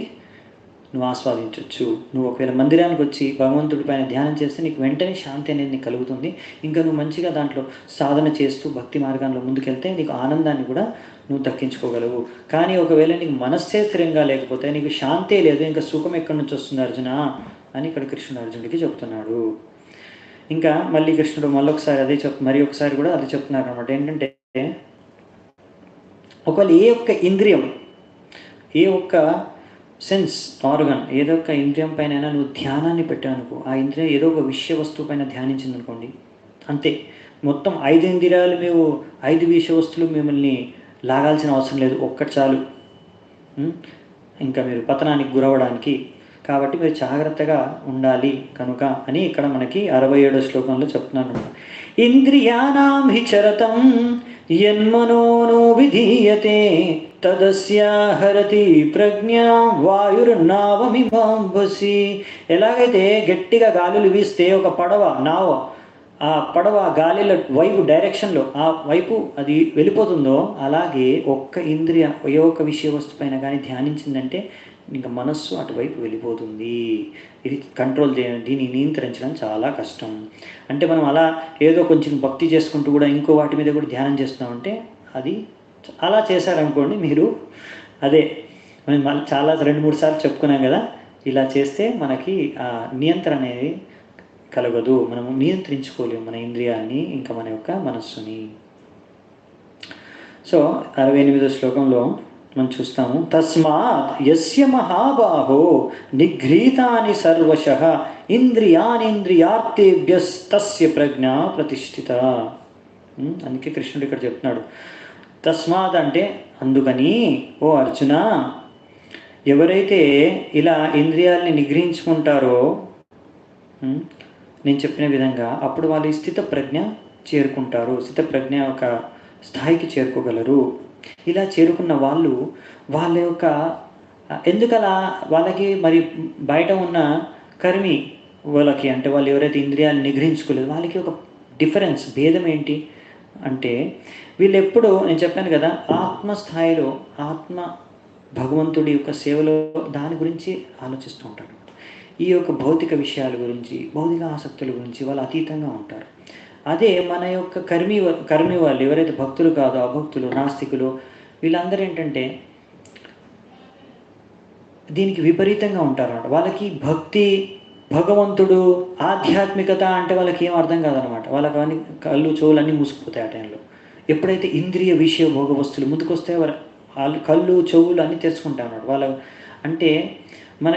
నువ్వు ఆస్వాదించవచ్చు. నువ్వు ఒకవేళ మందిరానికి వచ్చి భగవంతుడి పైన ధ్యానం చేస్తే నీకు వెంటనే శాంతి అనేది నీకు కలుగుతుంది. ఇంకా నువ్వు మంచిగా దాంట్లో సాధన చేస్తూ భక్తి మార్గంలో ముందుకెళ్తే నీకు ఆనందాన్ని కూడా నువ్వు దక్కించుకోగలవు. కానీ ఒకవేళ నీకు మనస్సే స్థిరంగా లేకపోతే నీకు శాంతే లేదు, ఇంకా సుఖం ఎక్కడి నుంచి వస్తుంది అర్జున అని ఇక్కడ కృష్ణుడు అర్జునుడికి చెప్తున్నాడు. ఇంకా మళ్ళీ కృష్ణుడు మళ్ళొకసారి మరి ఒకసారి కూడా అది చెప్తున్నారు అనమాట. ఏంటంటే ఒకవేళ ఏ ఒక్క ఇంద్రియం, ఏ ఒక్క సెన్స్ ఆర్గన్, ఏదో ఒక ఇంద్రియం పైన నువ్వు ధ్యానాన్ని పెట్టానుకో, ఆ ఇంద్రియం ఏదో ఒక విషయ వస్తువు పైన ధ్యానించింది అనుకోండి, అంతే. మొత్తం 5 ఇంద్రియాలు, మేము 5 విషయ వస్తువులు మిమ్మల్ని లాగాల్సిన అవసరం లేదు, ఒక్కటి చాలు ఇంకా మీరు పతనానికి గురవడానికి. కాబట్టి మీరు జాగ్రత్తగా ఉండాలి కనుక అని ఇక్కడ మనకి 67వ శ్లోకంలో చెప్తున్నాను. ఇంద్రియాణం హి చరతం యన్మనోనో విధీయతే తదస్యాహరతి ప్రజ్ఞా వాయుర్నావమివాంబసి. ఎలాగైతే గట్టిగా గాలులు వీస్తే ఒక నావ ఆ పడవ గాలిలో వైపు డైరెక్షన్లో ఆ వైపు అది వెళ్ళిపోతుందో, అలాగే ఒక్క ఇంద్రియ ఏ ఒక్క విషయ వస్తువు పైన కానీ ధ్యానించిందంటే ఇంకా మనస్సు అటువైపు వెళ్ళిపోతుంది. ఇది కంట్రోల్ దీన్ని నియంత్రించడం చాలా కష్టం. అంటే మనం అలా ఏదో కొంచెం భక్తి చేసుకుంటూ కూడా ఇంకో వాటి మీద కూడా ధ్యానం చేస్తున్నామంటే అది అలా చేశారనుకోండి మీరు, అదే మనం మళ్ళీ చాలా 2-3 సార్లు చెప్పుకున్నాం కదా, ఇలా చేస్తే మనకి నియంత్రణ అనేది కలగదు, మనము నియంత్రించుకోలేము మన ఇంద్రియాన్ని, ఇంకా మన యొక్క మనస్సుని. సో 68వ శ్లోకంలో మనం చూస్తాము, తస్మాత్ యస్య మహాబాహో నిఘ్రీతాని సర్వశః ఇంద్రియాణీంద్రియార్థేభ్యస్తస్య ప్రజ్ఞ ప్రతిష్ఠిత. అందుకే కృష్ణుడు ఇక్కడ చెప్తున్నాడు, తస్మాత్ అంటే అందుకని ఓ అర్జున, ఎవరైతే ఇలా ఇంద్రియాలని నిగ్రహించుకుంటారో నేను చెప్పిన విధంగా, అప్పుడు వాళ్ళు స్థిత ప్రజ్ఞ చేరుకుంటారు, స్థిత ప్రజ్ఞ యొక్క స్థాయికి చేరుకోగలరు. ఇలా చేరుకున్న వాళ్ళు వాళ్ళ యొక్క ఎందుకలా వాళ్ళకి మరి బయట ఉన్న కర్మి వాళ్ళకి, అంటే వాళ్ళు ఎవరైతే ఇంద్రియాలు నిగ్రహించుకోలేదు వాళ్ళకి ఒక డిఫరెన్స్, భేదం ఏంటి అంటే, వీళ్ళు ఎప్పుడు నేను చెప్పాను కదా, ఆత్మస్థాయిలో ఆత్మ భగవంతుడి యొక్క సేవలో దాని గురించి ఆలోచిస్తూ ఉంటారు. ఈ యొక్క భౌతిక విషయాల గురించి, భౌతిక ఆసక్తుల గురించి వాళ్ళు అతీతంగా ఉంటారు. అదే మన యొక్క కర్మి వాళ్ళు ఎవరైతే భక్తులు కాదో, అభక్తులు, నాస్తికులు, వీళ్ళందరూ ఏంటంటే దీనికి విపరీతంగా ఉంటారన్నమాట. వాళ్ళకి భక్తి, భగవంతుడు, ఆధ్యాత్మికత అంటే వాళ్ళకి ఏం అర్థం కాదనమాట. వాళ్ళకి అన్ని కళ్ళు చెవులు అన్నీ మూసుకుపోతాయి ఆ టైంలో. ఎప్పుడైతే ఇంద్రియ విషయ భోగ వస్తువులు ముందుకొస్తే వాళ్ళు కళ్ళు చెవులు అన్నీ తెచ్చుకుంటారు అన్నమాట. వాళ్ళ అంటే మన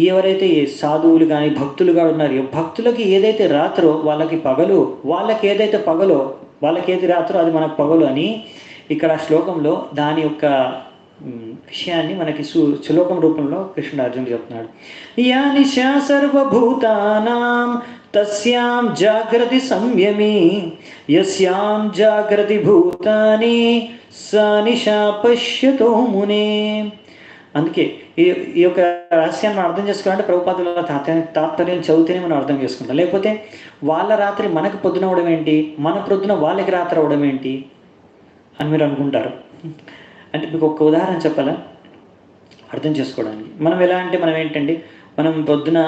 ఎవరైతే సాధువులు కానీ భక్తులుగా ఉన్నారో, భక్తులకి ఏదైతే రాత్రో వాళ్ళకి పగలు, వాళ్ళకి ఏదైతే పగలో వాళ్ళకి ఏది రాత్రో అది మనకు పగలు అని ఇక్కడ శ్లోకంలో దాని యొక్క విషయాన్ని మనకి శ్లోకం రూపంలో కృష్ణుడు అర్జునుడు చెప్తున్నాడు. యా నిశా సర్వభూతానాం తస్యాం జాగ్రత్త సంయమి యస్యాం జాగ్రత్త భూతాని సా నిశా పశ్యతో మునే. అందుకే ఈ యొక్క రహస్యాన్ని మనం అర్థం చేసుకోవాలంటే ప్రభుపాదుల తాత్పర్యం చదివితేనే మనం అర్థం చేసుకుంటాం. లేకపోతే వాళ్ళ రాత్రి మనకు పొద్దున అవడం ఏంటి, మన ప్రొద్దున వాళ్ళకి రాత్రి అవడం ఏంటి అని మీరు అనుకుంటారు. అంటే మీకు ఒక ఉదాహరణ చెప్పాలా అర్థం చేసుకోవడానికి. మనం ఎలా అంటే మనం ఏంటంటే, మనం పొద్దున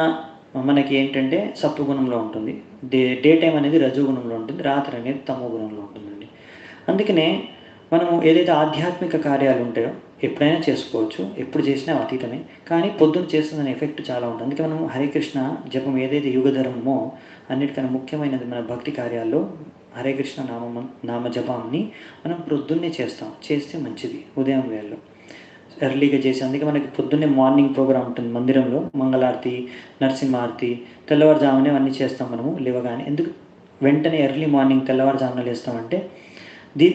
మనకి ఏంటంటే సత్వగుణంలో ఉంటుంది, డే టైం అనేది రజోగుణంలో ఉంటుంది, రాత్రి అనేది తమో గుణంలో ఉంటుందండి. అందుకనే మనము ఏదైతే ఆధ్యాత్మిక కార్యాలు ఉంటాయో ఎప్పుడైనా చేసుకోవచ్చు, ఎప్పుడు చేసినా అతీతమే, కానీ పొద్దున్న చేస్తుందనే ఎఫెక్ట్ చాలా ఉంటుంది. అందుకే మనం హరే కృష్ణ జపం ఏదైతే యుగధర్మమో అన్నిటికన్నా ముఖ్యమైనది మన భక్తి కార్యాల్లో హరే కృష్ణ నామ జపాన్ని మనం పొద్దున్నే చేస్తే మంచిది. ఉదయం వేళలో ఎర్లీగా చేసి, అందుకే మనకి పొద్దున్నే మార్నింగ్ ప్రోగ్రామ్ ఉంటుంది మందిరంలో, మంగళారతి, నరసింహారతి, తెల్లవారుజామునే అన్నీ చేస్తాం మనము లేవగానే. ఎందుకు వెంటనే ఎర్లీ మార్నింగ్ తెల్లవారుజామున లేస్తామంటే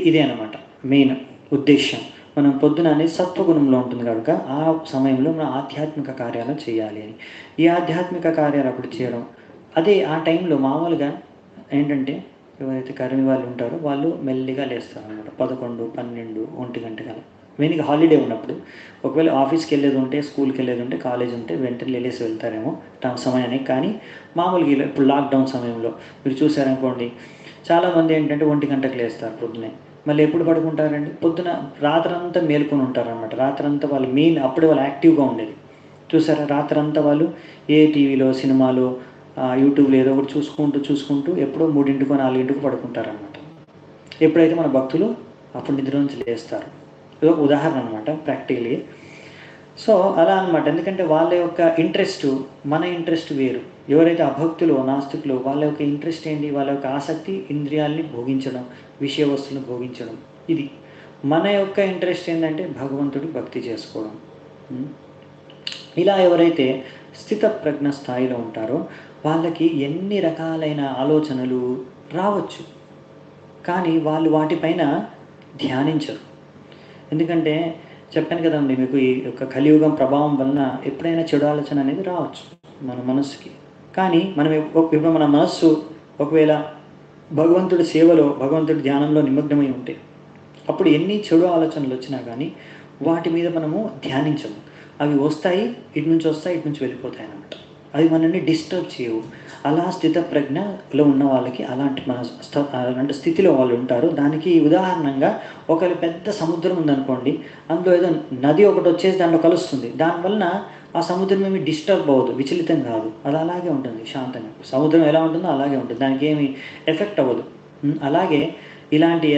ఇదే అనమాట మెయిన్ ఉద్దేశం. మనం పొద్దున అనేది సత్వగుణంలో ఉంటుంది కనుక ఆ సమయంలో మనం ఆధ్యాత్మిక కార్యాలు చేయాలి అని. ఈ ఆధ్యాత్మిక కార్యాలు అప్పుడు చేయడం, అదే ఆ టైంలో మామూలుగా ఏంటంటే ఎవరైతే కర్మి వాళ్ళు ఉంటారో వాళ్ళు మెల్లిగా లేస్తారు అనమాట. 11, 12, 1 గంట కల వెనుక హాలిడే ఉన్నప్పుడు. ఒకవేళ ఆఫీస్కి వెళ్ళేది ఉంటే, స్కూల్కి వెళ్ళేది ఉంటే, కాలేజ్ ఉంటే వెంటనే వెళ్ళేసి వెళ్తారేమో సమయానికి. కానీ మామూలుగా ఇప్పుడు లాక్డౌన్ సమయంలో మీరు చూసారనుకోండి, చాలామంది ఏంటంటే 1 గంటకు లేస్తారు పొద్దునే. మళ్ళీ ఎప్పుడు పడుకుంటారండి, పొద్దున రాత్రంతా మేల్కొని ఉంటారనమాట. రాత్రంతా వాళ్ళు మెయిన్ అప్పుడే వాళ్ళు యాక్టివ్గా ఉండేది చూసారా. రాత్రంతా వాళ్ళు ఏ టీవీలో, సినిమాలో, యూట్యూబ్లో ఏదో ఒకటి చూసుకుంటూ ఎప్పుడో 3, 4 పడుకుంటారనమాట. ఎప్పుడైతే మన భక్తులు అప్పుడు నిద్ర నుంచి లేస్తారు. ఇది ఒక ఉదాహరణ అనమాట ప్రాక్టికలీ. సో అలా అనమాట. ఎందుకంటే వాళ్ళ యొక్క ఇంట్రెస్ట్ మన ఇంట్రెస్ట్ వేరు. ఎవరైతే అభక్తులు, నాస్తికులు, వాళ్ళ యొక్క ఇంట్రెస్ట్ ఏంటి, వాళ్ళ యొక్క ఆసక్తి ఇంద్రియాల్ని భోగించడం, విషయ వస్తువులను భోగించడం. ఇది మన యొక్క ఇంట్రెస్ట్ ఏంటంటే భగవంతుడి భక్తి చేసుకోవడం. ఇలా ఎవరైతే స్థిత ప్రజ్ఞ స్థాయిలో ఉంటారో వాళ్ళకి ఎన్ని రకాలైన ఆలోచనలు రావచ్చు, కానీ వాళ్ళు వాటిపైన ధ్యానించరు. ఎందుకంటే చెప్పాను కదండి మీకు, ఈ యొక్క కలియుగం ప్రభావం వలన ఎప్పుడైనా చెడు ఆలోచన అనేది రావచ్చు మన మనస్సుకి. కానీ మనం ఇప్పుడు మన మనస్సు ఒకవేళ భగవంతుడి సేవలో, భగవంతుడి ధ్యానంలో నిమగ్నమై ఉంటే అప్పుడు ఎన్ని చెడు ఆలోచనలు వచ్చినా కానీ వాటి మీద మనము ధ్యానించము. అవి వస్తాయి, ఇటు నుంచి వస్తాయి, ఇటు నుంచి వెళ్ళిపోతాయి అన్నమాట. అవి మనల్ని డిస్టర్బ్ చేయవు. అలా స్థిత ప్రజ్ఞలో ఉన్న వాళ్ళకి అలాంటి స్థితిలో వాళ్ళు ఉంటారు. దానికి ఉదాహరణంగా ఒకవేళ పెద్ద సముద్రం ఉందనుకోండి, అందులో ఏదో నది ఒకటి వచ్చేసి దాంట్లో కలుస్తుంది. దానివలన ఆ సముద్రం ఏమి డిస్టర్బ్ అవ్వదు, విచలితం కాదు, అది అలాగే ఉంటుంది శాంతంగా. సముద్రం ఎలా ఉంటుందో అలాగే ఉంటుంది, దానికి ఏమి ఎఫెక్ట్ అవ్వదు. అలాగే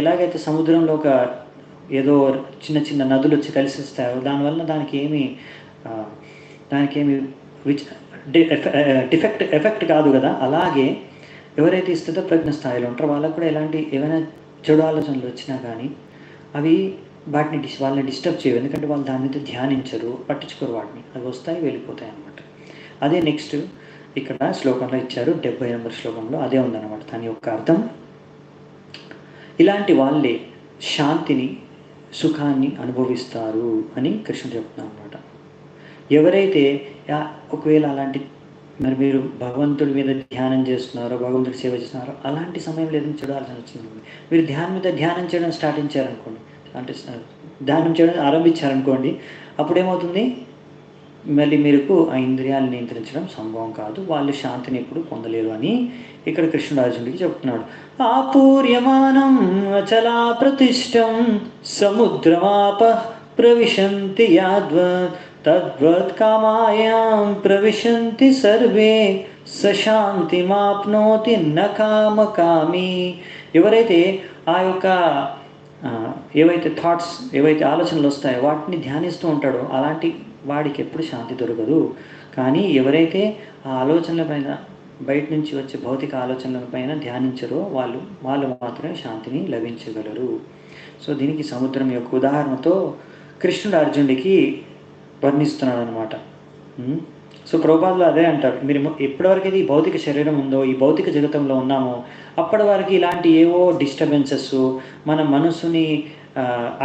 ఎలాగైతే సముద్రంలో ఒక ఏదో చిన్న చిన్న నదులు వచ్చి కలిసిస్తాయో దానివల్ల దానికి ఏమి ఎఫెక్ట్ కాదు కదా. అలాగే ఎవరైతే స్థిత ప్రజ్ఞ స్థాయిలో ఉంటారో వాళ్ళకు కూడా ఏమైనా చెడు ఆలోచనలు వచ్చినా కానీ అవి వాళ్ళని డిస్టర్బ్ చేయవు. ఎందుకంటే వాళ్ళు దాని మీద ధ్యానించరు, పట్టించుకోరు వాటిని. అవి వస్తాయి, వెళ్ళిపోతాయి అన్నమాట. అదే నెక్స్ట్ ఇక్కడ శ్లోకంలో ఇచ్చారు, 70 శ్లోకంలో అదే ఉందన్నమాట దాని యొక్క అర్థం. ఇలాంటి వాళ్ళే శాంతిని, సుఖాన్ని అనుభవిస్తారు అని కృష్ణుడు చెప్తున్నాను అనమాట. ఎవరైతే ఒకవేళ మరి మీరు భగవంతుడి మీద ధ్యానం చేస్తున్నారో, భగవంతుడి సేవ చేస్తున్నారో, అలాంటి సమయంలో ఏదైనా చెడు ఆలోచన వచ్చింది, మీరు ధ్యానం చేయడం స్టార్టించారనుకోండి, అంటే ధ్యానం చేయడం ఆరంభించారనుకోండి, అప్పుడేమవుతుంది, మళ్ళీ మీకు ఆ ఇంద్రియాలను నియంత్రించడం సంభవం కాదు, వాళ్ళు శాంతిని ఎప్పుడు పొందలేరు అని ఇక్కడ కృష్ణుడు అర్జునుడికి చెప్తున్నాడు. ఆపూర్యమానం అచలా ప్రతిష్టం సముద్రమాప ప్రవిశంతి యాద్వత్ తద్వత్ కామాయాం ప్రవిశంతి సర్వే సశాంతిమాప్నోతి నకామకామి. ఎవరైతే ఆ యొక్క ఏవైతే థాట్స్, ఏవైతే ఆలోచనలు వస్తాయో వాటిని ధ్యానిస్తూ ఉంటాడో అలాంటి వాడికి ఎప్పుడు శాంతి దొరకదు. కానీ ఎవరైతే ఆ ఆలోచనల పైన, బయట నుంచి వచ్చే భౌతిక ఆలోచనల పైన ధ్యానించరో వాళ్ళు మాత్రమే శాంతిని లభించగలరు. సో దీనికి సముద్రం యొక్క ఉదాహరణతో కృష్ణుడు అర్జునుడికి వర్ణిస్తున్నాడు అనమాట. సో ప్రభుపాదులు అదే అంటారు, మీరు ఎప్పటివరకు ఈ భౌతిక శరీరం ఉందో, ఈ భౌతిక జగతంలో ఉన్నామో, అప్పటి వరకు ఇలాంటి ఏవో డిస్టర్బెన్సెస్, మన మనసుని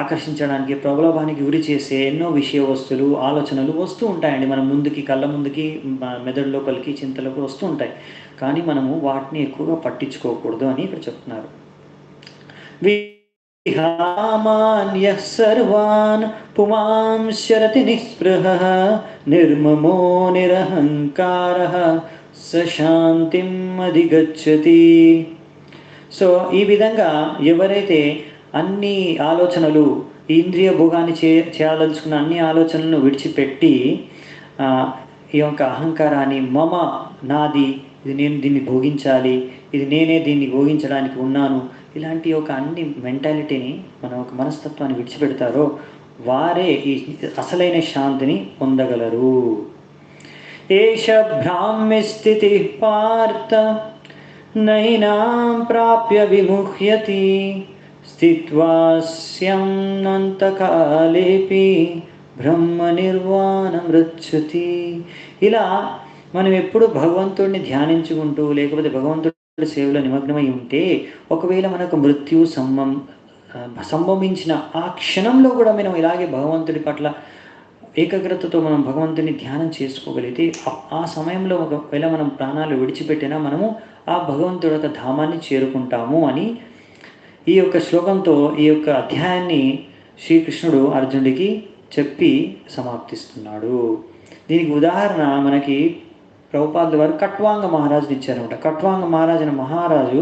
ఆకర్షించడానికి, ప్రలోభానికి గురి చేసే ఎన్నో విషయ వస్తువులు, ఆలోచనలు వస్తూ ఉంటాయండి. మన ముందుకి, కళ్ళ ముందుకి, మెదడు లోపలికి, చింతలకు వస్తూ ఉంటాయి. కానీ మనము వాటిని ఎక్కువగా పట్టించుకోకూడదు అని ఇక్కడ చెప్తున్నారు. విహామాన్యః సర్వాన్ పుమాం శరతి నిస్పృహః నిర్మమో నిరహంకారః సశాంతిం అధిగచ్చతి. సో ఈ విధంగా ఎవరైతే అన్ని ఆలోచనలు, ఇంద్రియ భోగాన్ని చేయాదలుచుకున్న అన్ని ఆలోచనలను విడిచిపెట్టి ఈ యొక్క అహంకారాన్ని, మమ, నాది, ఇది నేను దీన్ని భోగించాలి, ఇది నేనే దీన్ని భోగించడానికి ఉన్నాను, ఇలాంటి ఒక అన్ని మెంటాలిటీని, మన ఒక మనస్తత్వాన్ని విడిచిపెడతారో వారే ఈ అసలైన శాంతిని పొందగలరు. ఏష భ్రామ్య స్థితి పార్థ నైనాం ప్రాప్య విముహ్యతి స్థిత్వాస్యంనంతకాలేపి బ్రహ్మ నిర్వాణం రచ్చతి. ఇలా మనం ఎప్పుడు భగవంతుడిని ధ్యానించుకుంటూ, లేకపోతే భగవంతుడి సేవలో నిమగ్నమై ఉంటే, ఒకవేళ మనకు మృత్యు సంభవించిన ఆ క్షణంలో కూడా మనం ఇలాగే భగవంతుడి పట్ల ఏకాగ్రతతో మనం భగవంతుని ధ్యానం చేసుకోగలిగితే, ఆ సమయంలో ఒకవేళ మనం ప్రాణాలు విడిచిపెట్టినా మనము ఆ భగవంతుడి యొక్క ధామాన్ని చేరుకుంటాము అని ఈ యొక్క శ్లోకంతో ఈ యొక్క అధ్యాయాన్ని శ్రీకృష్ణుడు అర్జునుడికి చెప్పి సమాప్తిస్తున్నాడు. దీనికి ఉదాహరణ మనకి ప్రభుపాదుల వారు కట్వాంగ మహారాజుని ఇచ్చారనమాట. కట్వాంగ మహారాజు అనే మహారాజు,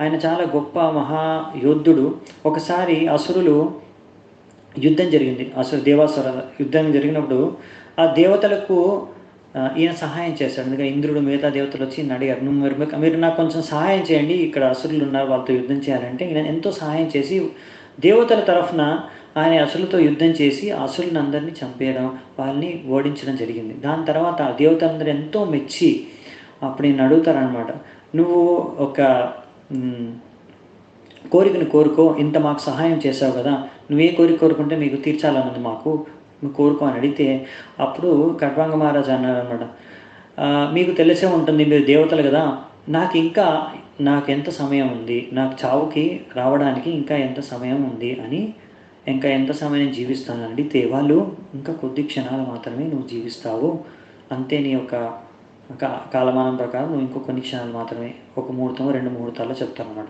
ఆయన చాలా గొప్ప మహాయోధుడు. ఒకసారి అసురులు యుద్ధం జరిగింది, దేవాసుర యుద్ధం జరిగినప్పుడు ఆ దేవతలకు ఈయన సహాయం చేశాడు. అందుకే ఇంద్రుడు, మిగతా దేవతలు వచ్చి ఈయన అడిగారు, మీరు నాకు కొంచెం సహాయం చేయండి, ఇక్కడ అసురులు ఉన్నారు, వాళ్ళతో యుద్ధం చేయాలంటే ఈయన ఎంతో సహాయం చేసి దేవతల తరఫున ఆయన అసురులతో యుద్ధం చేసి అసురులను అందరినీ చంపేయడం, వాళ్ళని ఓడించడం జరిగింది. దాని తర్వాత దేవతలందరూ ఎంతో మెచ్చి అప్పుడు నేను అడుగుతారనమాట, నువ్వు ఒక కోరికను కోరుకో, ఇంత మాకు సహాయం చేసావు కదా, నువ్వే కోరిక కోరుకుంటే మీకు తీర్చాలన్నది మాకు, నువ్వు కోరుకో అని అడిగితే, అప్పుడు కట్వాంగ మహారాజు అన్నారనమాట, మీకు తెలిసే ఉంటుంది, మీరు దేవతలు కదా, నాకు ఎంత సమయం ఉంది, నాకు చావుకి రావడానికి ఇంకా ఎంత సమయం ఉంది అని, ఇంకా ఎంత సమయం జీవిస్తాను అని అడిగితే, వాళ్ళు ఇంకా కొద్ది క్షణాలు మాత్రమే నువ్వు జీవిస్తావు, అంతే, నీ యొక్క కాలమానం ప్రకారం నువ్వు ఇంకో కొన్ని క్షణాలు మాత్రమే, ఒక ముహూర్తం 2 ముహూర్తాల్లో చెప్తారన్నమాట.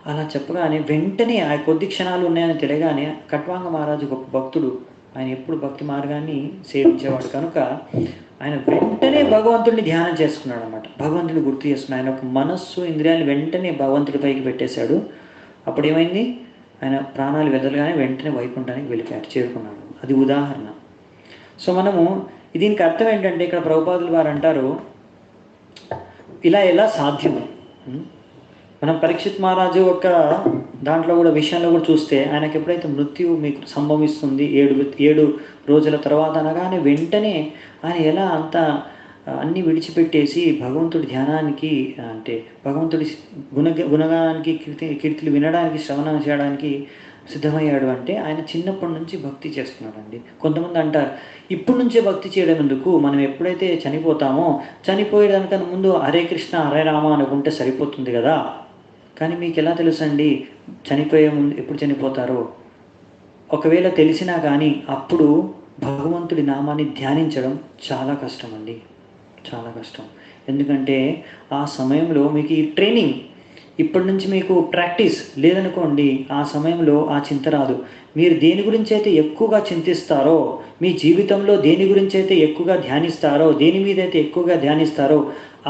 అలా చెప్పగానే వెంటనే ఆ కొద్ది క్షణాలు ఉన్నాయని తెలియగానే కట్వాంగ మహారాజు గొప్ప భక్తుడు, ఆయన ఎప్పుడు భక్తి మార్గాన్ని సేవించేవాడు కనుక ఆయన వెంటనే భగవంతుడిని ధ్యానం చేసుకున్నాడు అనమాట. భగవంతుడిని గుర్తు చేసుకున్నాడు. ఆయన ఒక మనస్సు, ఇంద్రియాలు వెంటనే భగవంతుడి పైకి పెట్టేశాడు. అప్పుడు ఏమైంది, ఆయన ప్రాణాలు వెదలగానే వెంటనే వైకుంఠానికి వెళ్ళిపోయాడు, చేరుకున్నాడు. అది ఉదాహరణ. సో మనము దీనికి అర్థం ఏంటంటే, ఇక్కడ ప్రభుపాదులు వారు అంటారు, ఇలా ఎలా సాధ్యము, మనం పరీక్షిత్ మహారాజు యొక్క దాంట్లో కూడా విషయంలో కూడా చూస్తే ఆయనకి ఎప్పుడైతే మృత్యు మీకు సంభవిస్తుంది 7 రోజుల తర్వాత అనగానే వెంటనే ఆయన ఎలా అంత అన్నీ విడిచిపెట్టేసి భగవంతుడి ధ్యానానికి అంటే భగవంతుడి గుణగానానికి కీర్తులు వినడానికి శ్రవణం చేయడానికి సిద్ధమయ్యాడు అంటే ఆయన చిన్నప్పటి నుంచి భక్తి చేస్తున్నాడండి. కొంతమంది అంటారు ఇప్పటి నుంచే భక్తి చేయడం ఎందుకు, మనం ఎప్పుడైతే చనిపోతామో చనిపోయేదానికన్నా ముందు హరే కృష్ణ హరే రామ అనుకుంటే సరిపోతుంది కదా. కానీ మీకు ఎలా తెలుసండి చనిపోయే ముందు ఎప్పుడు చనిపోతారో? ఒకవేళ తెలిసినా కానీ అప్పుడు భగవంతుడి నామాన్ని ధ్యానించడం చాలా కష్టం అండి, చాలా కష్టం. ఎందుకంటే ఆ సమయంలో మీకు ఈ ట్రైనింగ్ ఇప్పటి నుంచి మీకు ప్రాక్టీస్ లేదనుకోండి, ఆ సమయంలో ఆ చింత రాదు. మీరు దేని గురించి అయితే ఎక్కువగా చింతిస్తారో, మీ జీవితంలో దేని గురించి అయితే ఎక్కువగా ధ్యానిస్తారో, దేని మీద అయితే ఎక్కువగా ధ్యానిస్తారో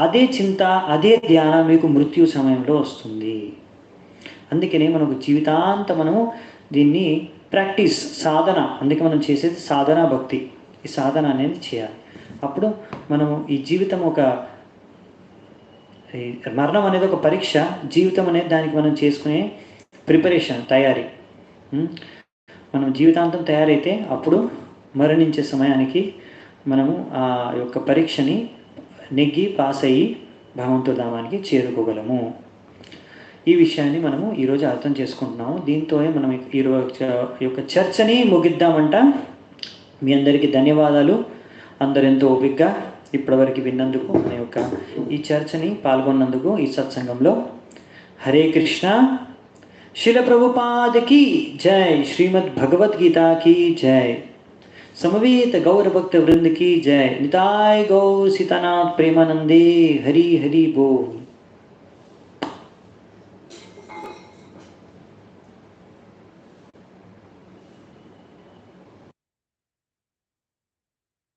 అదే చింత అదే ధ్యానం మీకు మృత్యు సమయంలో వస్తుంది. అందుకనే మనకు మనము దీన్ని ప్రాక్టీస్ సాధన, అందుకే మనం చేసేది సాధన భక్తి. ఈ సాధన అనేది చేయాలి. అప్పుడు మనము ఈ జీవితం ఒక మరణం అనేది ఒక పరీక్ష, జీవితం అనేది దానికి మనం చేసుకునే ప్రిపరేషన్ తయారీ. మనం జీవితాంతం తయారైతే అప్పుడు మరణించే సమయానికి మనము ఆ యొక్క పరీక్షని నెగ్గి పాస్ అయ్యి భగవంతుడి ధామానికి చేరుకోగలము. ఈ విషయాన్ని మనము ఈరోజు అర్థం చేసుకుంటున్నాము. దీంతో మనం ఈరోజు యొక్క చర్చని ముగిద్దామంట. మీ అందరికీ ధన్యవాదాలు. అందరెంతో ఓపికగా ఇప్పటివరకు విన్నందుకు, మన యొక్క ఈ చర్చని పాల్గొన్నందుకు ఈ సత్సంగంలో. హరే కృష్ణ. శిల ప్రభుపాద की जय, श्रीमद् भगवद्गीता की जय, समवेत गौर भक्त वृंद की जय, निताय गौ सीतानाथ प्रेमानंदे हरि हरि बोल.